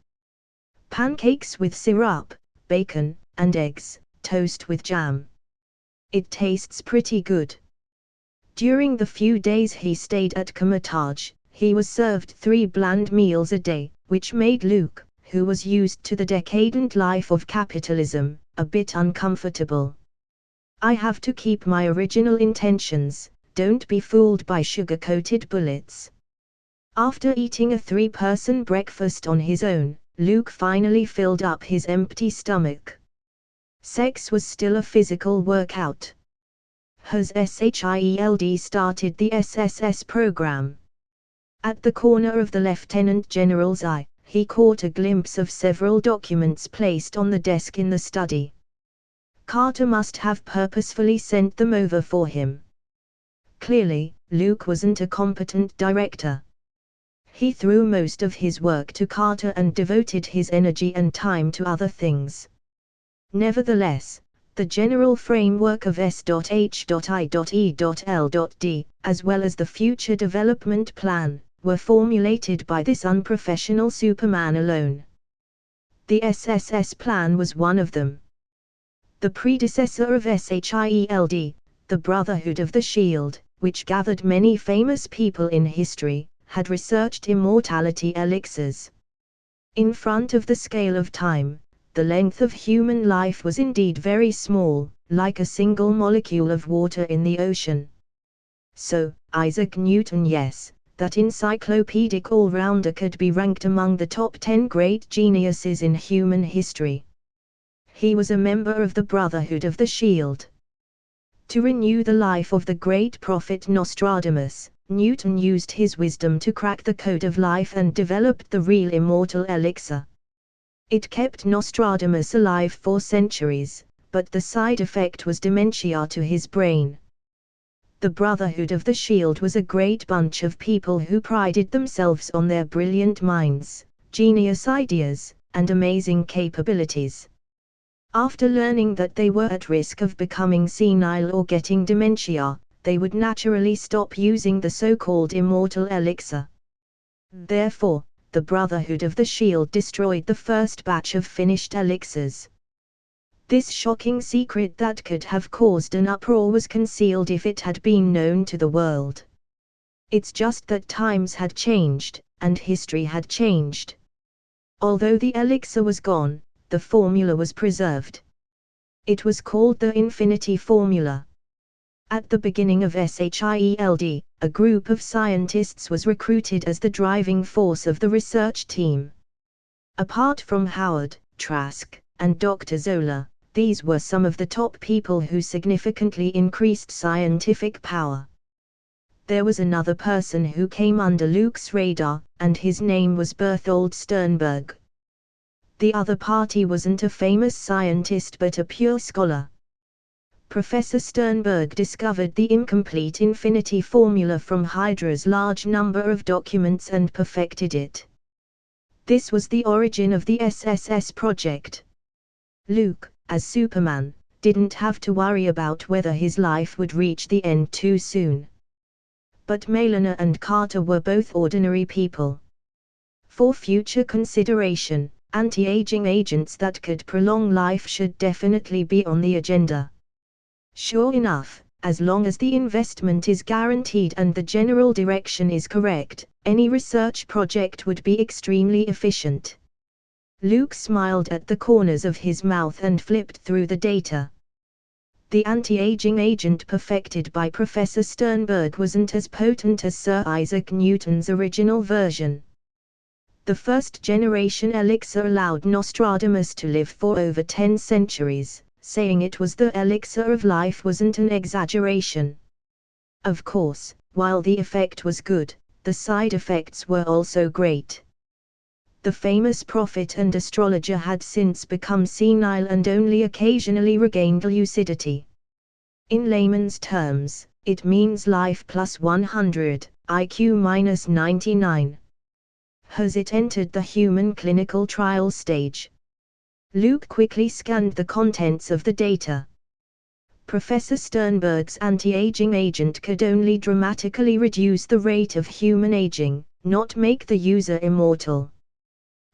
Pancakes with syrup, bacon, and eggs, toast with jam. It tastes pretty good. During the few days he stayed at Comatage, he was served 3 bland meals a day, which made Luke, who was used to the decadent life of capitalism, a bit uncomfortable. I have to keep my original intentions, don't be fooled by sugar-coated bullets. After eating a 3-person breakfast on his own, Luke finally filled up his empty stomach. Sex was still a physical workout. Has SHIELD started the SSS program? At the corner of the Lieutenant General's eye, he caught a glimpse of several documents placed on the desk in the study. Carter must have purposefully sent them over for him. Clearly, Luke wasn't a competent director. He threw most of his work to Carter and devoted his energy and time to other things. Nevertheless, the general framework of S.H.I.E.L.D, as well as the future development plan, were formulated by this unprofessional Superman alone. The SSS plan was one of them. The predecessor of SHIELD, the Brotherhood of the Shield, which gathered many famous people in history, had researched immortality elixirs. In front of the scale of time, the length of human life was indeed very small, like a single molecule of water in the ocean. So, Isaac Newton, yes, that encyclopedic all-rounder could be ranked among the top 10 great geniuses in human history. He was a member of the Brotherhood of the Shield. To renew the life of the great prophet Nostradamus, Newton used his wisdom to crack the code of life and developed the real immortal elixir. It kept Nostradamus alive for centuries, but the side effect was dementia to his brain. The Brotherhood of the Shield was a great bunch of people who prided themselves on their brilliant minds, genius ideas, and amazing capabilities. After learning that they were at risk of becoming senile or getting dementia, they would naturally stop using the so-called immortal elixir. Therefore, the Brotherhood of the Shield destroyed the first batch of finished elixirs. This shocking secret that could have caused an uproar was concealed if it had been known to the world. It's just that times had changed, and history had changed. Although the elixir was gone, the formula was preserved. It was called the Infinity Formula. At the beginning of SHIELD, a group of scientists was recruited as the driving force of the research team. Apart from Howard, Trask, and Dr. Zola. These were some of the top people who significantly increased scientific power. There was another person who came under Luke's radar, and his name was Berthold Sternberg. The other party wasn't a famous scientist but a pure scholar. Professor Sternberg discovered the incomplete infinity formula from Hydra's large number of documents and perfected it. This was the origin of the SSS project. Luke, as Superman, didn't have to worry about whether his life would reach the end too soon. But Melina and Carter were both ordinary people. For future consideration, anti-aging agents that could prolong life should definitely be on the agenda. Sure enough, as long as the investment is guaranteed and the general direction is correct, any research project would be extremely efficient. Luke smiled at the corners of his mouth and flipped through the data. The anti-aging agent perfected by Professor Sternberg wasn't as potent as Sir Isaac Newton's original version. The first-generation elixir allowed Nostradamus to live for over 10 centuries. Saying it was the elixir of life wasn't an exaggeration. Of course, while the effect was good, the side effects were also great. The famous prophet and astrologer had since become senile and only occasionally regained lucidity. In layman's terms, it means life plus 100, IQ minus 99. Has it entered the human clinical trial stage? Luke quickly scanned the contents of the data. Professor Sternberg's anti-aging agent could only dramatically reduce the rate of human aging, not make the user immortal.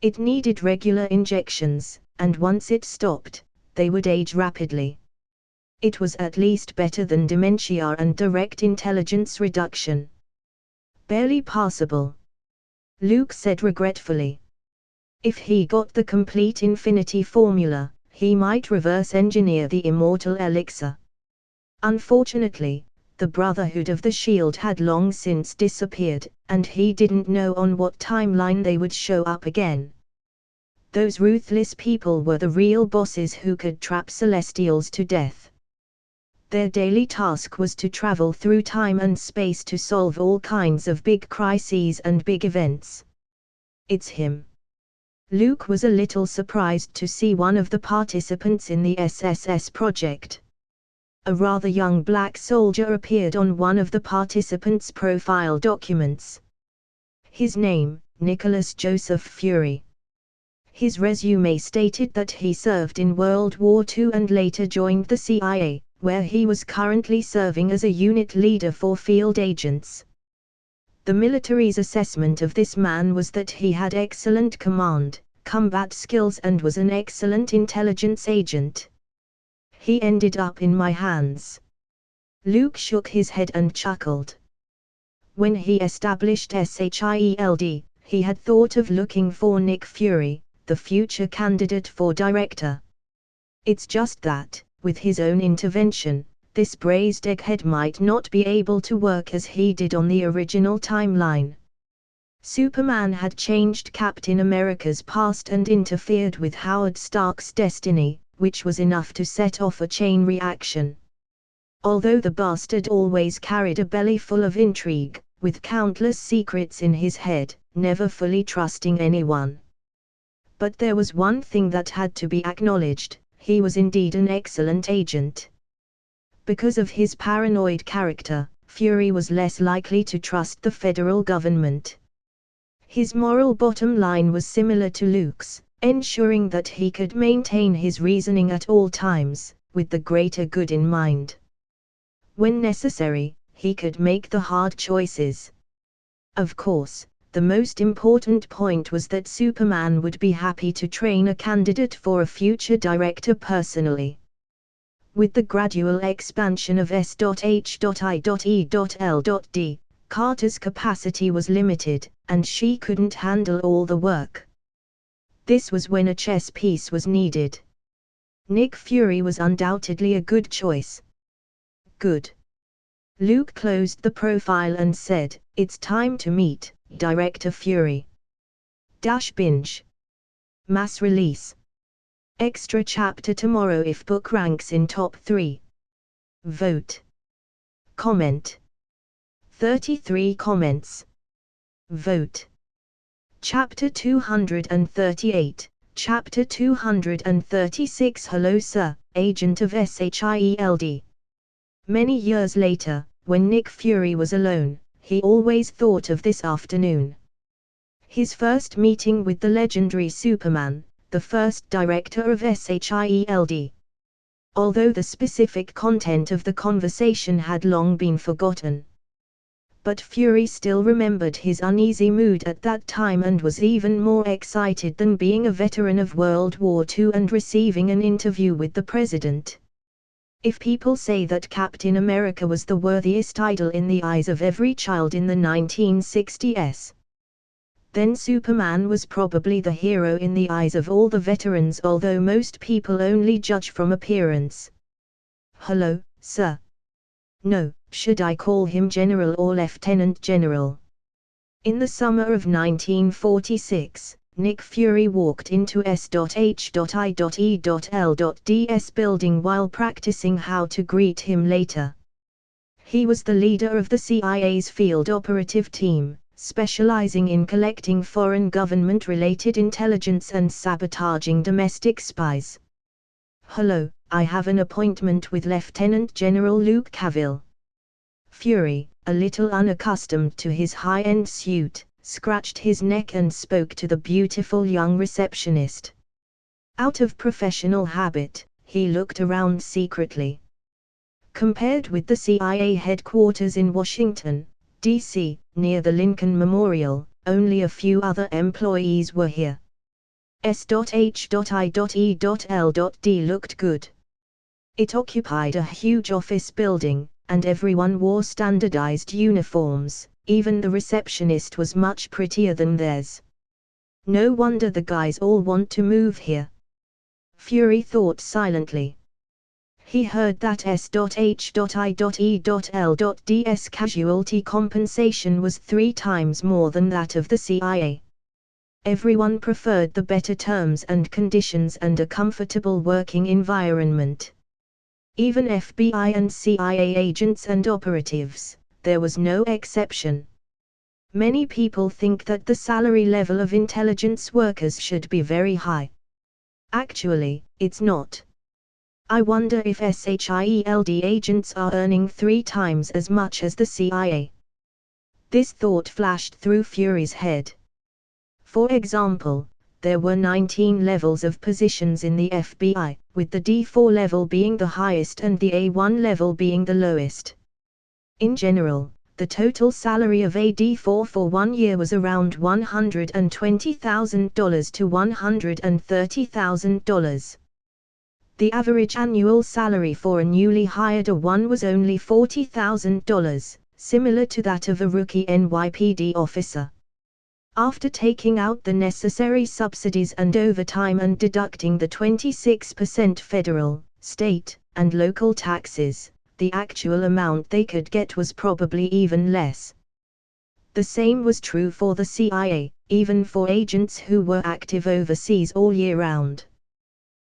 It needed regular injections, and once it stopped, they would age rapidly. It was at least better than dementia and direct intelligence reduction. Barely passable. Luke said regretfully. If he got the complete infinity formula, he might reverse engineer the immortal elixir. Unfortunately, the Brotherhood of the Shield had long since disappeared, and he didn't know on what timeline they would show up again. Those ruthless people were the real bosses who could trap Celestials to death. Their daily task was to travel through time and space to solve all kinds of big crises and big events. It's him. Luke was a little surprised to see one of the participants in the SSS project. A rather young black soldier appeared on one of the participants' profile documents. His name, Nicholas Joseph Fury. His resume stated that he served in World War II and later joined the CIA, where he was currently serving as a unit leader for field agents. The military's assessment of this man was that he had excellent command, combat skills and was an excellent intelligence agent. He ended up in my hands. Luke shook his head and chuckled. When he established SHIELD, he had thought of looking for Nick Fury, the future candidate for director. It's just that, with his own intervention, this braised egghead might not be able to work as he did on the original timeline. Superman had changed Captain America's past and interfered with Howard Stark's destiny, which was enough to set off a chain reaction. Although the bastard always carried a belly full of intrigue, with countless secrets in his head, never fully trusting anyone. But there was one thing that had to be acknowledged: he was indeed an excellent agent. Because of his paranoid character, Fury was less likely to trust the federal government. His moral bottom line was similar to Luke's, ensuring that he could maintain his reasoning at all times, with the greater good in mind. When necessary, he could make the hard choices. Of course, the most important point was that Superman would be happy to train a candidate for a future director personally. With the gradual expansion of S.H.I.E.L.D., Carter's capacity was limited, and she couldn't handle all the work. This was when a chess piece was needed. Nick Fury was undoubtedly a good choice. Good. Luke closed the profile and said, "It's time to meet Director Fury." Binge. Mass release. Extra chapter tomorrow if book ranks in top 3. Vote. Comment. 33 comments. Vote. Chapter 238, Chapter 236. Hello sir, agent of SHIELD. Many years later, when Nick Fury was alone, he always thought of this afternoon. His first meeting with the legendary Superman, the first director of SHIELD. Although the specific content of the conversation had long been forgotten. But Fury still remembered his uneasy mood at that time and was even more excited than being a veteran of World War II and receiving an interview with the president. If people say that Captain America was the worthiest idol in the eyes of every child in the 1960s, then Superman was probably the hero in the eyes of all the veterans, although most people only judge from appearance. Hello, sir. No, should I call him General or Lieutenant General? In the summer of 1946, Nick Fury walked into S.H.I.E.L.D.'s building while practicing how to greet him later. He was the leader of the CIA's field operative team, specializing in collecting foreign government-related intelligence and sabotaging domestic spies. Hello, I have an appointment with Lieutenant General Luke Cavill. Fury, a little unaccustomed to his high-end suit, scratched his neck and spoke to the beautiful young receptionist. Out of professional habit, he looked around secretly. Compared with the CIA headquarters in Washington, D.C., near the Lincoln Memorial, only a few other employees were here. S.H.I.E.L.D. looked good. It occupied a huge office building, and everyone wore standardized uniforms. Even the receptionist was much prettier than theirs. No wonder the guys all want to move here. Fury thought silently. He heard that S.H.I.E.L.D's casualty compensation was 3 times more than that of the CIA. Everyone preferred the better terms and conditions and a comfortable working environment. Even FBI and CIA agents and operatives, there was no exception. Many people think that the salary level of intelligence workers should be very high. Actually, it's not. I wonder if SHIELD agents are earning 3 times as much as the CIA. This thought flashed through Fury's head. For example, there were 19 levels of positions in the FBI, with the D4 level being the highest and the A1 level being the lowest. In general, the total salary of a D4 for 1 year was around $120,000 to $130,000. The average annual salary for a newly hired A1 was only $40,000, similar to that of a rookie NYPD officer. After taking out the necessary subsidies and overtime and deducting the 26% federal, state, and local taxes, the actual amount they could get was probably even less. The same was true for the CIA, even for agents who were active overseas all year round.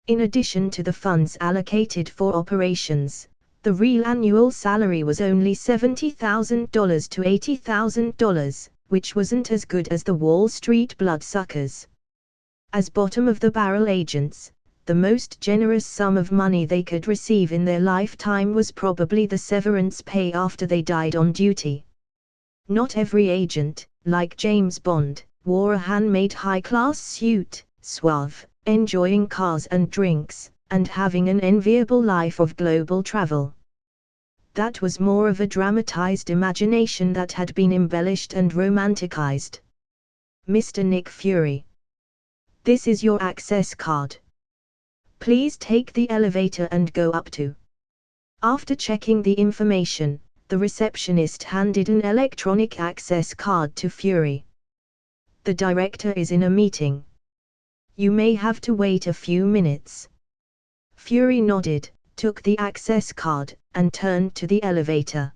In addition to the funds allocated for operations, the real annual salary was only $70,000 to $80,000, which wasn't as good as the Wall Street bloodsuckers. As bottom-of-the-barrel agents, the most generous sum of money they could receive in their lifetime was probably the severance pay after they died on duty. Not every agent, like James Bond, wore a handmade high-class suit, suave, enjoying cars and drinks, and having an enviable life of global travel. That was more of a dramatized imagination that had been embellished and romanticized. Mr. Nick Fury. This is your access card. Please take the elevator and go up to. After checking the information, the receptionist handed an electronic access card to Fury. The director is in a meeting. You may have to wait a few minutes. Fury nodded, took the access card, and turned to the elevator.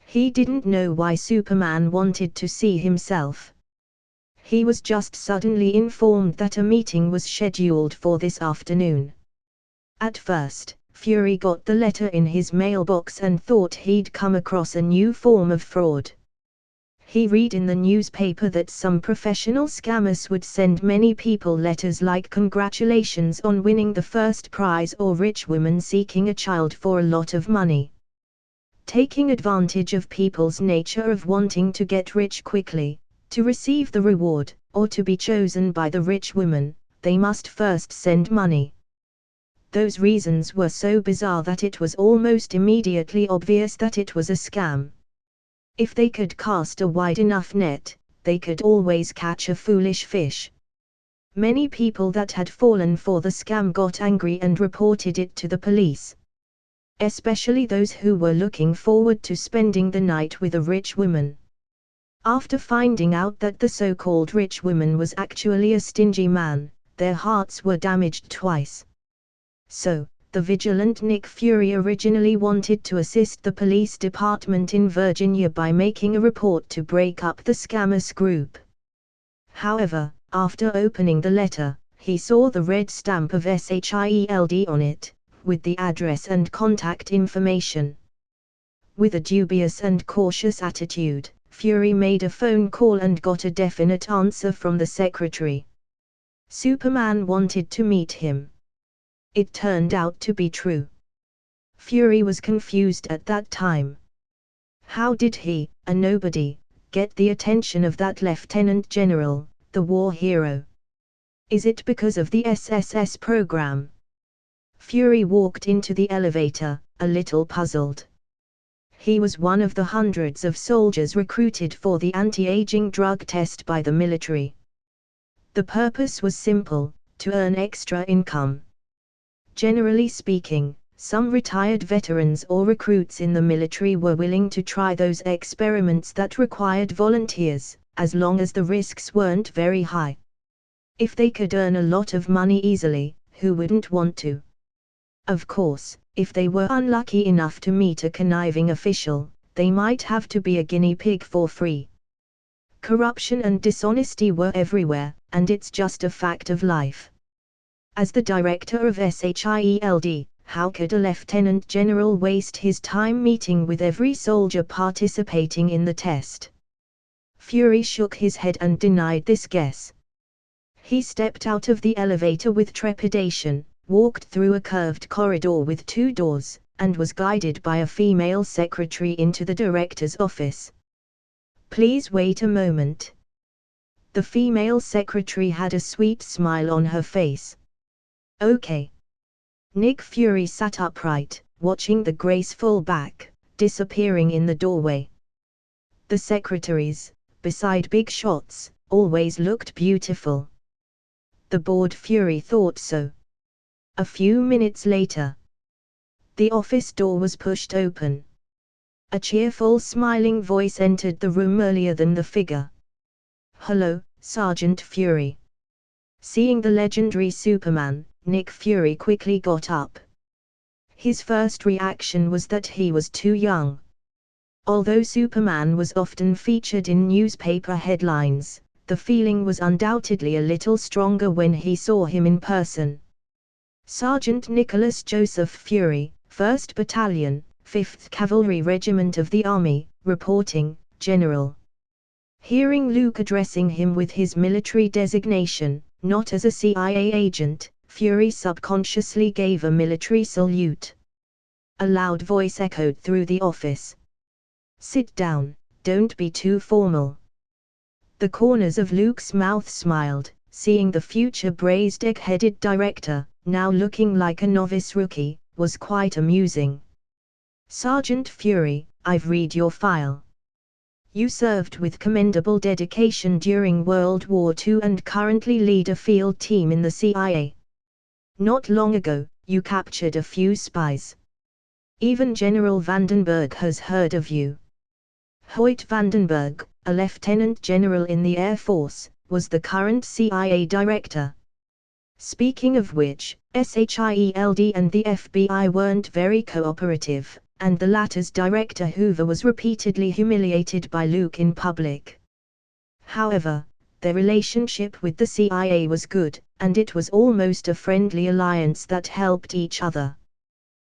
He didn't know why Superman wanted to see himself. He was just suddenly informed that a meeting was scheduled for this afternoon. At first, Fury got the letter in his mailbox and thought he'd come across a new form of fraud. He read in the newspaper that some professional scammers would send many people letters like congratulations on winning the first prize or rich women seeking a child for a lot of money. Taking advantage of people's nature of wanting to get rich quickly, to receive the reward, or to be chosen by the rich woman, they must first send money. Those reasons were so bizarre that it was almost immediately obvious that it was a scam. If they could cast a wide enough net, they could always catch a foolish fish. Many people that had fallen for the scam got angry and reported it to the police. Especially those who were looking forward to spending the night with a rich woman. After finding out that the so-called rich woman was actually a stingy man, their hearts were damaged twice. So, the vigilant Nick Fury originally wanted to assist the police department in Virginia by making a report to break up the scammers group. However, after opening the letter, he saw the red stamp of SHIELD on it, with the address and contact information. With a dubious and cautious attitude, Fury made a phone call and got a definite answer from the secretary. Superman wanted to meet him. It turned out to be true. Fury was confused at that time. How did he, a nobody, get the attention of that Lieutenant General, the war hero? Is it because of the SSS program? Fury walked into the elevator, a little puzzled. He was one of the hundreds of soldiers recruited for the anti-aging drug test by the military. The purpose was simple, to earn extra income. Generally speaking, some retired veterans or recruits in the military were willing to try those experiments that required volunteers, as long as the risks weren't very high. If they could earn a lot of money easily, who wouldn't want to? Of course, if they were unlucky enough to meet a conniving official, they might have to be a guinea pig for free. Corruption and dishonesty were everywhere, and it's just a fact of life. As the director of SHIELD, how could a lieutenant general waste his time meeting with every soldier participating in the test? Fury shook his head and denied this guess. He stepped out of the elevator with trepidation, walked through a curved corridor with 2 doors, and was guided by a female secretary into the director's office. "Please wait a moment." The female secretary had a sweet smile on her face. "Okay." Nick Fury sat upright, watching the graceful back, disappearing in the doorway. The secretaries, beside big shots, always looked beautiful. The bored Fury thought so. A few minutes later, the office door was pushed open. A cheerful smiling voice entered the room earlier than the figure. "Hello, Sergeant Fury." Seeing the legendary Superman, Nick Fury quickly got up. His first reaction was that he was too young. Although Superman was often featured in newspaper headlines, the feeling was undoubtedly a little stronger when he saw him in person. Sergeant Nicholas Joseph Fury, 1st Battalion, 5th Cavalry Regiment of the Army, reporting, General. Hearing Luke addressing him with his military designation, not as a CIA agent, Fury subconsciously gave a military salute. A loud voice echoed through the office. "Sit down, don't be too formal." The corners of Luke's mouth smiled, seeing the future braised egg-headed director, now looking like a novice rookie, was quite amusing. "Sergeant Fury, I've read your file. You served with commendable dedication during World War II and currently lead a field team in the CIA. Not long ago, you captured a few spies. Even General Vandenberg has heard of you." Hoyt Vandenberg, a lieutenant general in the Air Force, was the current CIA director. Speaking of which, SHIELD and the FBI weren't very cooperative, and the latter's director Hoover was repeatedly humiliated by Luke in public. However, Their relationship with the CIA was good, and it was almost a friendly alliance that helped each other.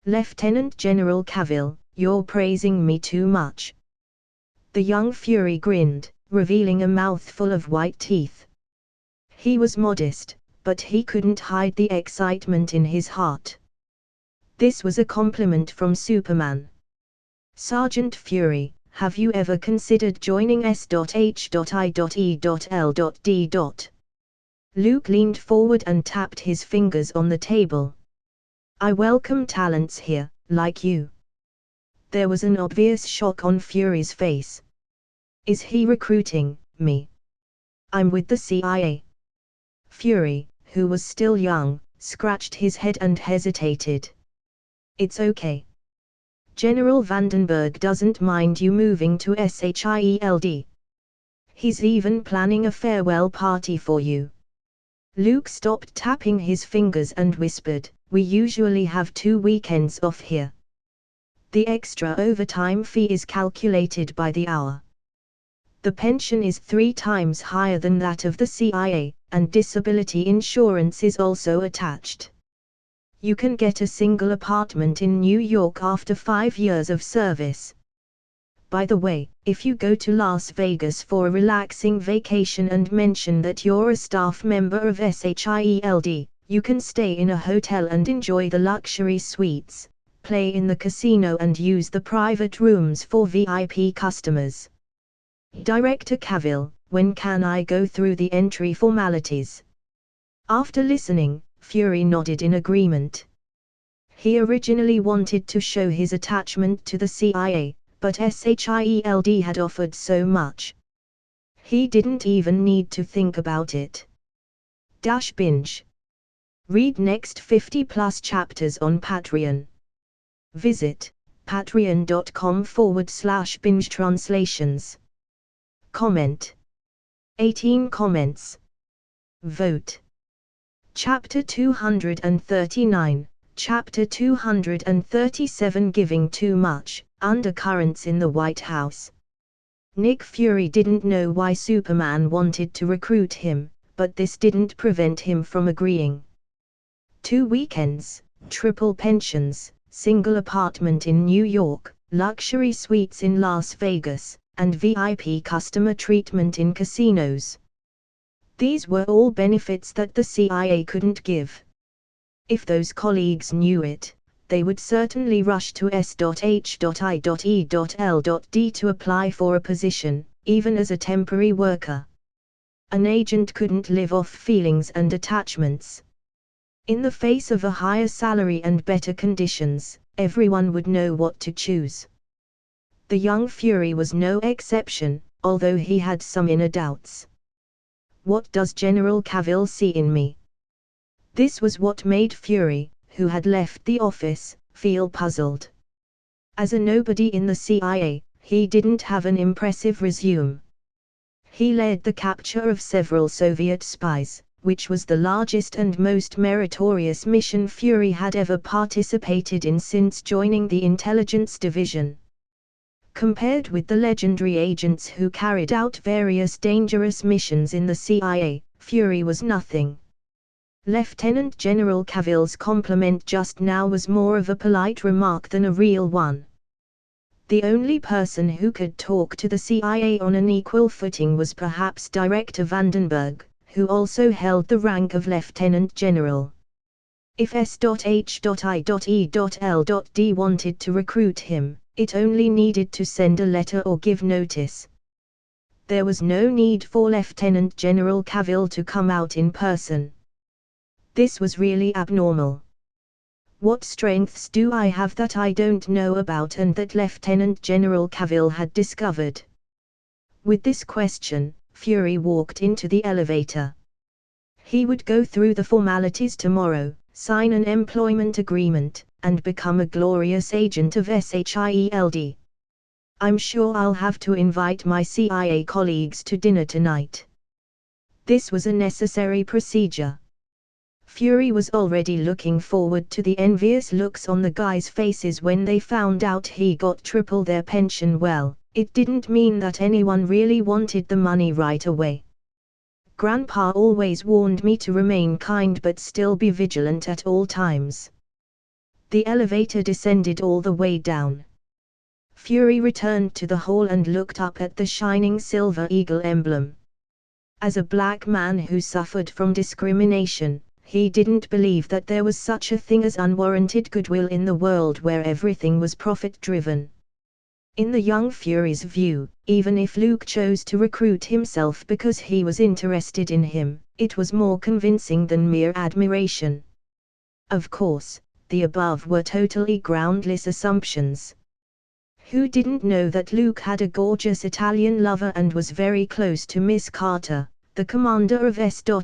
Lieutenant General Cavill, you're praising me too much. The young Fury grinned, revealing a mouthful of white teeth. He was modest, but he couldn't hide the excitement in his heart. This was a compliment from Superman. Sergeant Fury, have you ever considered joining S.H.I.E.L.D. Luke leaned forward and tapped his fingers on the table. I welcome talents here, like you. There was an obvious shock on Fury's face. Is he recruiting me? I'm with the CIA. Fury, who was still young, scratched his head and hesitated. It's okay. General Vandenberg doesn't mind you moving to SHIELD. He's even planning a farewell party for you. Luke stopped tapping his fingers and whispered, we usually have 2 weekends off here. The extra overtime fee is calculated by the hour. The pension is 3 times higher than that of the CIA, and disability insurance is also attached. You can get a single apartment in New York after 5 years of service. By the way, if you go to Las Vegas for a relaxing vacation and mention that you're a staff member of SHIELD, you can stay in a hotel and enjoy the luxury suites, play in the casino and use the private rooms for VIP customers. Director Cavill, when can I go through the entry formalities? After listening, Fury nodded in agreement. He originally wanted to show his attachment to the CIA, but SHIELD had offered so much. He didn't even need to think about it. Binge. Read next 50+ chapters on Patreon. Visit patreon.com/binge translations. Comment. 18 comments. Vote. Chapter 239, Chapter 237 Giving Too Much, Undercurrents in the White House. Nick Fury didn't know why Superman wanted to recruit him, but this didn't prevent him from agreeing. 2 weekends, triple pensions, single apartment in New York, luxury suites in Las Vegas, and VIP customer treatment in casinos. These were all benefits that the CIA couldn't give. If those colleagues knew it, they would certainly rush to S.H.I.E.L.D. to apply for a position, even as a temporary worker. An agent couldn't live off feelings and attachments. In the face of a higher salary and better conditions, everyone would know what to choose. The young Fury was no exception, although he had some inner doubts. What does General Cavill see in me? This was what made Fury, who had left the office, feel puzzled. As a nobody in the CIA, he didn't have an impressive resume. He led the capture of several Soviet spies, which was the largest and most meritorious mission Fury had ever participated in since joining the intelligence division. Compared with the legendary agents who carried out various dangerous missions in the CIA, Fury was nothing. Lieutenant General Cavill's compliment just now was more of a polite remark than a real one. The only person who could talk to the CIA on an equal footing was perhaps Director Vandenberg, who also held the rank of Lieutenant General. If S.H.I.E.L.D. wanted to recruit him, it only needed to send a letter or give notice. There was no need for Lieutenant General Cavill to come out in person. This was really abnormal. What strengths do I have that I don't know about and that Lieutenant General Cavill had discovered? With this question, Fury walked into the elevator. He would go through the formalities tomorrow, sign an employment agreement, and become a glorious agent of SHIELD. I'm sure I'll have to invite my CIA colleagues to dinner tonight. This was a necessary procedure. Fury was already looking forward to the envious looks on the guys' faces when they found out he got triple their pension. Well, it didn't mean that anyone really wanted the money right away. Grandpa always warned me to remain kind but still be vigilant at all times. The elevator descended all the way down. Fury returned to the hall and looked up at the shining silver eagle emblem. As a black man who suffered from discrimination, he didn't believe that there was such a thing as unwarranted goodwill in the world where everything was profit-driven. In the young Fury's view, even if Luke chose to recruit himself because he was interested in him, it was more convincing than mere admiration. Of course, the above were totally groundless assumptions. Who didn't know that Luke had a gorgeous Italian lover and was very close to Miss Carter, the commander of S.H.I.E.L.D.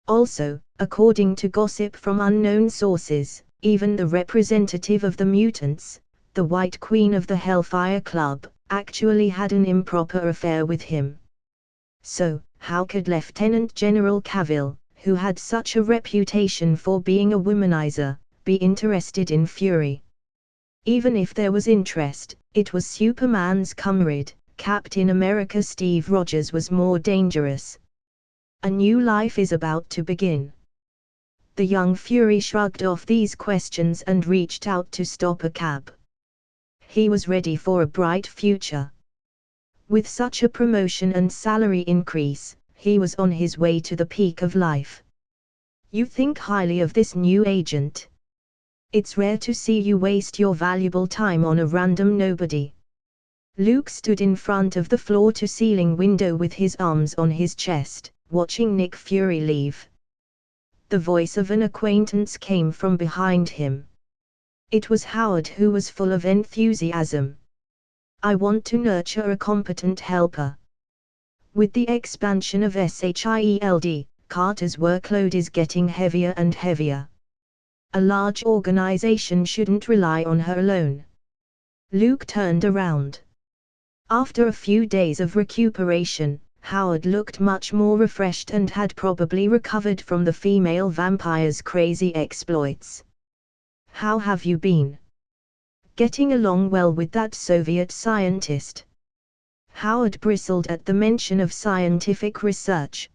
Also, according to gossip from unknown sources, even the representative of the mutants, the White Queen of the Hellfire Club, actually had an improper affair with him. So, how could Lieutenant General Cavill, who had such a reputation for being a womanizer, be interested in Fury? Even if there was interest, it was Superman's comrade, Captain America Steve Rogers was more dangerous. A new life is about to begin. The young Fury shrugged off these questions and reached out to stop a cab. He was ready for a bright future. With such a promotion and salary increase, he was on his way to the peak of life. You think highly of this new agent. It's rare to see you waste your valuable time on a random nobody. Luke stood in front of the floor-to-ceiling window with his arms on his chest, watching Nick Fury leave. The voice of an acquaintance came from behind him. It was Howard, who was full of enthusiasm. I want to nurture a competent helper. With the expansion of SHIELD, Carter's workload is getting heavier and heavier. A large organization shouldn't rely on her alone. Luke turned around. After a few days of recuperation, Howard looked much more refreshed and had probably recovered from the female vampire's crazy exploits. How have you been? Getting along well with that Soviet scientist? Howard bristled at the mention of scientific research.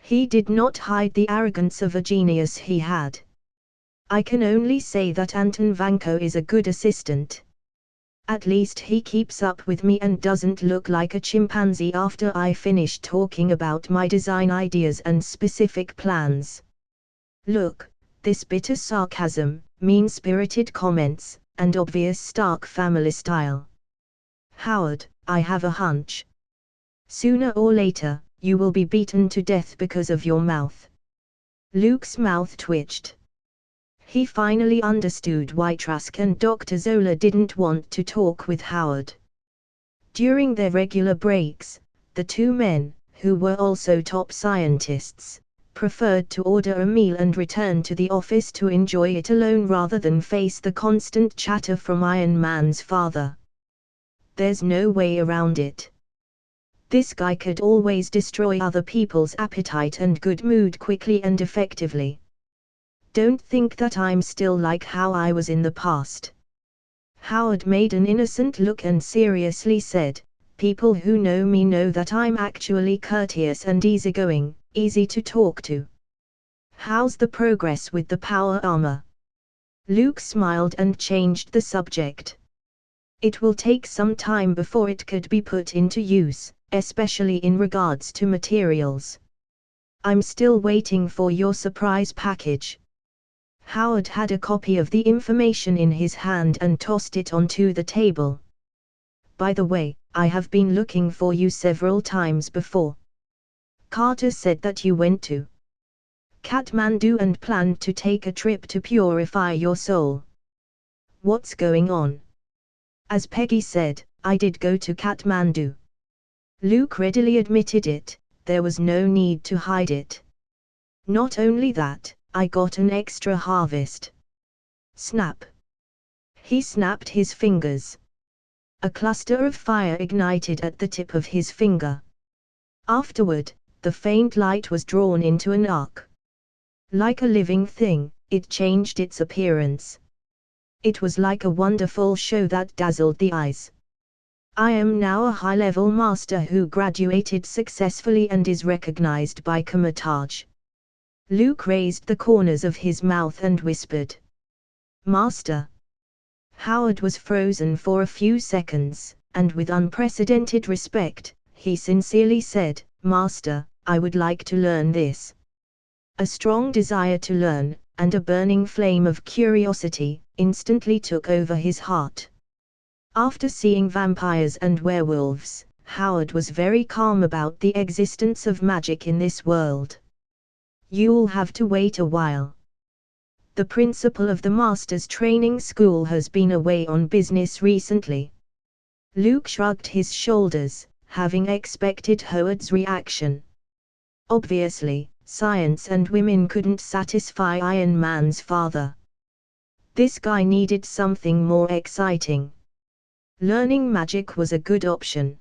He did not hide the arrogance of a genius he had. I can only say that Anton Vanko is a good assistant. At least he keeps up with me and doesn't look like a chimpanzee after I finish talking about my design ideas and specific plans. Look, this bitter sarcasm, mean-spirited comments, and obvious Stark family style. Howard, I have a hunch. Sooner or later, you will be beaten to death because of your mouth. Luke's mouth twitched. He finally understood why Trask and Dr. Zola didn't want to talk with Howard. During their regular breaks, the two men, who were also top scientists, preferred to order a meal and return to the office to enjoy it alone rather than face the constant chatter from Iron Man's father. There's no way around it. This guy could always destroy other people's appetite and good mood quickly and effectively. Don't think that I'm still like how I was in the past. Howard made an innocent look and seriously said, people who know me know that I'm actually courteous and easygoing, easy to talk to. How's the progress with the power armor? Luke smiled and changed the subject. It will take some time before it could be put into use, especially in regards to materials. I'm still waiting for your surprise package. Howard had a copy of the information in his hand and tossed it onto the table. By the way, I have been looking for you several times before. Carter said that you went to Kathmandu and planned to take a trip to purify your soul. What's going on? As Peggy said, I did go to Kathmandu. Luke readily admitted it, there was no need to hide it. Not only that, I got an extra harvest. Snap. He snapped his fingers. A cluster of fire ignited at the tip of his finger. Afterward, the faint light was drawn into an arc. Like a living thing, it changed its appearance. It was like a wonderful show that dazzled the eyes. I am now a high-level master who graduated successfully and is recognized by Comitage. Luke raised the corners of his mouth and whispered, "Master." Howard was frozen for a few seconds, and with unprecedented respect, he sincerely said, "Master, I would like to learn this." A strong desire to learn, and a burning flame of curiosity, instantly took over his heart. After seeing vampires and werewolves, Howard was very calm about the existence of magic in this world. "You'll have to wait a while. The principal of the Master's Training School has been away on business recently." Luke shrugged his shoulders, having expected Howard's reaction. Obviously, science and women couldn't satisfy Iron Man's father. This guy needed something more exciting. Learning magic was a good option.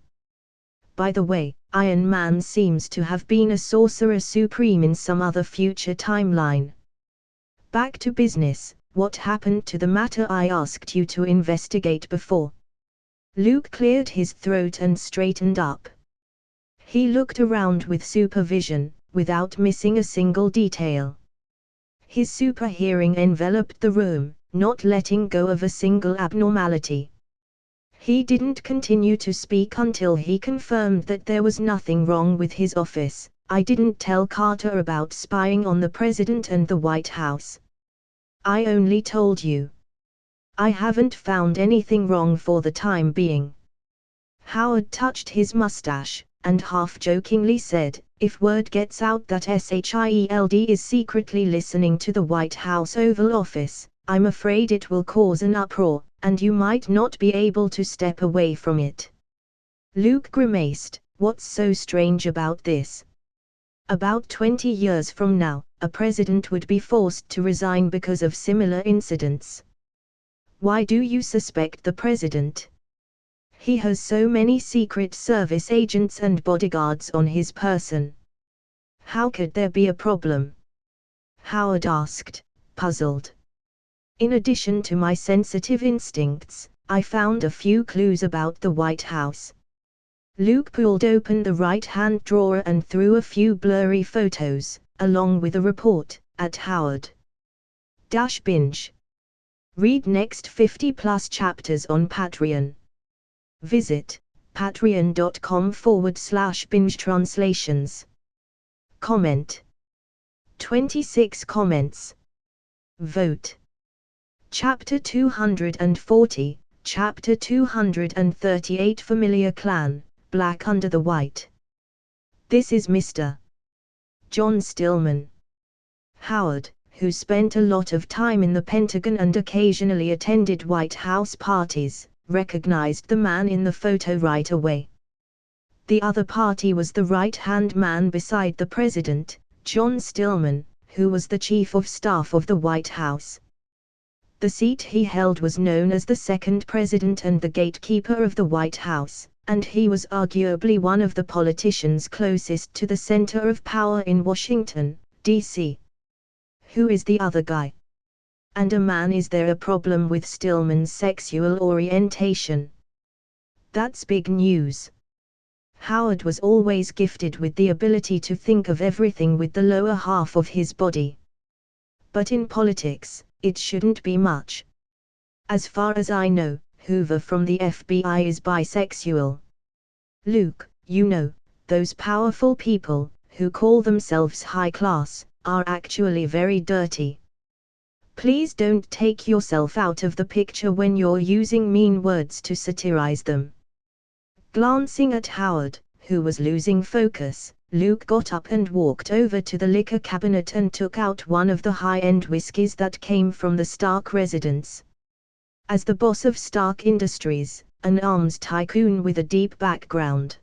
By the way, Iron Man seems to have been a sorcerer supreme in some other future timeline. Back to business, what happened to the matter I asked you to investigate before? Luke cleared his throat and straightened up. He looked around with supervision, without missing a single detail. His super hearing enveloped the room, not letting go of a single abnormality. He didn't continue to speak until he confirmed that there was nothing wrong with his office. "I didn't tell Carter about spying on the president and the White House. I only told you. I haven't found anything wrong for the time being." Howard touched his mustache, and half-jokingly said, "If word gets out that SHIELD is secretly listening to the White House Oval Office, I'm afraid it will cause an uproar, and you might not be able to step away from it." Luke grimaced. "What's so strange about this? About 20 years from now, a president would be forced to resign because of similar incidents. Why do you suspect the president? He has so many Secret Service agents and bodyguards on his person. How could there be a problem?" Howard asked, puzzled. "In addition to my sensitive instincts, I found a few clues about the White House." Luke pulled open the right-hand drawer and threw a few blurry photos, along with a report, at Howard. Binge. Read next 50+ chapters on Patreon. Visit patreon.com/binge-translations. Comment. 26 comments. Vote. Chapter 240, Chapter 238 Familiar Clan, Black Under the White. This is Mr. John Stillman. Howard, who spent a lot of time in the Pentagon and occasionally attended White House parties, recognized the man in the photo right away. The other party was the right-hand man beside the president, John Stillman, who was the chief of staff of the White House. The seat he held was known as the second president and the gatekeeper of the White House, and he was arguably one of the politicians closest to the center of power in Washington, D.C. Who is the other guy? And a man, is there a problem with Stillman's sexual orientation? That's big news. Howard was always gifted with the ability to think of everything with the lower half of his body. But in politics, it shouldn't be much. As far as I know, Hoover from the FBI is bisexual. Luke, you know, those powerful people, who call themselves high class, are actually very dirty. Please don't take yourself out of the picture when you're using mean words to satirize them." Glancing at Howard, who was losing focus, Luke got up and walked over to the liquor cabinet and took out one of the high-end whiskeys that came from the Stark residence. As the boss of Stark Industries, an arms tycoon with a deep background.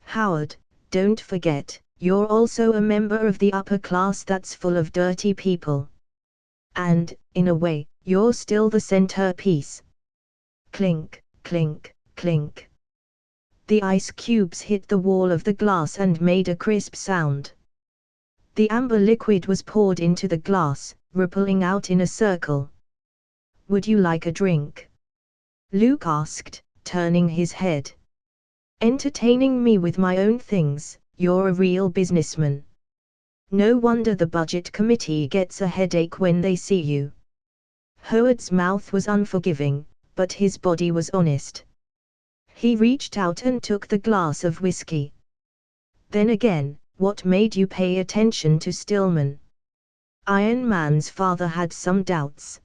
"Howard, don't forget, you're also a member of the upper class that's full of dirty people. And, in a way, you're still the centerpiece." Clink, clink, clink. The ice cubes hit the wall of the glass and made a crisp sound. The amber liquid was poured into the glass, rippling out in a circle. "Would you like a drink?" Luke asked, turning his head. Entertaining me with my own things, you're a real businessman. No wonder the budget committee gets a headache when they see you. Howard's mouth was unforgiving, but his body was honest. He reached out and took the glass of whiskey. Then again, what made you pay attention to Stillman? Iron Man's father had some doubts.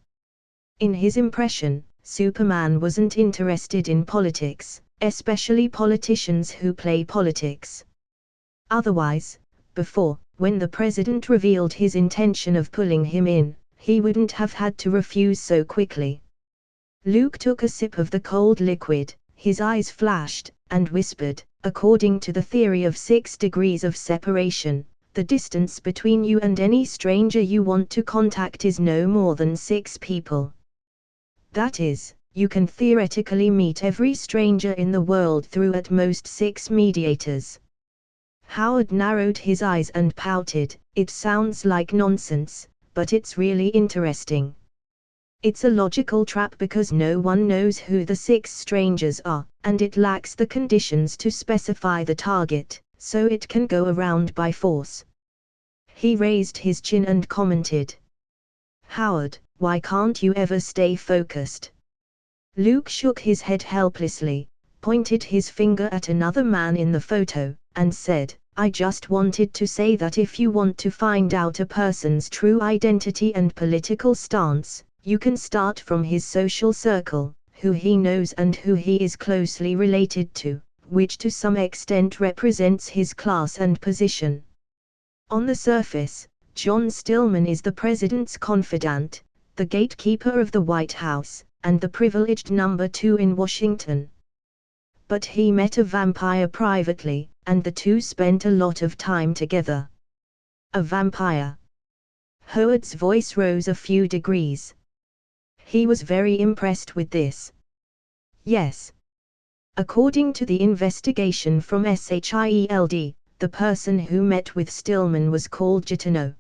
In his impression, Superman wasn't interested in politics, especially politicians who play politics. Otherwise, before, when the president revealed his intention of pulling him in, he wouldn't have had to refuse so quickly. Luke took a sip of the cold liquid, his eyes flashed, and whispered, according to the theory of 6 degrees of separation, the distance between you and any stranger you want to contact is no more than 6 people. That is, you can theoretically meet every stranger in the world through at most 6 mediators. Howard narrowed his eyes and pouted. It sounds like nonsense, but it's really interesting. It's a logical trap because no one knows who the 6 strangers are, and it lacks the conditions to specify the target, so it can go around by force. He raised his chin and commented. Howard, why can't you ever stay focused? Luke shook his head helplessly, pointed his finger at another man in the photo, and said, I just wanted to say that if you want to find out a person's true identity and political stance, you can start from his social circle, who he knows and who he is closely related to, which to some extent represents his class and position. On the surface, John Stillman is the president's confidant, the gatekeeper of the White House, and the privileged number 2 in Washington. But he met a vampire privately, and the two spent a lot of time together. A vampire. Howard's voice rose a few degrees. He was very impressed with this. Yes. According to the investigation from SHIELD, the person who met with Stillman was called Gitano.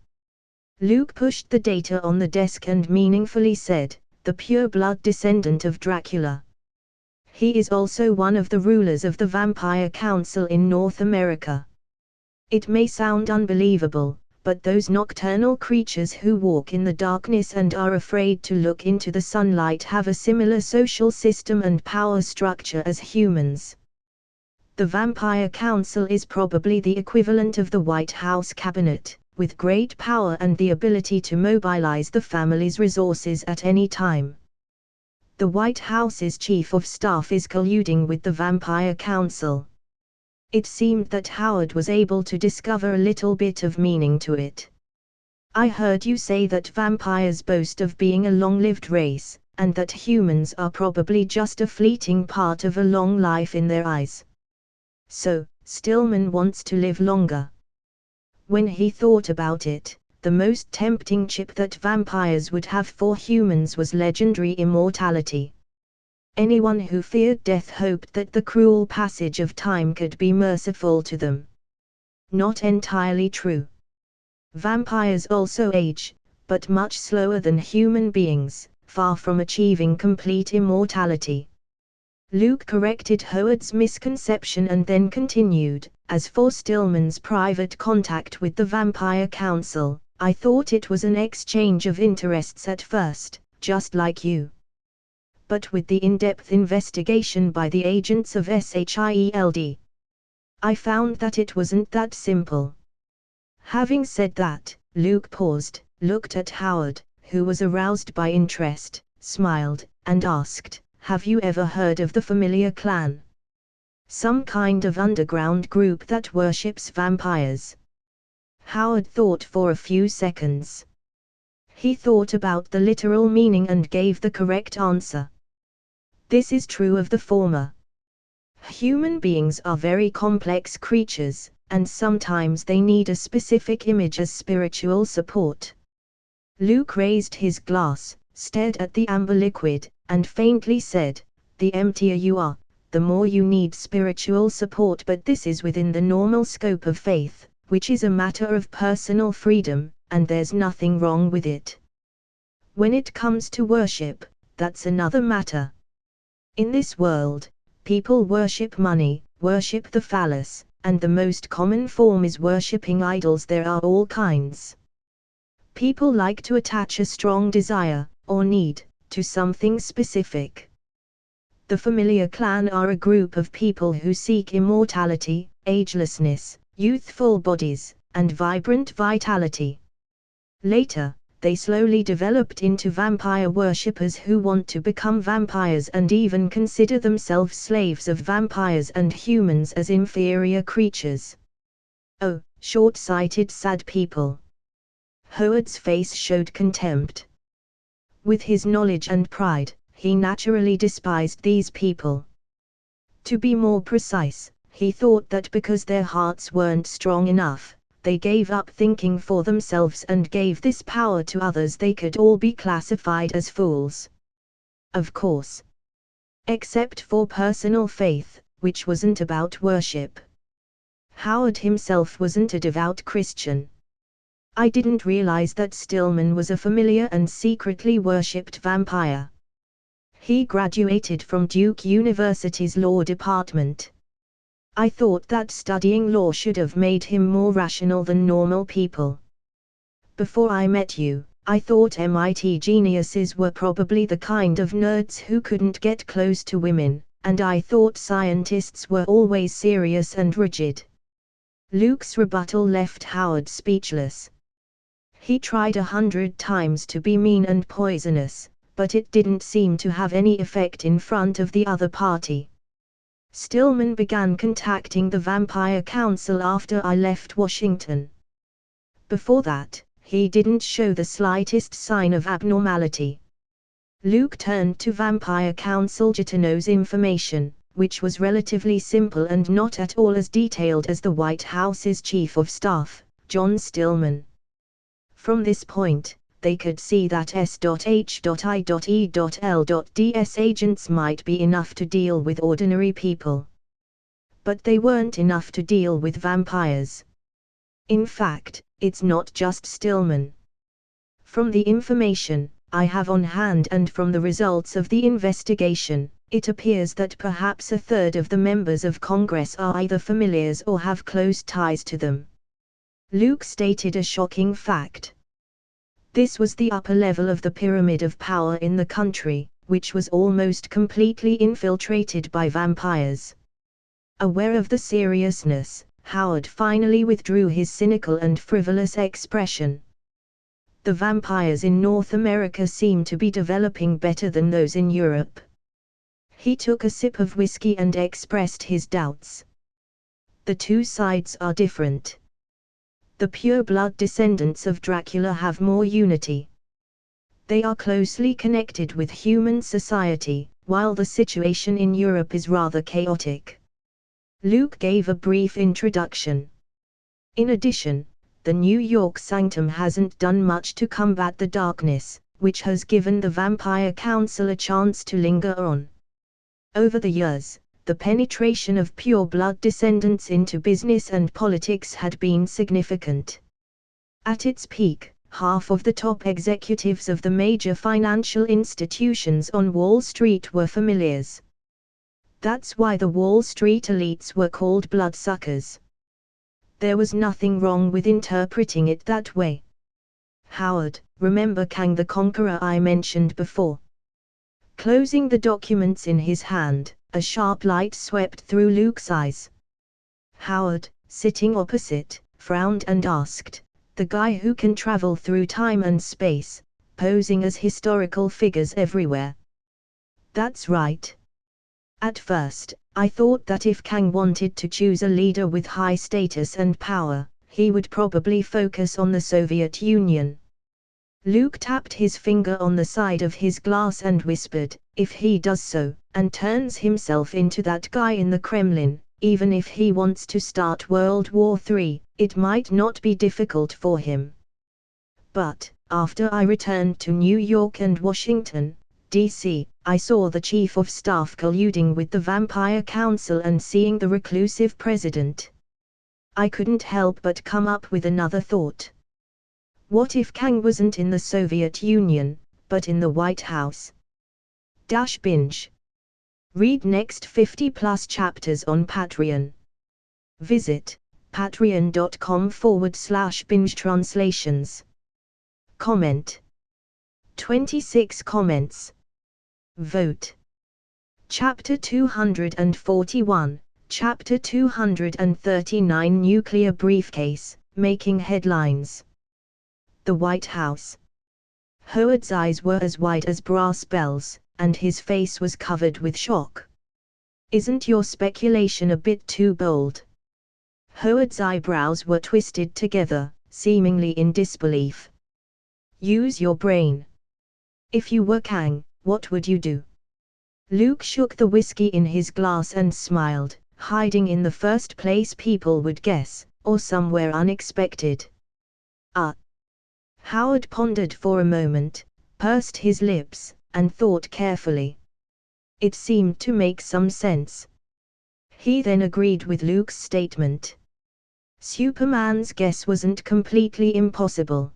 Luke pushed the data on the desk and meaningfully said, the pure-blood descendant of Dracula. He is also one of the rulers of the Vampire Council in North America. It may sound unbelievable, but those nocturnal creatures who walk in the darkness and are afraid to look into the sunlight have a similar social system and power structure as humans. The Vampire Council is probably the equivalent of the White House cabinet, with great power and the ability to mobilize the family's resources at any time. The White House's chief of staff is colluding with the Vampire Council. It seemed that Howard was able to discover a little bit of meaning to it. I heard you say that vampires boast of being a long-lived race, and that humans are probably just a fleeting part of a long life in their eyes. So, Stillman wants to live longer. When he thought about it, the most tempting chip that vampires would have for humans was legendary immortality. Anyone who feared death hoped that the cruel passage of time could be merciful to them. Not entirely true. Vampires also age, but much slower than human beings, far from achieving complete immortality. Luke corrected Howard's misconception and then continued, as for Stillman's private contact with the Vampire Council, I thought it was an exchange of interests at first, just like you. But with the in-depth investigation by the agents of SHIELD, I found that it wasn't that simple. Having said that, Luke paused, looked at Howard, who was aroused by interest, smiled, and asked, have you ever heard of the Familiar Clan? Some kind of underground group that worships vampires. Howard thought for a few seconds. He thought about the literal meaning and gave the correct answer. This is true of the former. Human beings are very complex creatures, and sometimes they need a specific image as spiritual support. Luke raised his glass, stared at the amber liquid, and faintly said, the emptier you are, the more you need spiritual support, but this is within the normal scope of faith, which is a matter of personal freedom, and there's nothing wrong with it. When it comes to worship, that's another matter. In this world, People worship money, worship the phallus, and the most common form is worshipping idols. There are all kinds. People like to attach a strong desire, or need, to something specific. The familiar clan are a group of people who seek immortality, agelessness, youthful bodies, and vibrant vitality. Later, they slowly developed into vampire worshippers who want to become vampires and even consider themselves slaves of vampires and humans as inferior creatures. Oh, short-sighted sad people. Howard's face showed contempt. With his knowledge and pride, he naturally despised these people. To be more precise, he thought that because their hearts weren't strong enough, they gave up thinking for themselves and gave this power to others, they could all be classified as fools. Of course. Except for personal faith, which wasn't about worship. Howard himself wasn't a devout Christian. I didn't realize that Stillman was a familiar and secretly worshipped vampire. He graduated from Duke University's law department. I thought that studying law should have made him more rational than normal people. Before I met you, I thought MIT geniuses were probably the kind of nerds who couldn't get close to women, and I thought scientists were always serious and rigid. Luke's rebuttal left Howard speechless. He tried 100 times to be mean and poisonous, but it didn't seem to have any effect in front of the other party. Stillman began contacting the Vampire Council after I left Washington. Before that, he didn't show the slightest sign of abnormality. Luke turned to Vampire Council Gatineau's information, which was relatively simple and not at all as detailed as the White House's Chief of Staff, John Stillman. From this point, they could see that S.H.I.E.L.D.S agents might be enough to deal with ordinary people. But they weren't enough to deal with vampires. In fact, it's not just Stillman. From the information I have on hand and from the results of the investigation, it appears that perhaps a third of the members of Congress are either familiars or have close ties to them. Luke stated a shocking fact. This was the upper level of the pyramid of power in the country, which was almost completely infiltrated by vampires. Aware of the seriousness, Howard finally withdrew his cynical and frivolous expression. The vampires in North America seem to be developing better than those in Europe. He took a sip of whiskey and expressed his doubts. The two sides are different. The pure-blood descendants of Dracula have more unity. They are closely connected with human society, while the situation in Europe is rather chaotic. Luke gave a brief introduction. In addition, the New York Sanctum hasn't done much to combat the darkness, which has given the Vampire Council a chance to linger on. Over the years, the penetration of pure-blood descendants into business and politics had been significant. At its peak, half of the top executives of the major financial institutions on Wall Street were familiars. That's why the Wall Street elites were called bloodsuckers. There was nothing wrong with interpreting it that way. Howard, remember Kang the Conqueror I mentioned before? Closing the documents in his hand, a sharp light swept through Luke's eyes. Howard, sitting opposite, frowned and asked, "The guy who can travel through time and space, posing as historical figures everywhere?" "That's right. At first, I thought that if Kang wanted to choose a leader with high status and power, he would probably focus on the Soviet Union." Luke tapped his finger on the side of his glass and whispered, "If he does so, and turns himself into that guy in the Kremlin, even if he wants to start World War III, it might not be difficult for him. But, after I returned to New York and Washington, D.C., I saw the Chief of Staff colluding with the Vampire Council and seeing the reclusive president. I couldn't help but come up with another thought. What if Kang wasn't in the Soviet Union, but in the White House? Binge. Read next 50 plus chapters on Patreon. Visit patreon.com/binge translations. Comment. 26 comments. Vote. Chapter 241, Chapter 239 Nuclear Briefcase, Making Headlines. The White House. Howard's eyes were as white as brass bells, and his face was covered with shock. Isn't your speculation a bit too bold? Howard's eyebrows were twisted together, seemingly in disbelief. Use your brain. If you were Kang, what would you do? Luke shook the whiskey in his glass and smiled, hiding in the first place people would guess, or somewhere unexpected. Howard pondered for a moment, pursed his lips, and thought carefully. It seemed to make some sense. He then agreed with Luke's statement. Superman's guess wasn't completely impossible.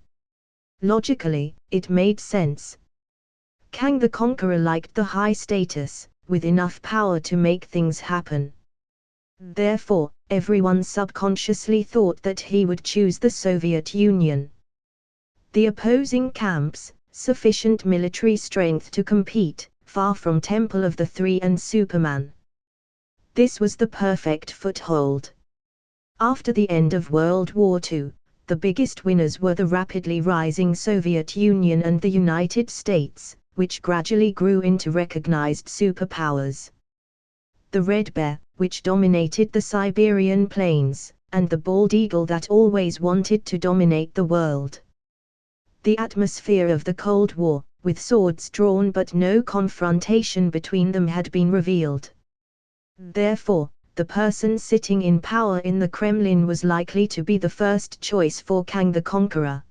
Logically, it made sense. Kang the Conqueror liked the high status, with enough power to make things happen. Therefore, everyone subconsciously thought that he would choose the Soviet Union. The opposing camps, sufficient military strength to compete, far from Temple of the Three and Superman. This was the perfect foothold. After the end of World War II, the biggest winners were the rapidly rising Soviet Union and the United States, which gradually grew into recognized superpowers. The Red Bear, which dominated the Siberian plains, and the bald eagle that always wanted to dominate the world. The atmosphere of the Cold War, with swords drawn but no confrontation between them, had been revealed. Therefore, the person sitting in power in the Kremlin was likely to be the first choice for Kang the Conqueror.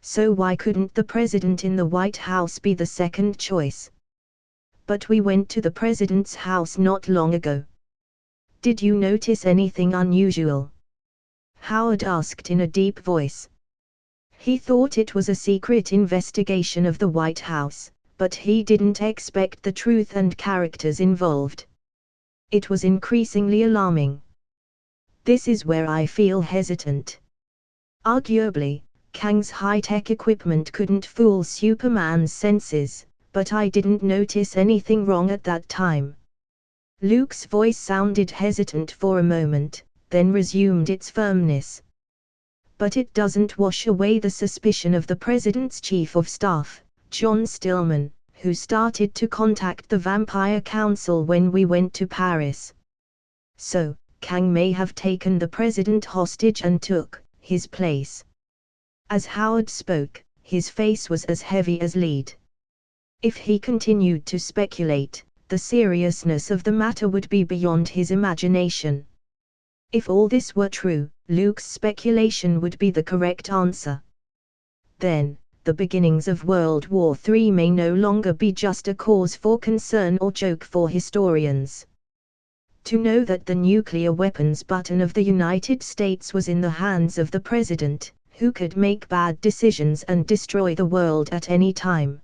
So why couldn't the president in the White House be the second choice? But we went to the president's house not long ago. Did you notice anything unusual? Howard asked in a deep voice. He thought it was a secret investigation of the White House, but he didn't expect the truth and characters involved. It was increasingly alarming. This is where I feel hesitant. Arguably, Kang's high-tech equipment couldn't fool Superman's senses, but I didn't notice anything wrong at that time. Luke's voice sounded hesitant for a moment, then resumed its firmness. But it doesn't wash away the suspicion of the President's Chief of Staff, John Stillman, who started to contact the Vampire Council when we went to Paris. So, Kang may have taken the President hostage and took his place. As Howard spoke, his face was as heavy as lead. If he continued to speculate, the seriousness of the matter would be beyond his imagination. If all this were true, Luke's speculation would be the correct answer. Then, the beginnings of World War III may no longer be just a cause for concern or joke for historians. To know that the nuclear weapons button of the United States was in the hands of the president, who could make bad decisions and destroy the world at any time.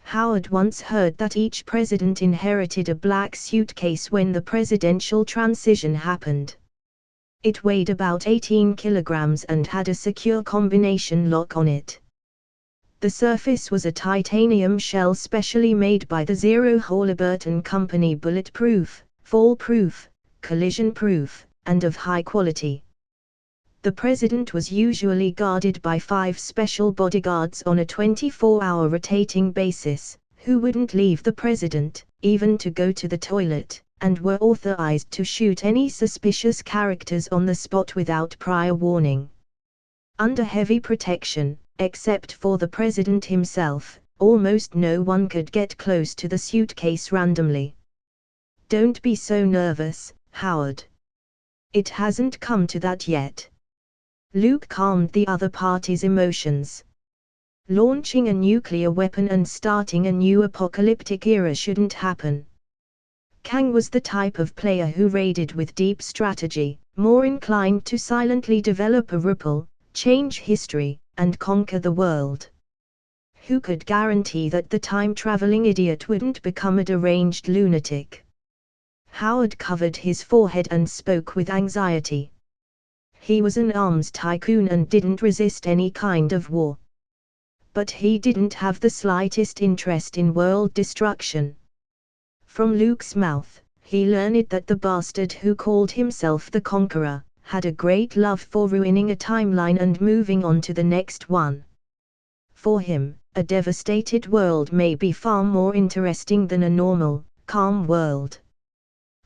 Howard once heard that each president inherited a black suitcase when the presidential transition happened. It weighed about 18 kilograms and had a secure combination lock on it. The surface was a titanium shell specially made by the Zero Halliburton Company, bulletproof, fall-proof, collision-proof, and of high quality. The president was usually guarded by 5 special bodyguards on a 24-hour rotating basis, who wouldn't leave the president, even to go to the toilet, and were authorized to shoot any suspicious characters on the spot without prior warning. Under heavy protection, except for the president himself, almost no one could get close to the suitcase randomly. Don't be so nervous, Howard. It hasn't come to that yet. Luke calmed the other party's emotions. Launching a nuclear weapon and starting a new apocalyptic era shouldn't happen. Kang was the type of player who raided with deep strategy, more inclined to silently develop a ripple, change history, and conquer the world. Who could guarantee that the time-traveling idiot wouldn't become a deranged lunatic? Howard covered his forehead and spoke with anxiety. He was an arms tycoon and didn't resist any kind of war. But he didn't have the slightest interest in world destruction. From Luke's mouth, he learned that the bastard who called himself the Conqueror had a great love for ruining a timeline and moving on to the next one. For him, a devastated world may be far more interesting than a normal, calm world.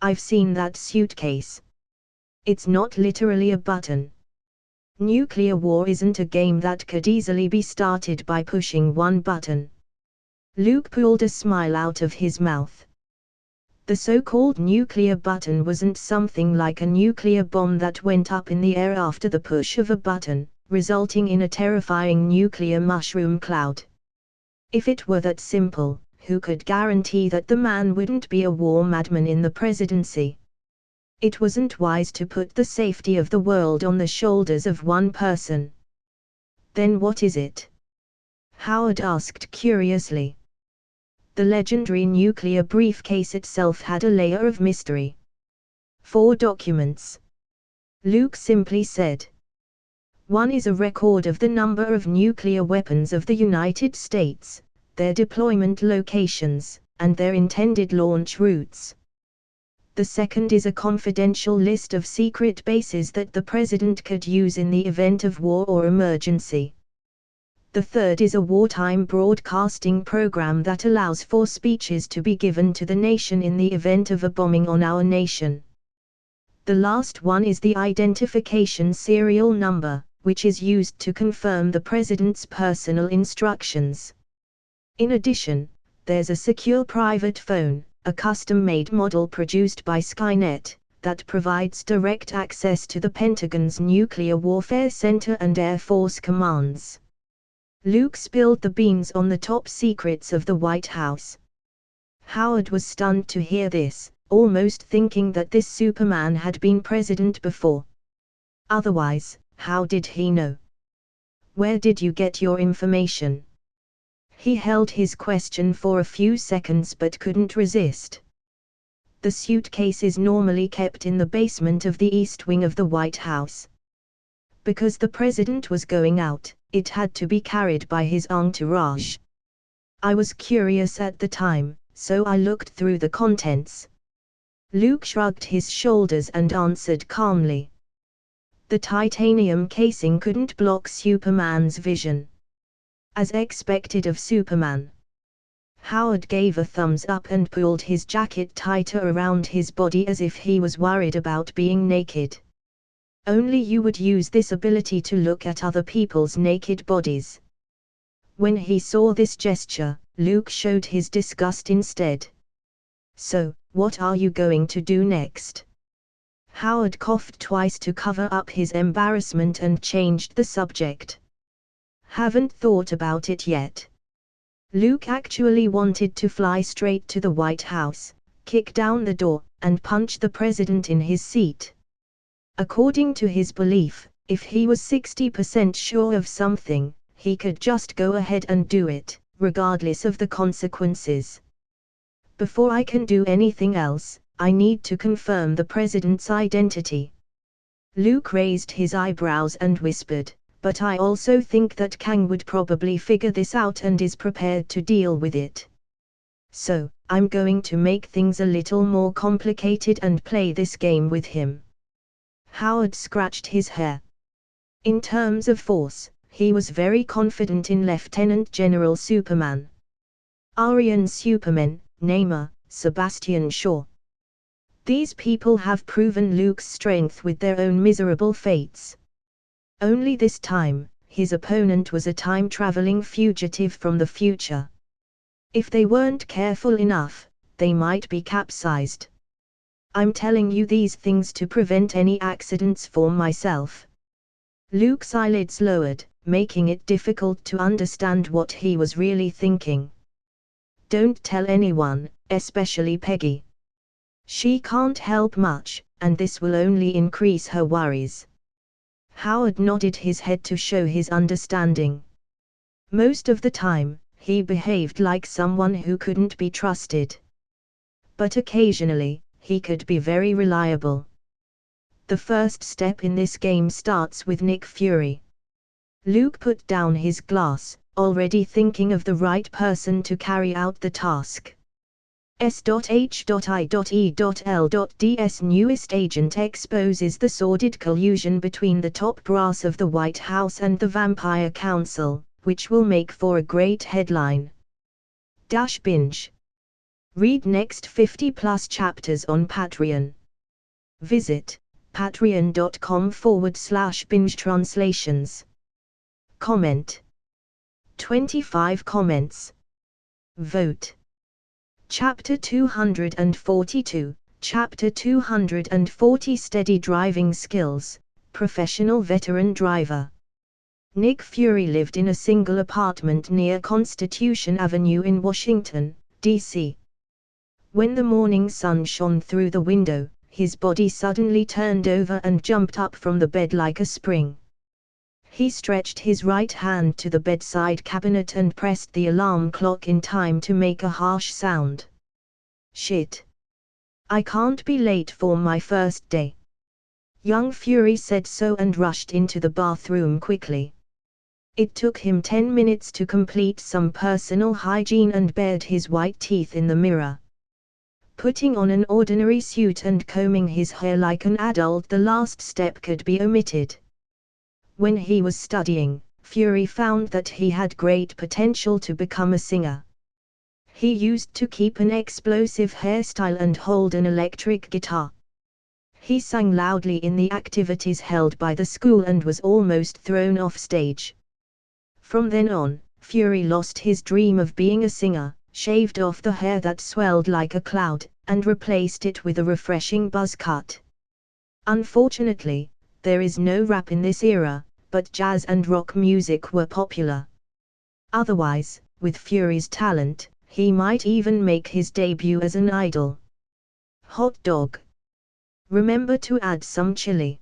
I've seen that suitcase. It's not literally a button. Nuclear war isn't a game that could easily be started by pushing one button. Luke pulled a smile out of his mouth. The so-called nuclear button wasn't something like a nuclear bomb that went up in the air after the push of a button, resulting in a terrifying nuclear mushroom cloud. If it were that simple, who could guarantee that the man wouldn't be a war madman in the presidency? It wasn't wise to put the safety of the world on the shoulders of one person. Then what is it? Howard asked curiously. The legendary nuclear briefcase itself had a layer of mystery. 4 documents. Luke simply said. 1 is a record of the number of nuclear weapons of the United States, their deployment locations, and their intended launch routes. The 2nd is a confidential list of secret bases that the president could use in the event of war or emergency. The 3rd is a wartime broadcasting program that allows for speeches to be given to the nation in the event of a bombing on our nation. The last one is the identification serial number, which is used to confirm the president's personal instructions. In addition, there's a secure private phone, a custom-made model produced by Skynet, that provides direct access to the Pentagon's Nuclear Warfare Center and Air Force commands. Luke spilled the beans on the top secrets of the White House. Howard was stunned to hear this, almost thinking that this Superman had been president before. Otherwise, how did he know? Where did you get your information? He held his question for a few seconds but couldn't resist. The suitcase is normally kept in the basement of the East Wing of the White House. Because the president was going out, it had to be carried by his entourage. I was curious at the time, so I looked through the contents. Luke shrugged his shoulders and answered calmly. The titanium casing couldn't block Superman's vision. As expected of Superman. Howard gave a thumbs up and pulled his jacket tighter around his body as if he was worried about being naked. Only you would use this ability to look at other people's naked bodies. When he saw this gesture, Luke showed his disgust instead. So, what are you going to do next? Howard coughed twice to cover up his embarrassment and changed the subject. Haven't thought about it yet. Luke actually wanted to fly straight to the White House, kick down the door, and punch the president in his seat. According to his belief, if he was 60% sure of something, he could just go ahead and do it, regardless of the consequences. Before I can do anything else, I need to confirm the president's identity. Luke raised his eyebrows and whispered, but I also think that Kang would probably figure this out and is prepared to deal with it. So, I'm going to make things a little more complicated and play this game with him. Howard scratched his hair. In terms of force, he was very confident in Lieutenant General Superman. Aryan Superman, Namor, Sebastian Shaw. These people have proven Luke's strength with their own miserable fates. Only this time, his opponent was a time-traveling fugitive from the future. If they weren't careful enough, they might be capsized. I'm telling you these things to prevent any accidents for myself. Luke's eyelids lowered, making it difficult to understand what he was really thinking. Don't tell anyone, especially Peggy. She can't help much, and this will only increase her worries. Howard nodded his head to show his understanding. Most of the time, he behaved like someone who couldn't be trusted. But occasionally, he could be very reliable. The first step in this game starts with Nick Fury. Luke put down his glass, already thinking of the right person to carry out the task. S.H.I.E.L.D's newest agent exposes the sordid collusion between the top brass of the White House and the Vampire Council, which will make for a great headline. Binge. Read next 50+ chapters on Patreon. Visit patreon.com/binge translations. Comment. 25 comments. Vote. Chapter 242, Chapter 240 Steady Driving Skills, Professional Veteran Driver. Nick Fury lived in a single apartment near Constitution Avenue in Washington, D.C. When the morning sun shone through the window, his body suddenly turned over and jumped up from the bed like a spring. He stretched his right hand to the bedside cabinet and pressed the alarm clock in time to make a harsh sound. Shit. I can't be late for my first day. Young Fury said so and rushed into the bathroom quickly. It took him 10 minutes to complete some personal hygiene and bared his white teeth in the mirror. Putting on an ordinary suit and combing his hair like an adult, the last step could be omitted. When he was studying, Fury found that he had great potential to become a singer. He used to keep an explosive hairstyle and hold an electric guitar. He sang loudly in the activities held by the school and was almost thrown off stage. From then on, Fury lost his dream of being a singer, shaved off the hair that swelled like a cloud, and replaced it with a refreshing buzz cut. Unfortunately, there is no rap in this era, but jazz and rock music were popular. Otherwise, with Fury's talent, he might even make his debut as an idol. Hot dog. Remember to add some chili.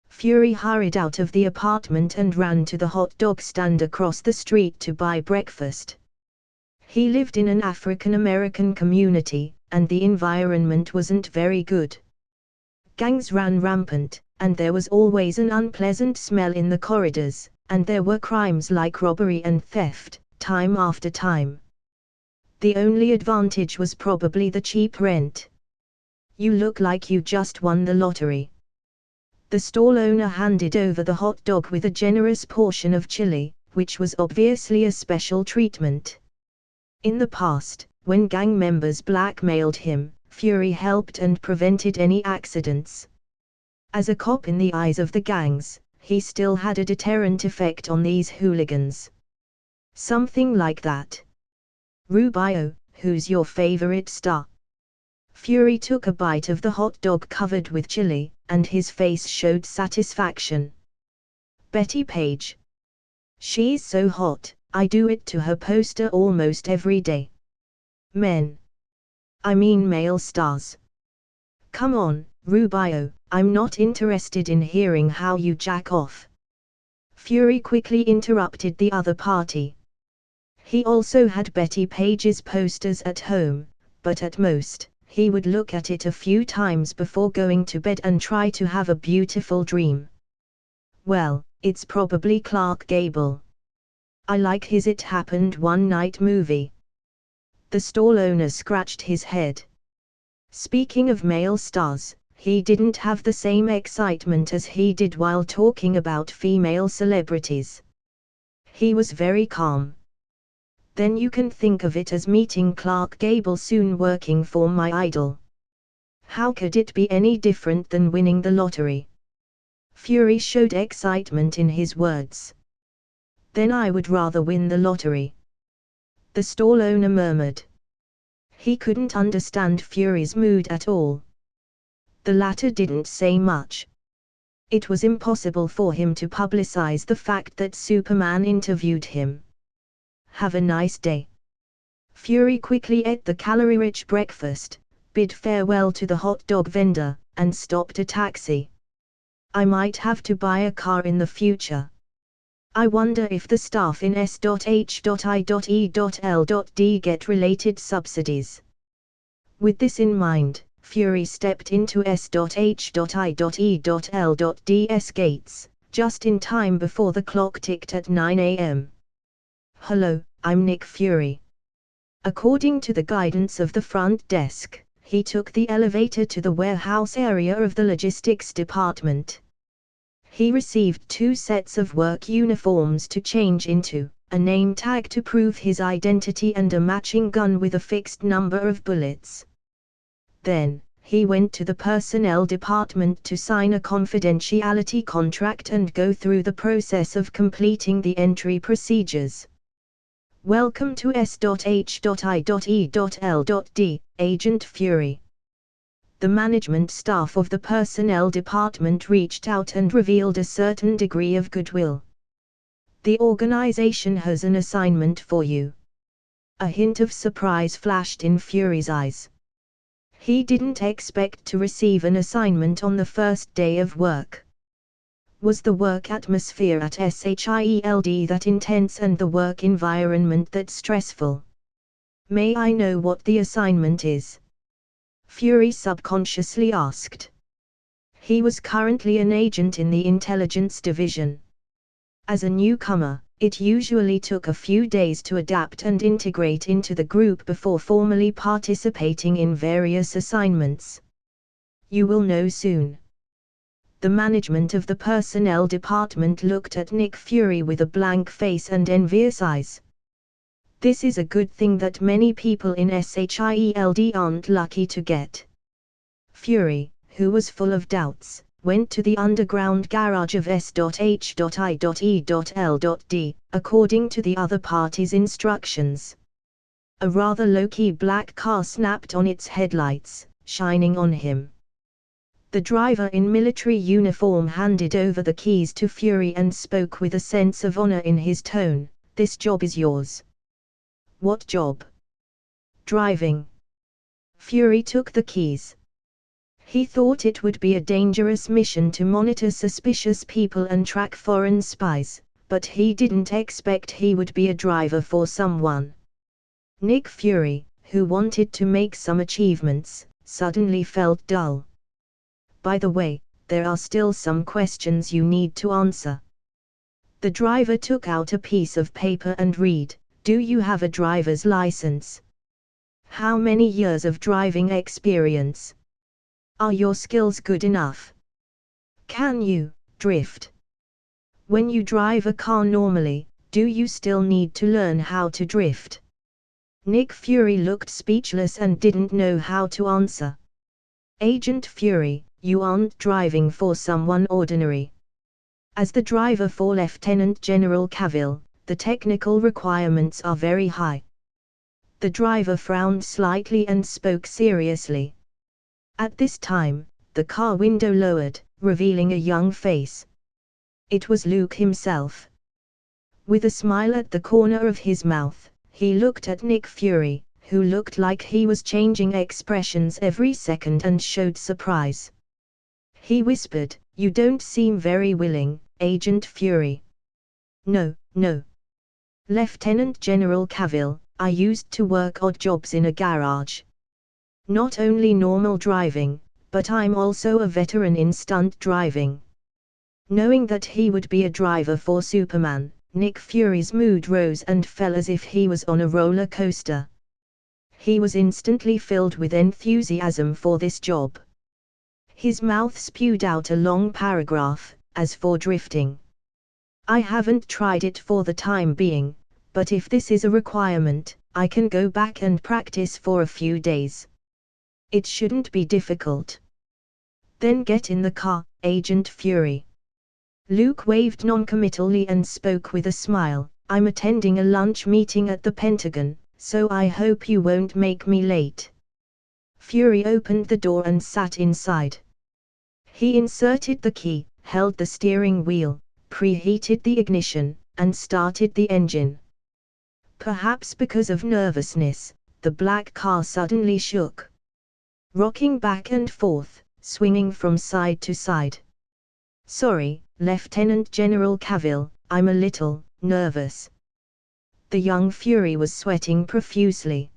Fury hurried out of the apartment and ran to the hot dog stand across the street to buy breakfast. He lived in an African American community, and the environment wasn't very good. Gangs ran rampant, and there was always an unpleasant smell in the corridors, and there were crimes like robbery and theft, time after time. The only advantage was probably the cheap rent. You look like you just won the lottery. The stall owner handed over the hot dog with a generous portion of chili, which was obviously a special treatment. In the past, when gang members blackmailed him, Fury helped and prevented any accidents. As a cop in the eyes of the gangs, he still had a deterrent effect on these hooligans. Something like that. Rubio, who's your favorite star? Fury took a bite of the hot dog covered with chili, and his face showed satisfaction. Betty Page. She's so hot, I do it to her poster almost every day. Men. I mean male stars. Come on, Rubio, I'm not interested in hearing how you jack off. Fury quickly interrupted the other party. He also had Betty Page's posters at home, but at most, he would look at it a few times before going to bed and try to have a beautiful dream. Well, it's probably Clark Gable. I like his It Happened One Night movie. The stall owner scratched his head. Speaking of male stars, he didn't have the same excitement as he did while talking about female celebrities. He was very calm. Then you can think of it as meeting Clark Gable soon, working for my idol. How could it be any different than winning the lottery? Fury showed excitement in his words. Then I would rather win the lottery. The stall owner murmured. He couldn't understand Fury's mood at all. The latter didn't say much. It was impossible for him to publicize the fact that Superman interviewed him. Have a nice day. Fury quickly ate the calorie-rich breakfast, bid farewell to the hot dog vendor, and stopped a taxi. I might have to buy a car in the future. I wonder if the staff in S.H.I.E.L.D get related subsidies. With this in mind, Fury stepped into S.H.I.E.L.D's gates, just in time before the clock ticked at 9 a.m. Hello, I'm Nick Fury. According to the guidance of the front desk, he took the elevator to the warehouse area of the logistics department. He received 2 sets of work uniforms to change into, a name tag to prove his identity and a matching gun with a fixed number of bullets. Then, he went to the personnel department to sign a confidentiality contract and go through the process of completing the entry procedures. Welcome to S.H.I.E.L.D, Agent Fury. The management staff of the personnel department reached out and revealed a certain degree of goodwill. The organization has an assignment for you. A hint of surprise flashed in Fury's eyes. He didn't expect to receive an assignment on the first day of work. Was the work atmosphere at SHIELD that intense and the work environment that stressful? May I know what the assignment is? Fury subconsciously asked. He was currently an agent in the intelligence division. As a newcomer, it usually took a few days to adapt and integrate into the group before formally participating in various assignments. You will know soon. The management of the personnel department looked at Nick Fury with a blank face and envious eyes. This is a good thing that many people in SHIELD aren't lucky to get. Fury, who was full of doubts, went to the underground garage of S.H.I.E.L.D, according to the other party's instructions. A rather low-key black car snapped on its headlights, shining on him. The driver in military uniform handed over the keys to Fury and spoke with a sense of honor in his tone. This job is yours. What job? Driving. Fury took the keys. He thought it would be a dangerous mission to monitor suspicious people and track foreign spies, but he didn't expect he would be a driver for someone. Nick Fury, who wanted to make some achievements, suddenly felt dull. By the way, there are still some questions you need to answer. The driver took out a piece of paper and read. Do you have a driver's license? How many years of driving experience? Are your skills good enough? Can you drift? When you drive a car normally, do you still need to learn how to drift? Nick Fury looked speechless and didn't know how to answer. Agent Fury, you aren't driving for someone ordinary. As the driver for Lieutenant General Cavill, the technical requirements are very high. The driver frowned slightly and spoke seriously. At this time, the car window lowered, revealing a young face. It was Luke himself. With a smile at the corner of his mouth, he looked at Nick Fury, who looked like he was changing expressions every second and showed surprise. He whispered, "You don't seem very willing, Agent Fury." No. Lieutenant General Cavill, I used to work odd jobs in a garage. Not only normal driving, but I'm also a veteran in stunt driving. Knowing that he would be a driver for Superman, Nick Fury's mood rose and fell as if he was on a roller coaster. He was instantly filled with enthusiasm for this job. His mouth spewed out a long paragraph. As for drifting, I haven't tried it for the time being, but if this is a requirement, I can go back and practice for a few days. It shouldn't be difficult. Then get in the car, Agent Fury. Luke waved noncommittally and spoke with a smile. I'm attending a lunch meeting at the Pentagon, so I hope you won't make me late. Fury opened the door and sat inside. He inserted the key, held the steering wheel, preheated the ignition, and started the engine. Perhaps because of nervousness, the black car suddenly shook, rocking back and forth, swinging from side to side. Sorry, Lieutenant General Cavill, I'm a little nervous." The young Fury was sweating profusely.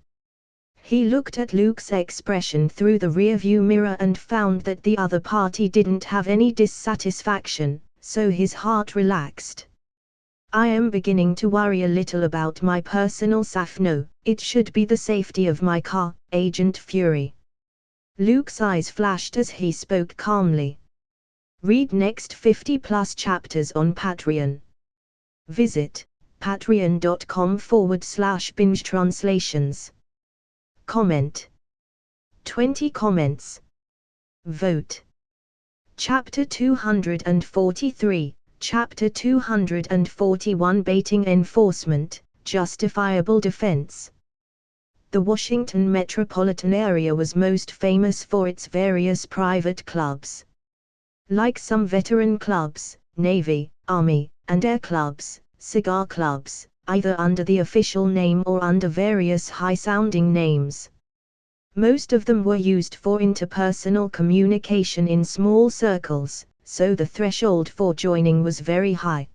He looked at Luke's expression through the rearview mirror and found that the other party didn't have any dissatisfaction, so his heart relaxed. "I am beginning to worry a little about my personal safety. It should be the safety of my car, Agent Fury." Luke's eyes flashed as he spoke calmly. Read next 50+ chapters on Patreon. Visit patreon.com/bingetranslations. Comment. 20 comments. Vote. Chapter 243, Chapter 241 Baiting Enforcement, Justifiable Defense. The Washington metropolitan area was most famous for its various private clubs. Like some veteran clubs, Navy, Army, and Air clubs, cigar clubs, either under the official name or under various high-sounding names. Most of them were used for interpersonal communication in small circles, so the threshold for joining was very high.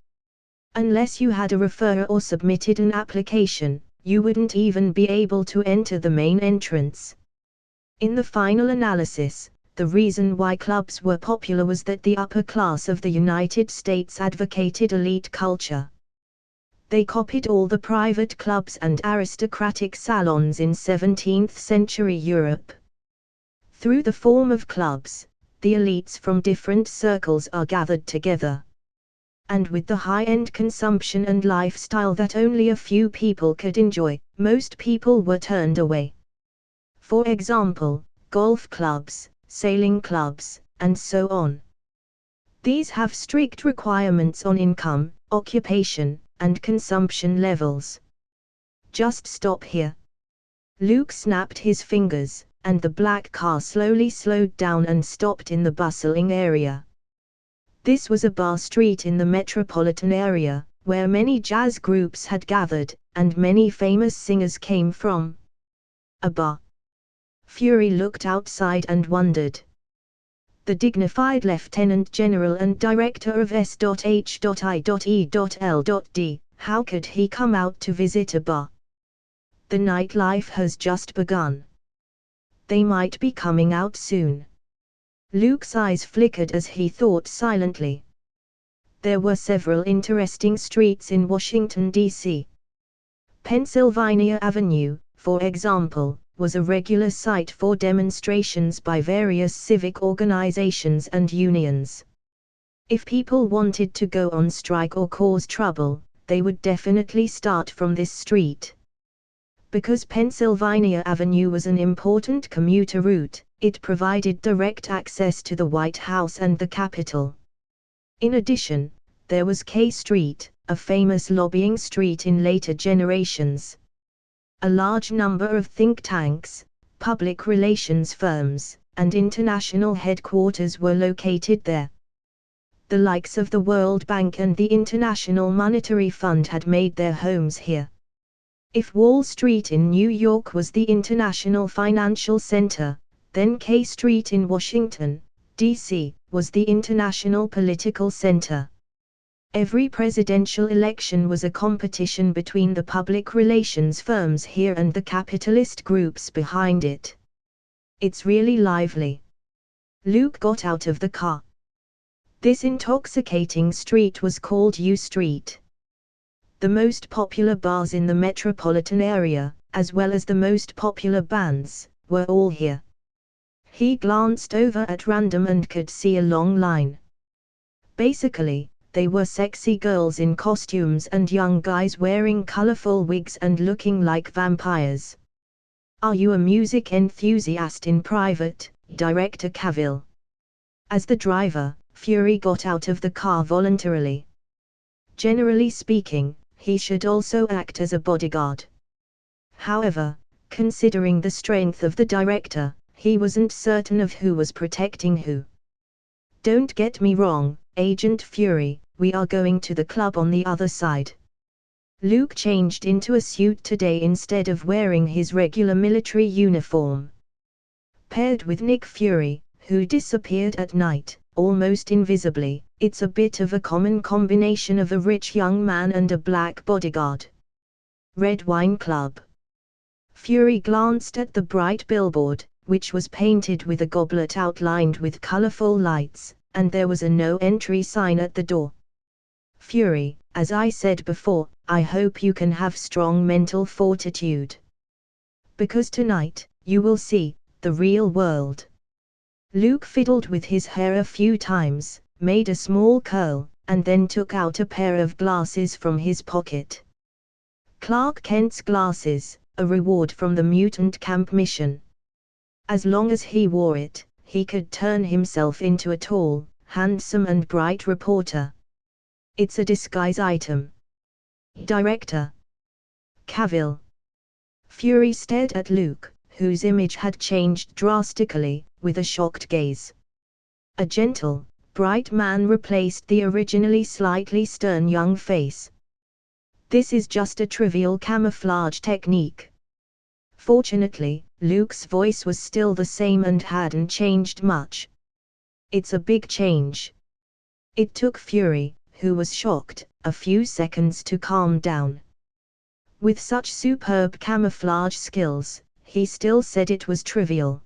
Unless you had a referrer or submitted an application, you wouldn't even be able to enter the main entrance. In the final analysis, the reason why clubs were popular was that the upper class of the United States advocated elite culture. They copied all the private clubs and aristocratic salons in 17th-century Europe. Through the form of clubs, the elites from different circles are gathered together. And with the high-end consumption and lifestyle that only a few people could enjoy, most people were turned away. For example, golf clubs, sailing clubs, and so on. These have strict requirements on income, occupation, and consumption levels. Just stop here. Luke snapped his fingers, and the black car slowly slowed down and stopped in the bustling area. This was a bar street in the metropolitan area, where many jazz groups had gathered, and many famous singers came from. A bar. Fury looked outside and wondered. The dignified Lieutenant General and Director of S.H.I.E.L.D., how could he come out to visit a bar? The nightlife has just begun. They might be coming out soon. Luke's eyes flickered as he thought silently. There were several interesting streets in Washington, D.C. Pennsylvania Avenue, for example, was a regular site for demonstrations by various civic organizations and unions. If people wanted to go on strike or cause trouble, they would definitely start from this street. Because Pennsylvania Avenue was an important commuter route, it provided direct access to the White House and the Capitol. In addition, there was K Street, a famous lobbying street in later generations. A large number of think tanks, public relations firms, and international headquarters were located there. The likes of the World Bank and the International Monetary Fund had made their homes here. If Wall Street in New York was the international financial center, then K Street in Washington, D.C., was the international political center. Every presidential election was a competition between the public relations firms here and the capitalist groups behind it. It's really lively. Luke got out of the car. This intoxicating street was called U Street. The most popular bars in the metropolitan area, as well as the most popular bands, were all here. He glanced over at random and could see a long line. Basically, they were sexy girls in costumes and young guys wearing colorful wigs and looking like vampires. "Are you a music enthusiast in private, Director Cavill?" As the driver, Fury got out of the car voluntarily. Generally speaking, he should also act as a bodyguard. However, considering the strength of the director, he wasn't certain of who was protecting who. "Don't get me wrong, Agent Fury, we are going to the club on the other side." Luke changed into a suit today instead of wearing his regular military uniform. Paired with Nick Fury, who disappeared at night, almost invisibly. It's a bit of a common combination of a rich young man and a black bodyguard. Red Wine Club. Fury glanced at the bright billboard, which was painted with a goblet outlined with colorful lights, and there was a no entry sign at the door. Fury, as I said before, I hope you can have strong mental fortitude. Because tonight, you will see the real world. Luke fiddled with his hair a few times, made a small curl, and then took out a pair of glasses from his pocket. Clark Kent's glasses, a reward from the mutant camp mission. As long as he wore it, he could turn himself into a tall, handsome and bright reporter. It's a disguise item. Director Cavill. Fury stared at Luke, whose image had changed drastically, with a shocked gaze. A gentle, bright man replaced the originally slightly stern young face. This is just a trivial camouflage technique. Fortunately, Luke's voice was still the same and hadn't changed much. It's a big change. It took Fury, who was shocked, a few seconds to calm down. With such superb camouflage skills, he still said it was trivial.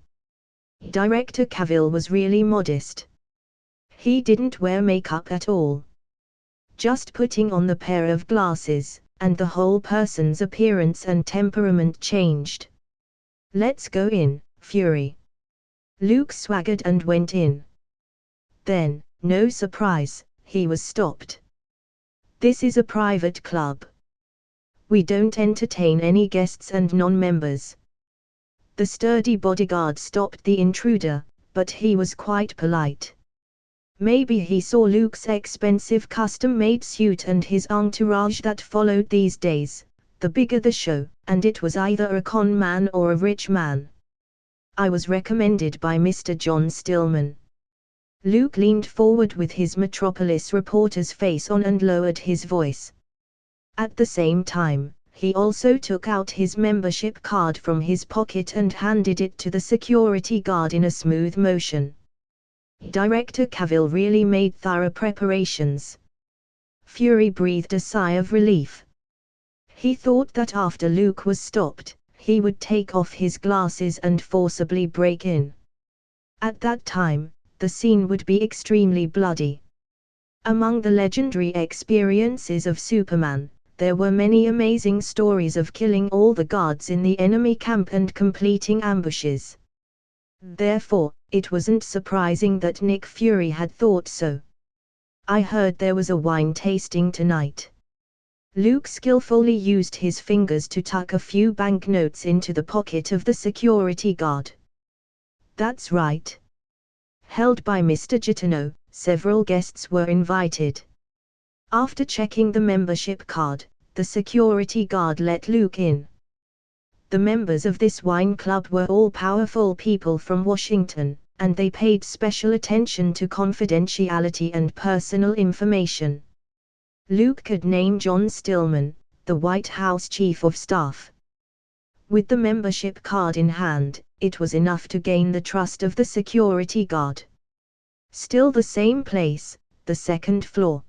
Director Cavill was really modest. He didn't wear makeup at all. Just putting on the pair of glasses, and the whole person's appearance and temperament changed. Let's go in, Fury. Luke swaggered and went in. Then, no surprise, he was stopped. This is a private club. We don't entertain any guests and non-members. The sturdy bodyguard stopped the intruder, but he was quite polite. Maybe he saw Luke's expensive custom-made suit and his entourage that followed these days. The bigger the show, and it was either a con man or a rich man. I was recommended by Mr. John Stillman. Luke leaned forward with his Metropolis reporter's face on and lowered his voice. At the same time, he also took out his membership card from his pocket and handed it to the security guard in a smooth motion. Director Cavill really made thorough preparations. Fury breathed a sigh of relief. He thought that after Luke was stopped, he would take off his glasses and forcibly break in. At that time, the scene would be extremely bloody. Among the legendary experiences of Superman, there were many amazing stories of killing all the guards in the enemy camp and completing ambushes. Therefore, it wasn't surprising that Nick Fury had thought so. I heard there was a wine tasting tonight. Luke skillfully used his fingers to tuck a few banknotes into the pocket of the security guard. That's right. Held by Mr. Gitano, several guests were invited. After checking the membership card, the security guard let Luke in. The members of this wine club were all powerful people from Washington, and they paid special attention to confidentiality and personal information. Luke could name John Stillman, the White House Chief of Staff. With the membership card in hand, it was enough to gain the trust of the security guard. Still the same place, the second floor.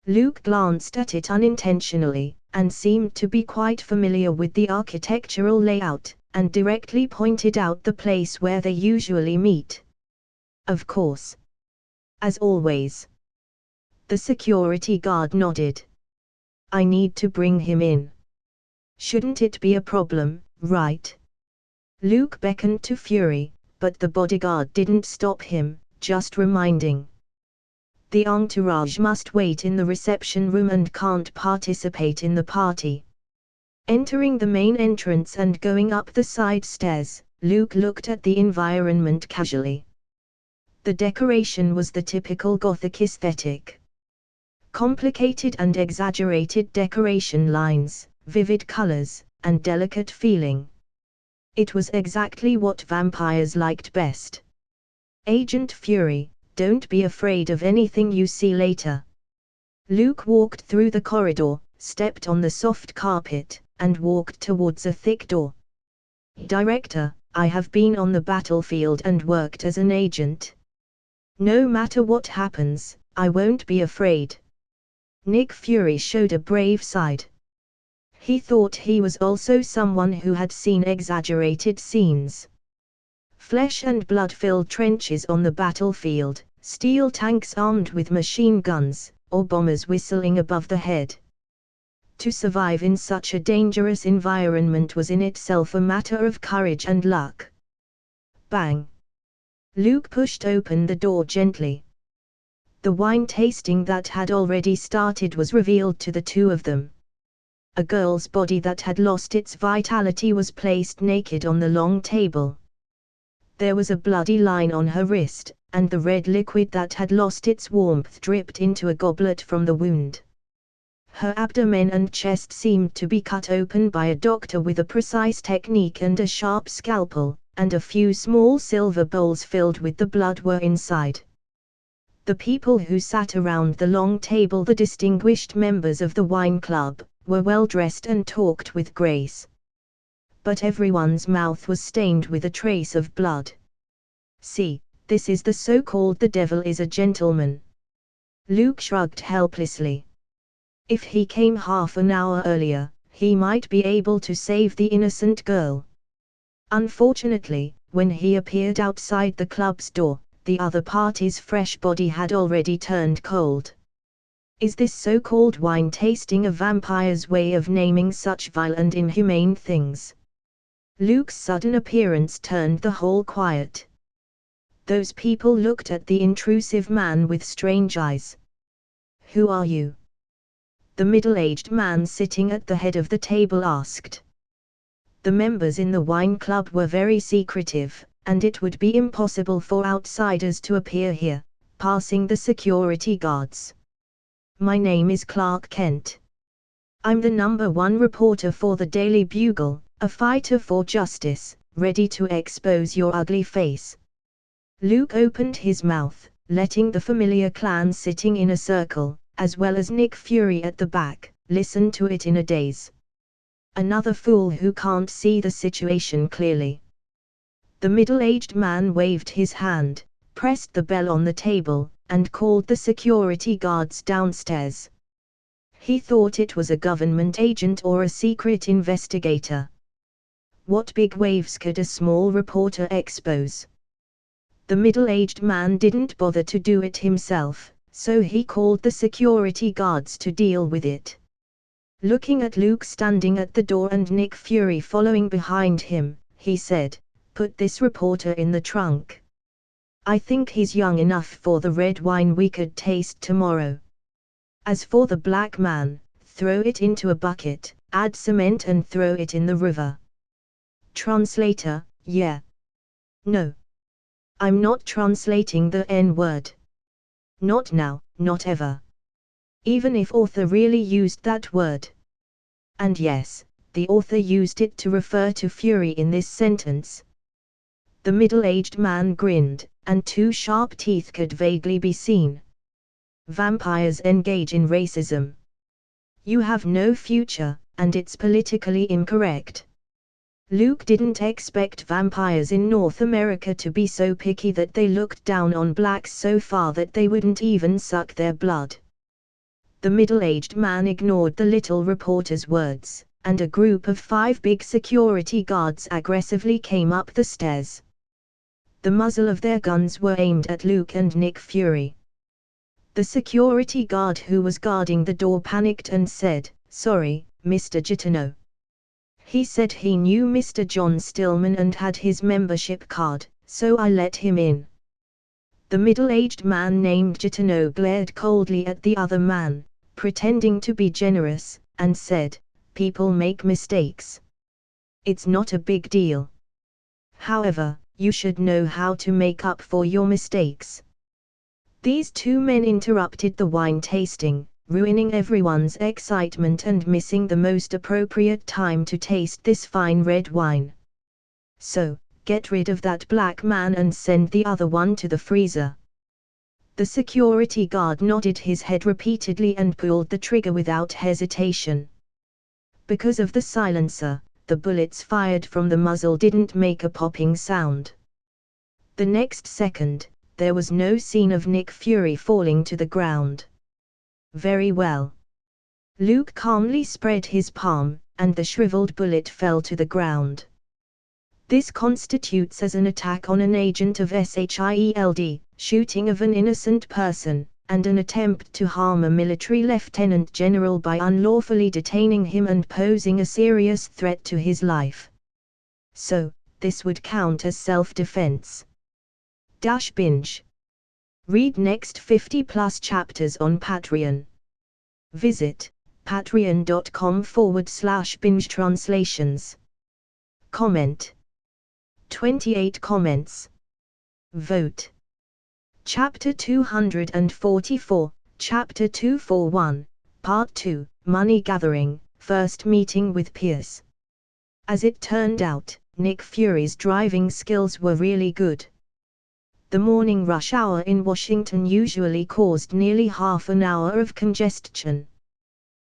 Luke glanced at it unintentionally, and seemed to be quite familiar with the architectural layout, and directly pointed out the place where they usually meet. Of course. As always. The security guard nodded. I need to bring him in. Shouldn't it be a problem, right? Luke beckoned to Fury, but the bodyguard didn't stop him, just reminding. The entourage must wait in the reception room and can't participate in the party. Entering the main entrance and going up the side stairs, Luke looked at the environment casually. The decoration was the typical Gothic aesthetic. Complicated and exaggerated decoration lines, vivid colors, and delicate feeling. It was exactly what vampires liked best. Agent Fury, don't be afraid of anything you see later. Luke walked through the corridor, stepped on the soft carpet, and walked towards a thick door. Director, I have been on the battlefield and worked as an agent. No matter what happens, I won't be afraid. Nick Fury showed a brave side. He thought he was also someone who had seen exaggerated scenes. Flesh and blood-filled trenches on the battlefield, steel tanks armed with machine guns, or bombers whistling above the head. To survive in such a dangerous environment was in itself a matter of courage and luck. Bang! Luke pushed open the door gently. The wine tasting that had already started was revealed to the two of them. A girl's body that had lost its vitality was placed naked on the long table. There was a bloody line on her wrist, and the red liquid that had lost its warmth dripped into a goblet from the wound. Her abdomen and chest seemed to be cut open by a doctor with a precise technique and a sharp scalpel, and a few small silver bowls filled with the blood were inside. The people who sat around the long table, the distinguished members of the wine club, were well dressed and talked with grace. But everyone's mouth was stained with a trace of blood. See, this is the so-called the devil is a gentleman. Luke shrugged helplessly. If he came half an hour earlier, he might be able to save the innocent girl. Unfortunately, when he appeared outside the club's door, the other party's fresh body had already turned cold. Is this so-called wine tasting a vampire's way of naming such vile and inhumane things? Luke's sudden appearance turned the whole quiet. Those people looked at the intrusive man with strange eyes. Who are you? The middle-aged man sitting at the head of the table asked. The members in the wine club were very secretive, and it would be impossible for outsiders to appear here, passing the security guards. My name is Clark Kent. I'm the #1 reporter for the Daily Bugle, a fighter for justice, ready to expose your ugly face. Luke opened his mouth, letting the familiar clan sitting in a circle, as well as Nick Fury at the back, listen to it in a daze. Another fool who can't see the situation clearly. The middle-aged man waved his hand, pressed the bell on the table, and called the security guards downstairs. He thought it was a government agent or a secret investigator. What big waves could a small reporter expose? The middle-aged man didn't bother to do it himself, so he called the security guards to deal with it. Looking at Luke standing at the door and Nick Fury following behind him, he said, "Put this reporter in the trunk. I think he's young enough for the red wine we could taste tomorrow. As for the black man, throw it into a bucket, add cement and throw it in the river." Translator, yeah. No. I'm not translating the N-word. Not now, not ever. Even if author really used that word. And yes, the author used it to refer to Fury in this sentence. The middle-aged man grinned, and two sharp teeth could vaguely be seen. Vampires engage in racism. You have no future, and it's politically incorrect. Luke didn't expect vampires in North America to be so picky that they looked down on blacks so far that they wouldn't even suck their blood. The middle-aged man ignored the little reporter's words, and a group of 5 big security guards aggressively came up the stairs. The muzzle of their guns were aimed at Luke and Nick Fury. The security guard who was guarding the door panicked and said, "Sorry, Mr. Gitano." He said he knew Mr. John Stillman and had his membership card, so I let him in. The middle-aged man named Gitano glared coldly at the other man, pretending to be generous, and said, "People make mistakes. It's not a big deal. However, you should know how to make up for your mistakes." These two men interrupted the wine tasting, ruining everyone's excitement and missing the most appropriate time to taste this fine red wine. So, get rid of that black man and send the other one to the freezer. The security guard nodded his head repeatedly and pulled the trigger without hesitation. Because of the silencer, the bullets fired from the muzzle didn't make a popping sound. The next second, there was no scene of Nick Fury falling to the ground. Very well. Luke calmly spread his palm, and the shriveled bullet fell to the ground. This constitutes as an attack on an agent of SHIELD, shooting of an innocent person, and an attempt to harm a military lieutenant general by unlawfully detaining him and posing a serious threat to his life. So, this would count as self-defense. Binge. Read next 50+ chapters on Patreon. Visit patreon.com/binge translations. Comment. 28 comments. Vote. Chapter 244, Chapter 241, Part 2, Money Gathering, First Meeting with Pierce. As it turned out, Nick Fury's driving skills were really good. The morning rush hour in Washington usually caused nearly half an hour of congestion.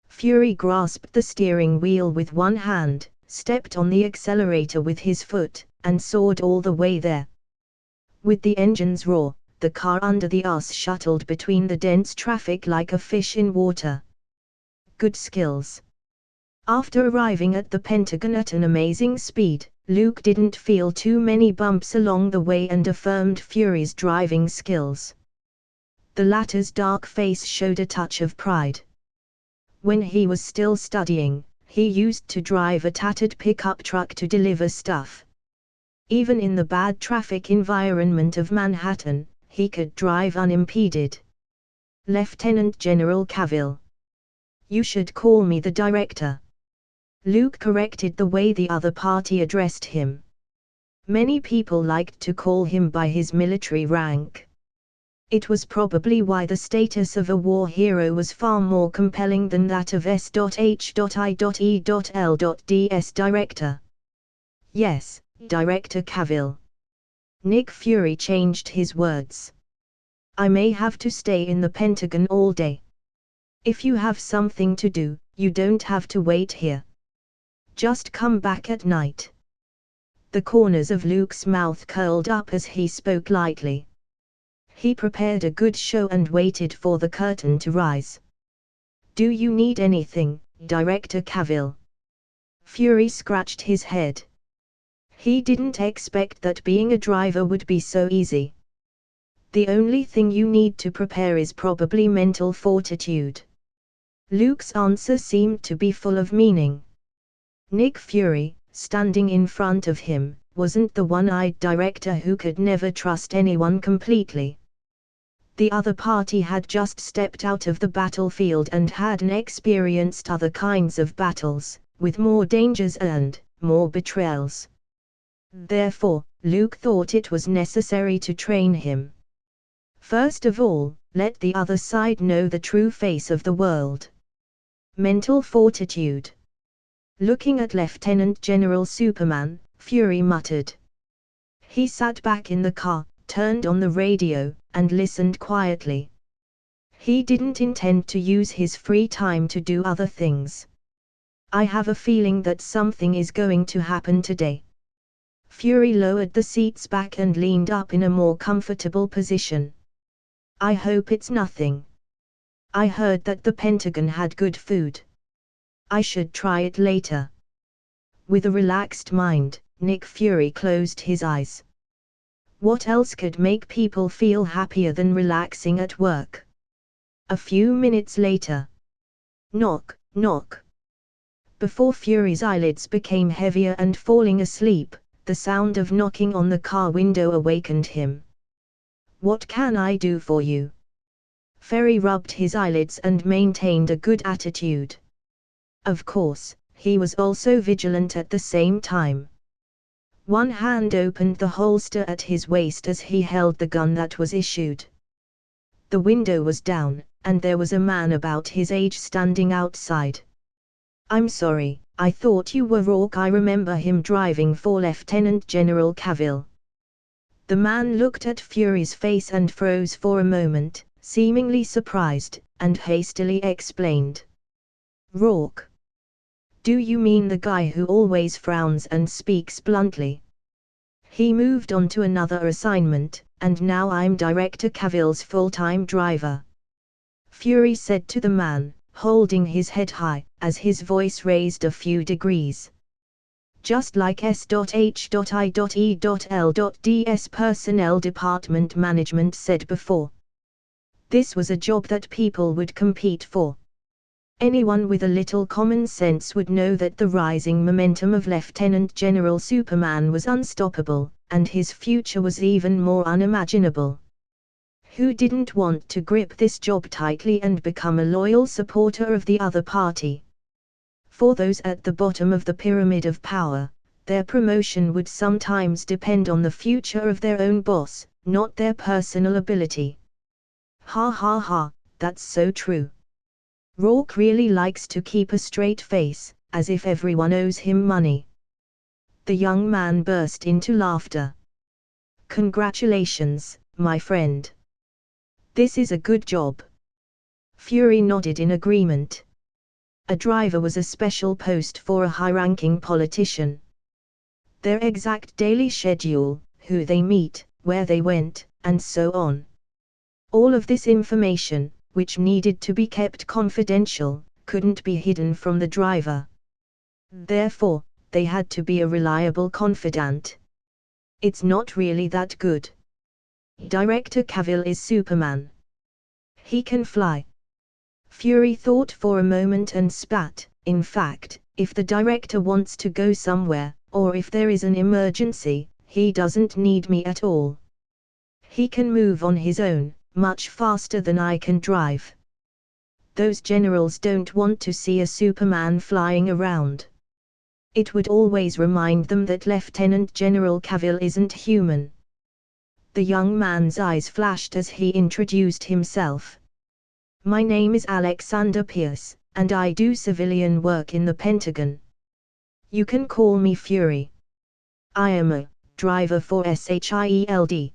Fury grasped the steering wheel with one hand, stepped on the accelerator with his foot, and soared all the way there. With the engines raw, the car under the arse shuttled between the dense traffic like a fish in water. Good skills. After arriving at the Pentagon at an amazing speed, Luke didn't feel too many bumps along the way and affirmed Fury's driving skills. The latter's dark face showed a touch of pride. When he was still studying, he used to drive a tattered pickup truck to deliver stuff. Even in the bad traffic environment of Manhattan, he could drive unimpeded. Lieutenant General Cavill. You should call me the director. Luke corrected the way the other party addressed him. Many people liked to call him by his military rank. It was probably why the status of a war hero was far more compelling than that of S.H.I.E.L.D.'s director. Yes, Director Cavill. Nick Fury changed his words. I may have to stay in the Pentagon all day. If you have something to do, you don't have to wait here. Just come back at night. The corners of Luke's mouth curled up as he spoke lightly. He prepared a good show and waited for the curtain to rise. Do you need anything, Director Cavill? Fury scratched his head. He didn't expect that being a driver would be so easy. The only thing you need to prepare is probably mental fortitude. Luke's answer seemed to be full of meaning. Nick Fury, standing in front of him, wasn't the one-eyed director who could never trust anyone completely. The other party had just stepped out of the battlefield and had experienced other kinds of battles, with more dangers and more betrayals. Therefore, Luke thought it was necessary to train him. First of all, let the other side know the true face of the world. Mental fortitude. Looking at Lieutenant General Superman, Fury muttered. He sat back in the car, turned on the radio, and listened quietly. He didn't intend to use his free time to do other things. I have a feeling that something is going to happen today. Fury lowered the seats back and leaned up in a more comfortable position. I hope it's nothing. I heard that the Pentagon had good food. I should try it later. With a relaxed mind, Nick Fury closed his eyes. What else could make people feel happier than relaxing at work? A few minutes later. Knock, knock. Before Fury's eyelids became heavier and falling asleep, the sound of knocking on the car window awakened him. What can I do for you? Fury rubbed his eyelids and maintained a good attitude. Of course, he was also vigilant at the same time. One hand opened the holster at his waist as he held the gun that was issued. The window was down, and there was a man about his age standing outside. I'm sorry, I thought you were Rourke. I remember him driving for Lieutenant General Cavill. The man looked at Fury's face and froze for a moment, seemingly surprised, and hastily explained. Rourke. Do you mean the guy who always frowns and speaks bluntly? He moved on to another assignment, and now I'm Director Cavill's full-time driver," Fury said to the man, holding his head high, as his voice raised a few degrees. "Just like S.H.I.E.L.D's personnel department management said before. This was a job that people would compete for. Anyone with a little common sense would know that the rising momentum of Lieutenant General Superman was unstoppable, and his future was even more unimaginable. Who didn't want to grip this job tightly and become a loyal supporter of the other party? For those at the bottom of the pyramid of power, their promotion would sometimes depend on the future of their own boss, not their personal ability." "Ha ha ha, that's so true. Rourke really likes to keep a straight face, as if everyone owes him money." The young man burst into laughter. "Congratulations, my friend. This is a good job." Fury nodded in agreement. A driver was a special post for a high-ranking politician. Their exact daily schedule, who they meet, where they went, and so on. All of this information, which needed to be kept confidential, couldn't be hidden from the driver. Therefore, they had to be a reliable confidant. "It's not really that good. Director Cavill is Superman. He can fly." Fury thought for a moment and spat. "In fact, if the director wants to go somewhere, or if there is an emergency, he doesn't need me at all. He can move on his own, much faster than I can drive." Those generals don't want to see a Superman flying around. It would always remind them that Lieutenant General Cavill isn't human. The young man's eyes flashed as he introduced himself. "My name is Alexander Pierce, and I do civilian work in the Pentagon. You can call me Fury. I am a driver for SHIELD."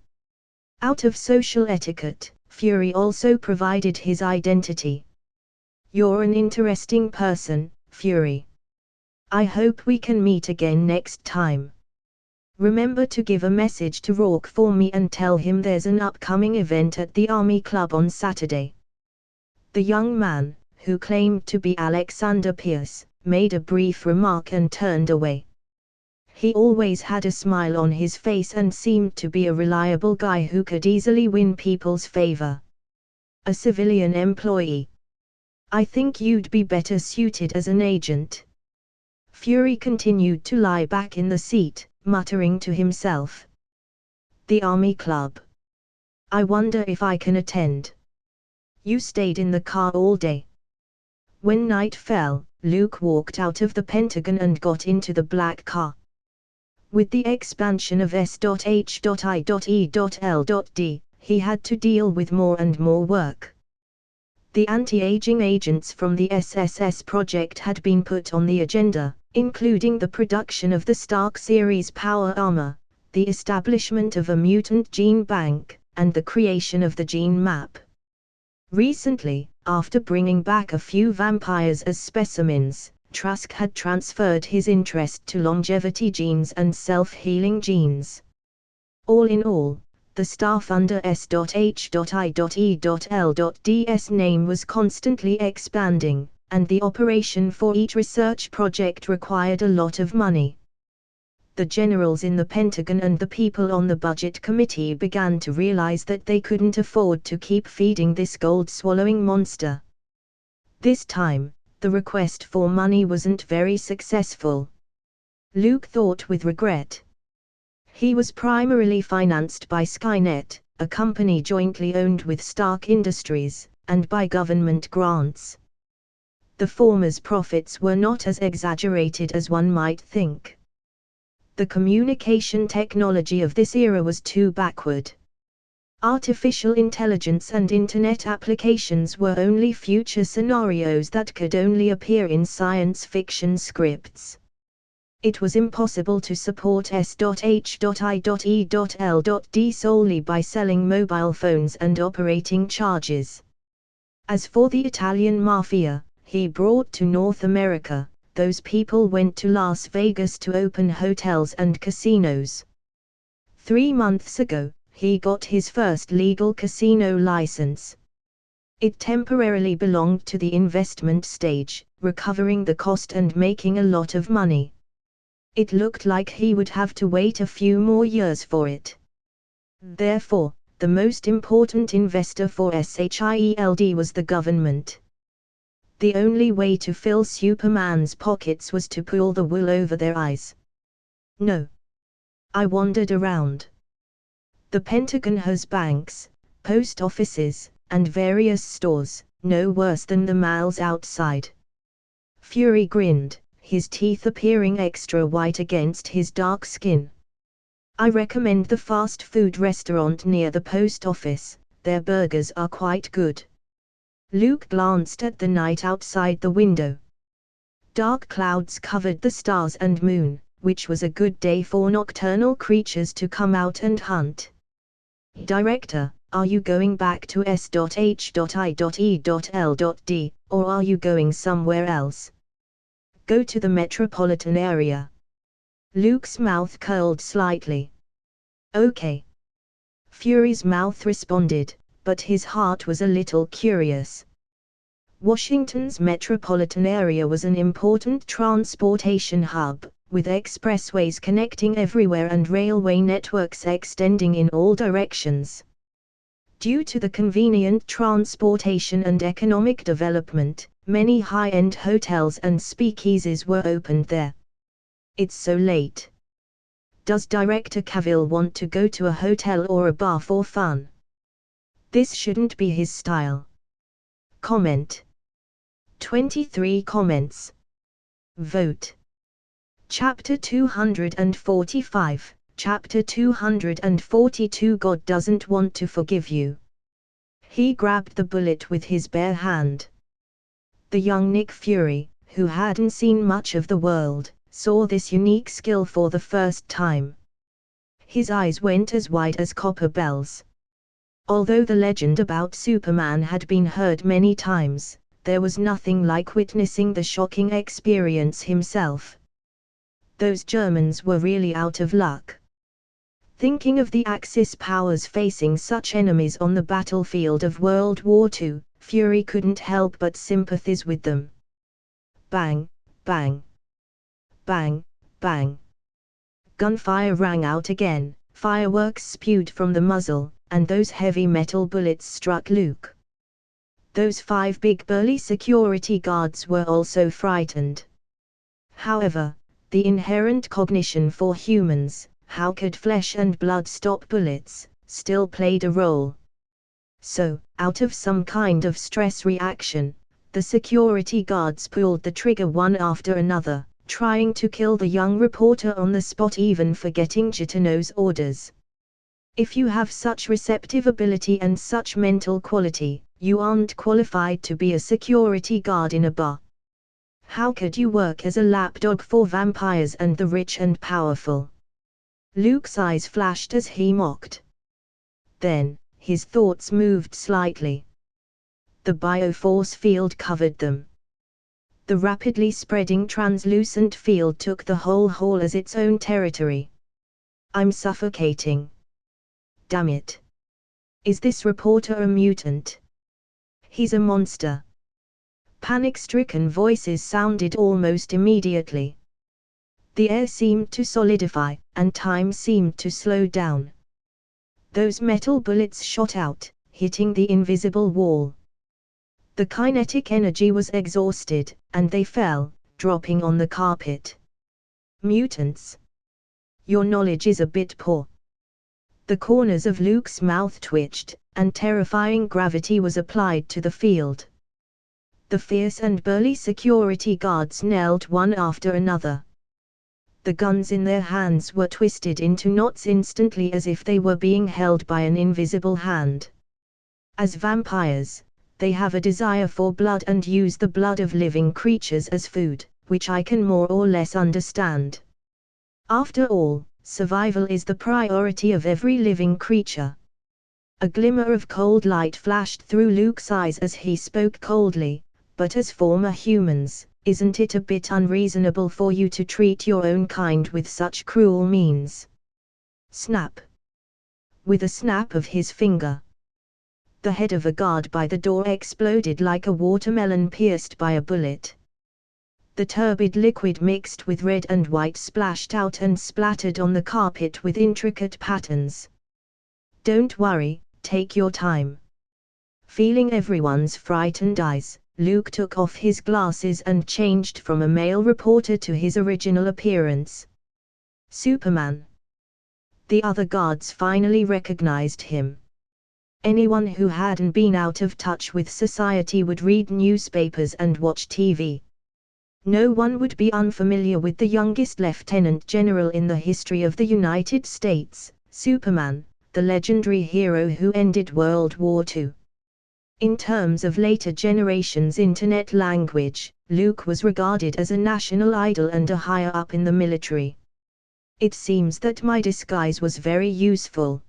Out of social etiquette, Fury also provided his identity. "You're an interesting person, Fury. I hope we can meet again next time. Remember to give a message to Rourke for me and tell him there's an upcoming event at the Army Club on Saturday." The young man, who claimed to be Alexander Pierce, made a brief remark and turned away. He always had a smile on his face and seemed to be a reliable guy who could easily win people's favor. "A civilian employee. I think you'd be better suited as an agent." Fury continued to lie back in the seat, muttering to himself. "The Army Club. I wonder if I can attend." "You stayed in the car all day." When night fell, Luke walked out of the Pentagon and got into the black car. With the expansion of S.H.I.E.L.D., he had to deal with more and more work. The anti-aging agents from the SSS project had been put on the agenda, including the production of the Stark series power armor, the establishment of a mutant gene bank, and the creation of the gene map. Recently, after bringing back a few vampires as specimens, Trask had transferred his interest to longevity genes and self-healing genes. All in all, the staff under S.H.I.E.L.D's name was constantly expanding, and the operation for each research project required a lot of money. The generals in the Pentagon and the people on the budget committee began to realize that they couldn't afford to keep feeding this gold-swallowing monster. This time, the request for money wasn't very successful. Luke thought with regret. He was primarily financed by Skynet, a company jointly owned with Stark Industries, and by government grants. The former's profits were not as exaggerated as one might think. The communication technology of this era was too backward. Artificial intelligence and internet applications were only future scenarios that could only appear in science fiction scripts. It was impossible to support S.H.I.E.L.D solely by selling mobile phones and operating charges. As for the Italian mafia, he brought to North America, those people went to Las Vegas to open hotels and casinos. 3 months ago, he got his first legal casino license. It temporarily belonged to the investment stage, recovering the cost and making a lot of money. It looked like he would have to wait a few more years for it. Therefore, the most important investor for SHIELD was the government. The only way to fill Superman's pockets was to pull the wool over their eyes. No. I wandered around. The Pentagon has banks, post offices, and various stores, no worse than the malls outside. Fury grinned, his teeth appearing extra white against his dark skin. I recommend the fast food restaurant near the post office, their burgers are quite good. Luke glanced at the night outside the window. Dark clouds covered the stars and moon, which was a good day for nocturnal creatures to come out and hunt. Director, are you going back to S.H.I.E.L.D., or are you going somewhere else? Go to the metropolitan area. Luke's mouth curled slightly. Okay. Fury's mouth responded, but his heart was a little curious. Washington's metropolitan area was an important transportation hub, with expressways connecting everywhere and railway networks extending in all directions. Due to the convenient transportation and economic development, many high-end hotels and speakeasies were opened there. It's so late. Does Director Cavill want to go to a hotel or a bar for fun? This shouldn't be his style. Comment. 23 comments. Vote. Chapter 245, Chapter 242. God doesn't want to forgive you. He grabbed the bullet with his bare hand. The young Nick Fury, who hadn't seen much of the world, saw this unique skill for the first time. His eyes went as wide as copper bells. Although the legend about Superman had been heard many times, there was nothing like witnessing the shocking experience himself. Those Germans were really out of luck. Thinking of the Axis powers facing such enemies on the battlefield of World War II, Fury couldn't help but sympathize with them. Bang, bang. Bang, bang. Gunfire rang out again, fireworks spewed from the muzzle, and those heavy metal bullets struck Luke. Those 5 big burly security guards were also frightened. However, the inherent cognition for humans, how could flesh and blood stop bullets, still played a role. So, out of some kind of stress reaction, the security guards pulled the trigger one after another, trying to kill the young reporter on the spot, even forgetting to know's orders. If you have such receptive ability and such mental quality, you aren't qualified to be a security guard in a bar. How could you work as a lapdog for vampires and the rich and powerful? Luke's eyes flashed as he mocked. Then, his thoughts moved slightly. The bioforce field covered them. The rapidly spreading translucent field took the whole hall as its own territory. I'm suffocating. Damn it. Is this reporter a mutant? He's a monster. Panic-stricken voices sounded almost immediately. The air seemed to solidify, and time seemed to slow down. Those metal bullets shot out, hitting the invisible wall. The kinetic energy was exhausted, and they fell, dropping on the carpet. Mutants. Your knowledge is a bit poor. The corners of Luke's mouth twitched, and terrifying gravity was applied to the field. The fierce and burly security guards knelt one after another. The guns in their hands were twisted into knots instantly, as if they were being held by an invisible hand. As vampires, they have a desire for blood and use the blood of living creatures as food, which I can more or less understand. After all, survival is the priority of every living creature. A glimmer of cold light flashed through Luke's eyes as he spoke coldly, but as former humans, isn't it a bit unreasonable for you to treat your own kind with such cruel means? Snap. with a snap of his finger. The head of a guard by the door exploded like a watermelon pierced by a bullet. The turbid liquid mixed with red and white splashed out and splattered on the carpet with intricate patterns. "Don't worry, take your time." Feeling everyone's frightened eyes, Luke took off his glasses and changed from a male reporter to his original appearance. Superman. The other guards finally recognized him. Anyone who hadn't been out of touch with society would read newspapers and watch TV. No one would be unfamiliar with the youngest lieutenant general in the history of the United States, Superman, the legendary hero who ended World War II. In terms of later generations' internet language, Luke was regarded as a national idol and a higher up in the military. "It seems that my disguise was very useful."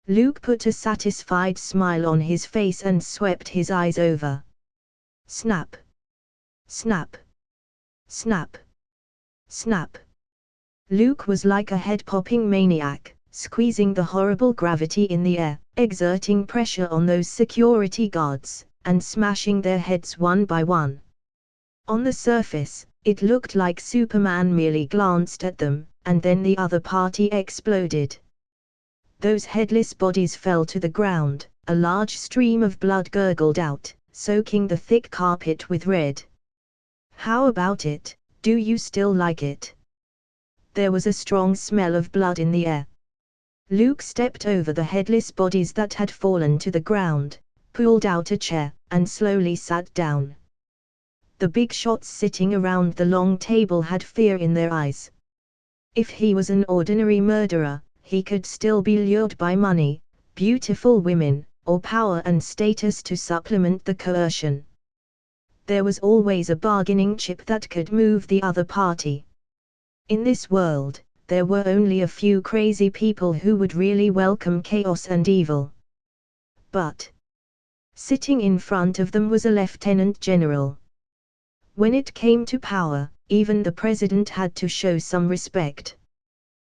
Luke put a satisfied smile on his face and swept his eyes over. Snap. Snap. Snap. Snap. Luke was like a head-popping maniac, squeezing the horrible gravity in the air, exerting pressure on those security guards, and smashing their heads one by one. On the surface, it looked like Superman merely glanced at them, and then the other party exploded. Those headless bodies fell to the ground, a large stream of blood gurgled out, soaking the thick carpet with red. "How about it, do you still like it?" There was a strong smell of blood in the air. Luke stepped over the headless bodies that had fallen to the ground, pulled out a chair, and slowly sat down. The big shots sitting around the long table had fear in their eyes. If he was an ordinary murderer, he could still be lured by money, beautiful women, or power and status to supplement the coercion. There was always a bargaining chip that could move the other party. In this world, there were only a few crazy people who would really welcome chaos and evil. But sitting in front of them was a lieutenant general. When it came to power, even the president had to show some respect.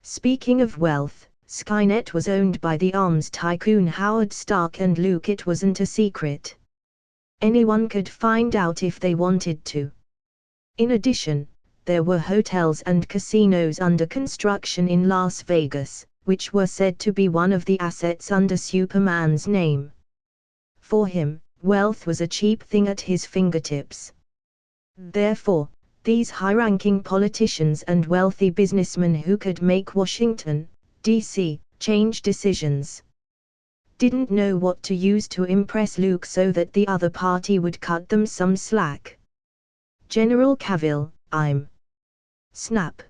Speaking of wealth, Skynet was owned by the arms tycoon Howard Stark, and Luke, it wasn't a secret. Anyone could find out if they wanted to. In addition, there were hotels and casinos under construction in Las Vegas, which were said to be one of the assets under Superman's name. For him, wealth was a cheap thing at his fingertips. Therefore, these high-ranking politicians and wealthy businessmen who could make Washington, D.C., change decisions, didn't know what to use to impress Luke so that the other party would cut them some slack. "General Cavill, I'm..." Snap.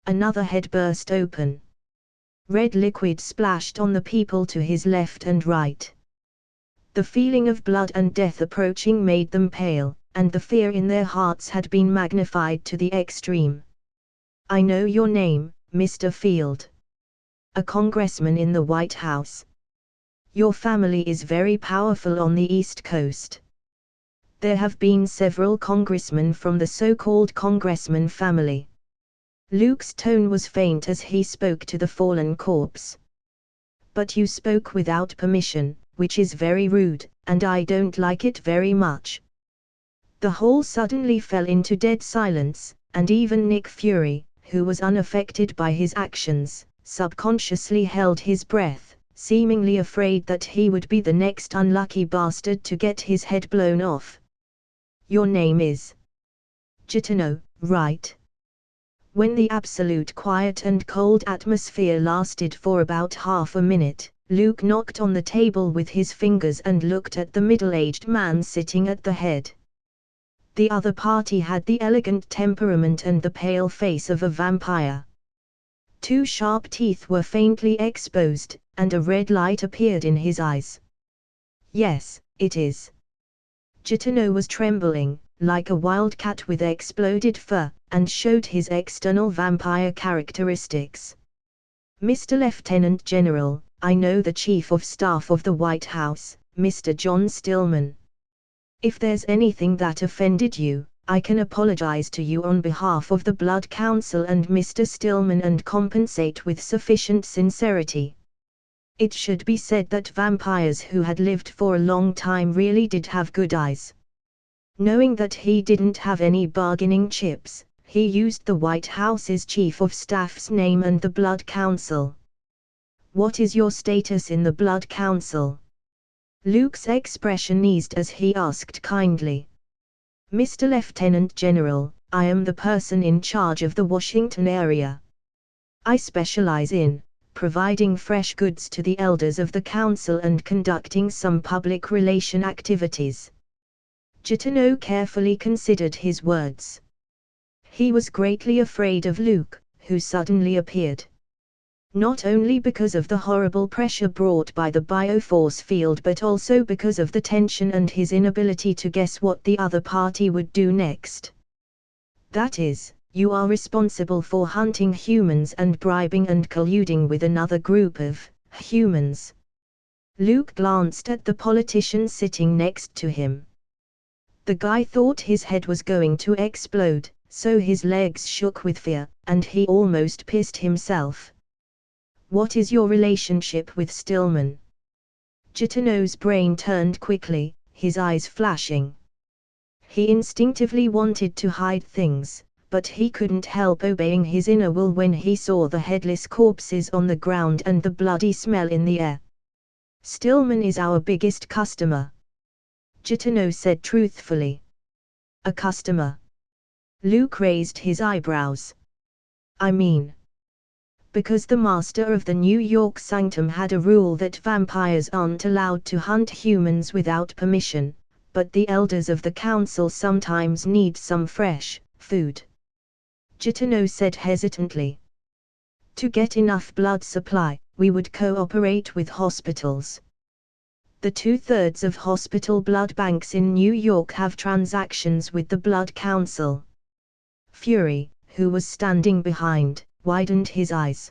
Another head burst open. Red liquid splashed on the people to his left and right. The feeling of blood and death approaching made them pale, and the fear in their hearts had been magnified to the extreme. "I know your name, Mr. Field. A congressman in the White House. Your family is very powerful on the East Coast. There have been several congressmen from the so-called congressman family." Luke's tone was faint as he spoke to the fallen corpse. "But you spoke without permission, which is very rude, and I don't like it very much." The hall suddenly fell into dead silence, and even Nick Fury, who was unaffected by his actions, subconsciously held his breath, seemingly afraid that he would be the next unlucky bastard to get his head blown off. "Your name is Gitano, right?" When the absolute quiet and cold atmosphere lasted for about half a minute, Luke knocked on the table with his fingers and looked at the middle-aged man sitting at the head. The other party had the elegant temperament and the pale face of a vampire. Two sharp teeth were faintly exposed, and a red light appeared in his eyes. "Yes, it is." Gitano was trembling, like a wildcat with exploded fur, and showed his external vampire characteristics. "Mr. Lieutenant General, I know the Chief of Staff of the White House, Mr. John Stillman. If there's anything that offended you, I can apologize to you on behalf of the Blood Council and Mr. Stillman and compensate with sufficient sincerity." It should be said that vampires who had lived for a long time really did have good eyes. Knowing that he didn't have any bargaining chips, he used the White House's chief of staff's name and the Blood Council. "What is your status in the Blood Council?" Luke's expression eased as he asked kindly. "Mr. Lieutenant General, I am the person in charge of the Washington area. I specialize in providing fresh goods to the elders of the council and conducting some public relation activities." Gatineau carefully considered his words. He was greatly afraid of Luke, who suddenly appeared. Not only because of the horrible pressure brought by the bioforce field but also because of the tension and his inability to guess what the other party would do next. "That is, you are responsible for hunting humans and bribing and colluding with another group of humans." Luke glanced at the politician sitting next to him. The guy thought his head was going to explode, so his legs shook with fear, and he almost pissed himself. "What is your relationship with Stillman?" Gatineau's brain turned quickly, his eyes flashing. He instinctively wanted to hide things, but he couldn't help obeying his inner will when he saw the headless corpses on the ground and the bloody smell in the air. "Stillman is our biggest customer," Gatineau said truthfully. "A customer?" Luke raised his eyebrows. "I mean, because the master of the New York Sanctum had a rule that vampires aren't allowed to hunt humans without permission, but the elders of the council sometimes need some fresh food," Gatineau said hesitantly. "To get enough blood supply, we would cooperate with hospitals. The 2/3 of hospital blood banks in New York have transactions with the Blood Council." Fury, who was standing behind, widened his eyes.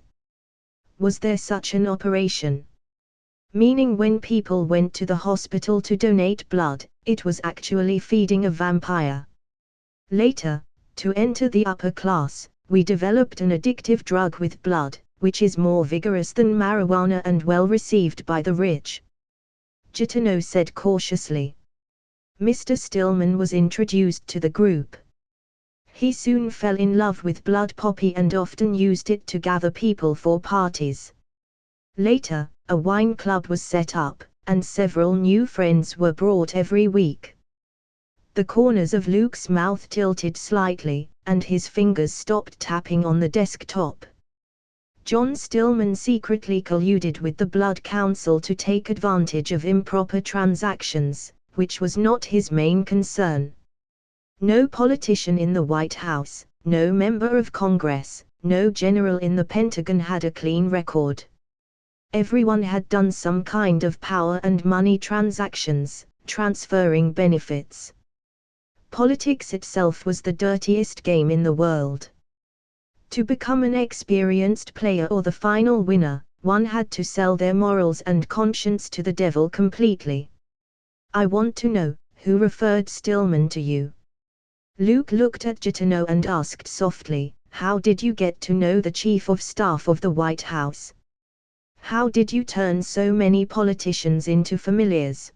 Was there such an operation? Meaning when people went to the hospital to donate blood, it was actually feeding a vampire. "Later, to enter the upper class, we developed an addictive drug with blood, which is more vigorous than marijuana and well received by the rich," Gatineau said cautiously. "Mr. Stillman was introduced to the group. He soon fell in love with blood poppy and often used it to gather people for parties. Later, a wine club was set up, and several new friends were brought every week." The corners of Luke's mouth tilted slightly, and his fingers stopped tapping on the desktop. John Stillman secretly colluded with the Blood Council to take advantage of improper transactions, which was not his main concern. No politician in the White House, no member of Congress, no general in the Pentagon had a clean record. Everyone had done some kind of power and money transactions, transferring benefits. Politics itself was the dirtiest game in the world. To become an experienced player or the final winner, one had to sell their morals and conscience to the devil completely. "I want to know, who referred Stillman to you?" Luke looked at Gatineau and asked softly, "How did you get to know the Chief of Staff of the White House? How did you turn so many politicians into familiars?"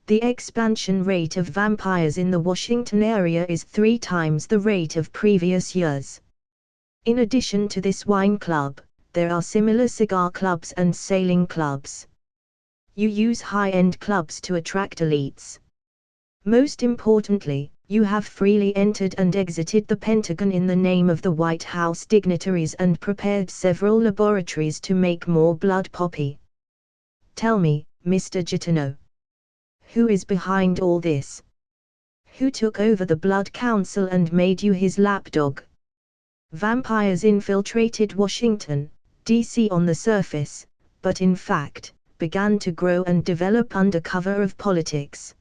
"The expansion rate of vampires in the Washington area is 3 times the rate of previous years. In addition to this wine club, there are similar cigar clubs and sailing clubs. You use high-end clubs to attract elites. Most importantly, you have freely entered and exited the Pentagon in the name of the White House dignitaries and prepared several laboratories to make more blood poppy. Tell me, Mr. Gatineau, who is behind all this? Who took over the Blood Council and made you his lapdog?" Vampires infiltrated Washington, D.C. on the surface, but in fact, began to grow and develop under cover of politics.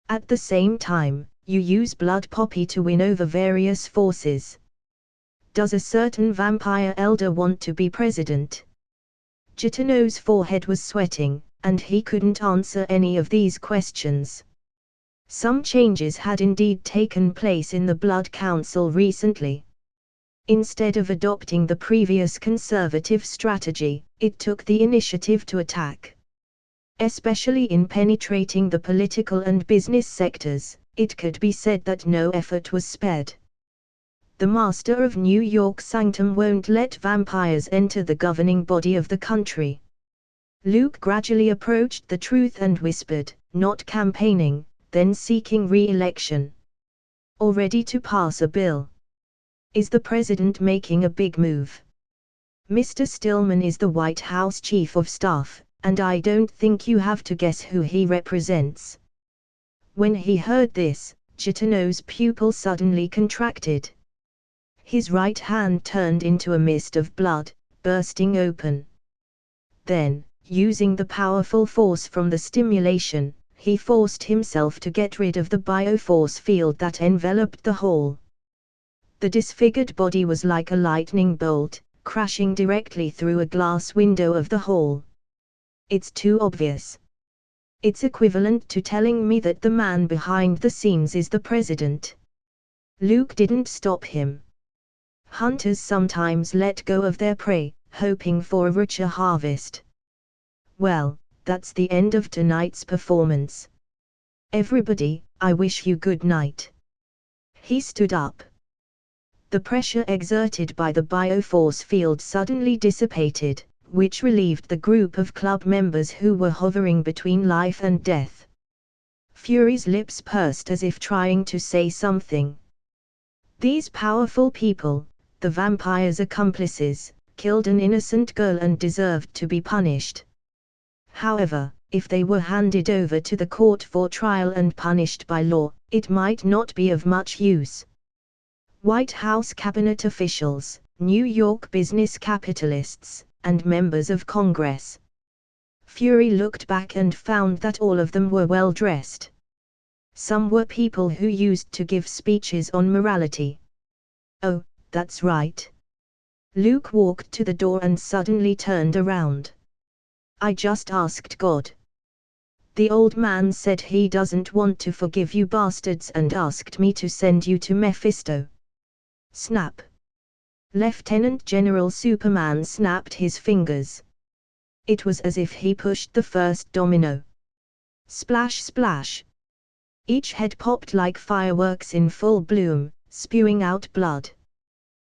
At the same time, you use blood poppy to win over various forces. Does a certain vampire elder want to be president? Gatineau's forehead was sweating, and he couldn't answer any of these questions. Some changes had indeed taken place in the Blood Council recently. Instead of adopting the previous conservative strategy, it took the initiative to attack. Especially in penetrating the political and business sectors, it could be said that no effort was spared. The master of New York Sanctum won't let vampires enter the governing body of the country. Luke gradually approached the truth and whispered, not campaigning, then seeking re-election. Or ready to pass a bill. Is the president making a big move? Mr. Stillman is the White House chief of staff, and I don't think you have to guess who he represents. When he heard this, Chitano's pupil suddenly contracted. His right hand turned into a mist of blood, bursting open. Then, using the powerful force from the stimulation, he forced himself to get rid of the bioforce field that enveloped the hall. The disfigured body was like a lightning bolt, crashing directly through a glass window of the hall. It's too obvious. It's equivalent to telling me that the man behind the scenes is the president. Luke didn't stop him. Hunters sometimes let go of their prey, hoping for a richer harvest. Well, that's the end of tonight's performance. Everybody, I wish you good night. He stood up. The pressure exerted by the bioforce field suddenly dissipated, which relieved the group of club members who were hovering between life and death. Fury's lips pursed as if trying to say something. These powerful people, the vampire's accomplices, killed an innocent girl and deserved to be punished. However, if they were handed over to the court for trial and punished by law, it might not be of much use. White House cabinet officials, New York business capitalists, and members of Congress. Fury looked back and found that all of them were well dressed. Some were people who used to give speeches on morality. Oh, that's right. Luke walked to the door and suddenly turned around. I just asked God. The old man said he doesn't want to forgive you bastards and asked me to send you to Mephisto. Snap. Lieutenant General Superman snapped his fingers. It was as if he pushed the first domino. Splash splash. Each head popped like fireworks in full bloom, spewing out blood.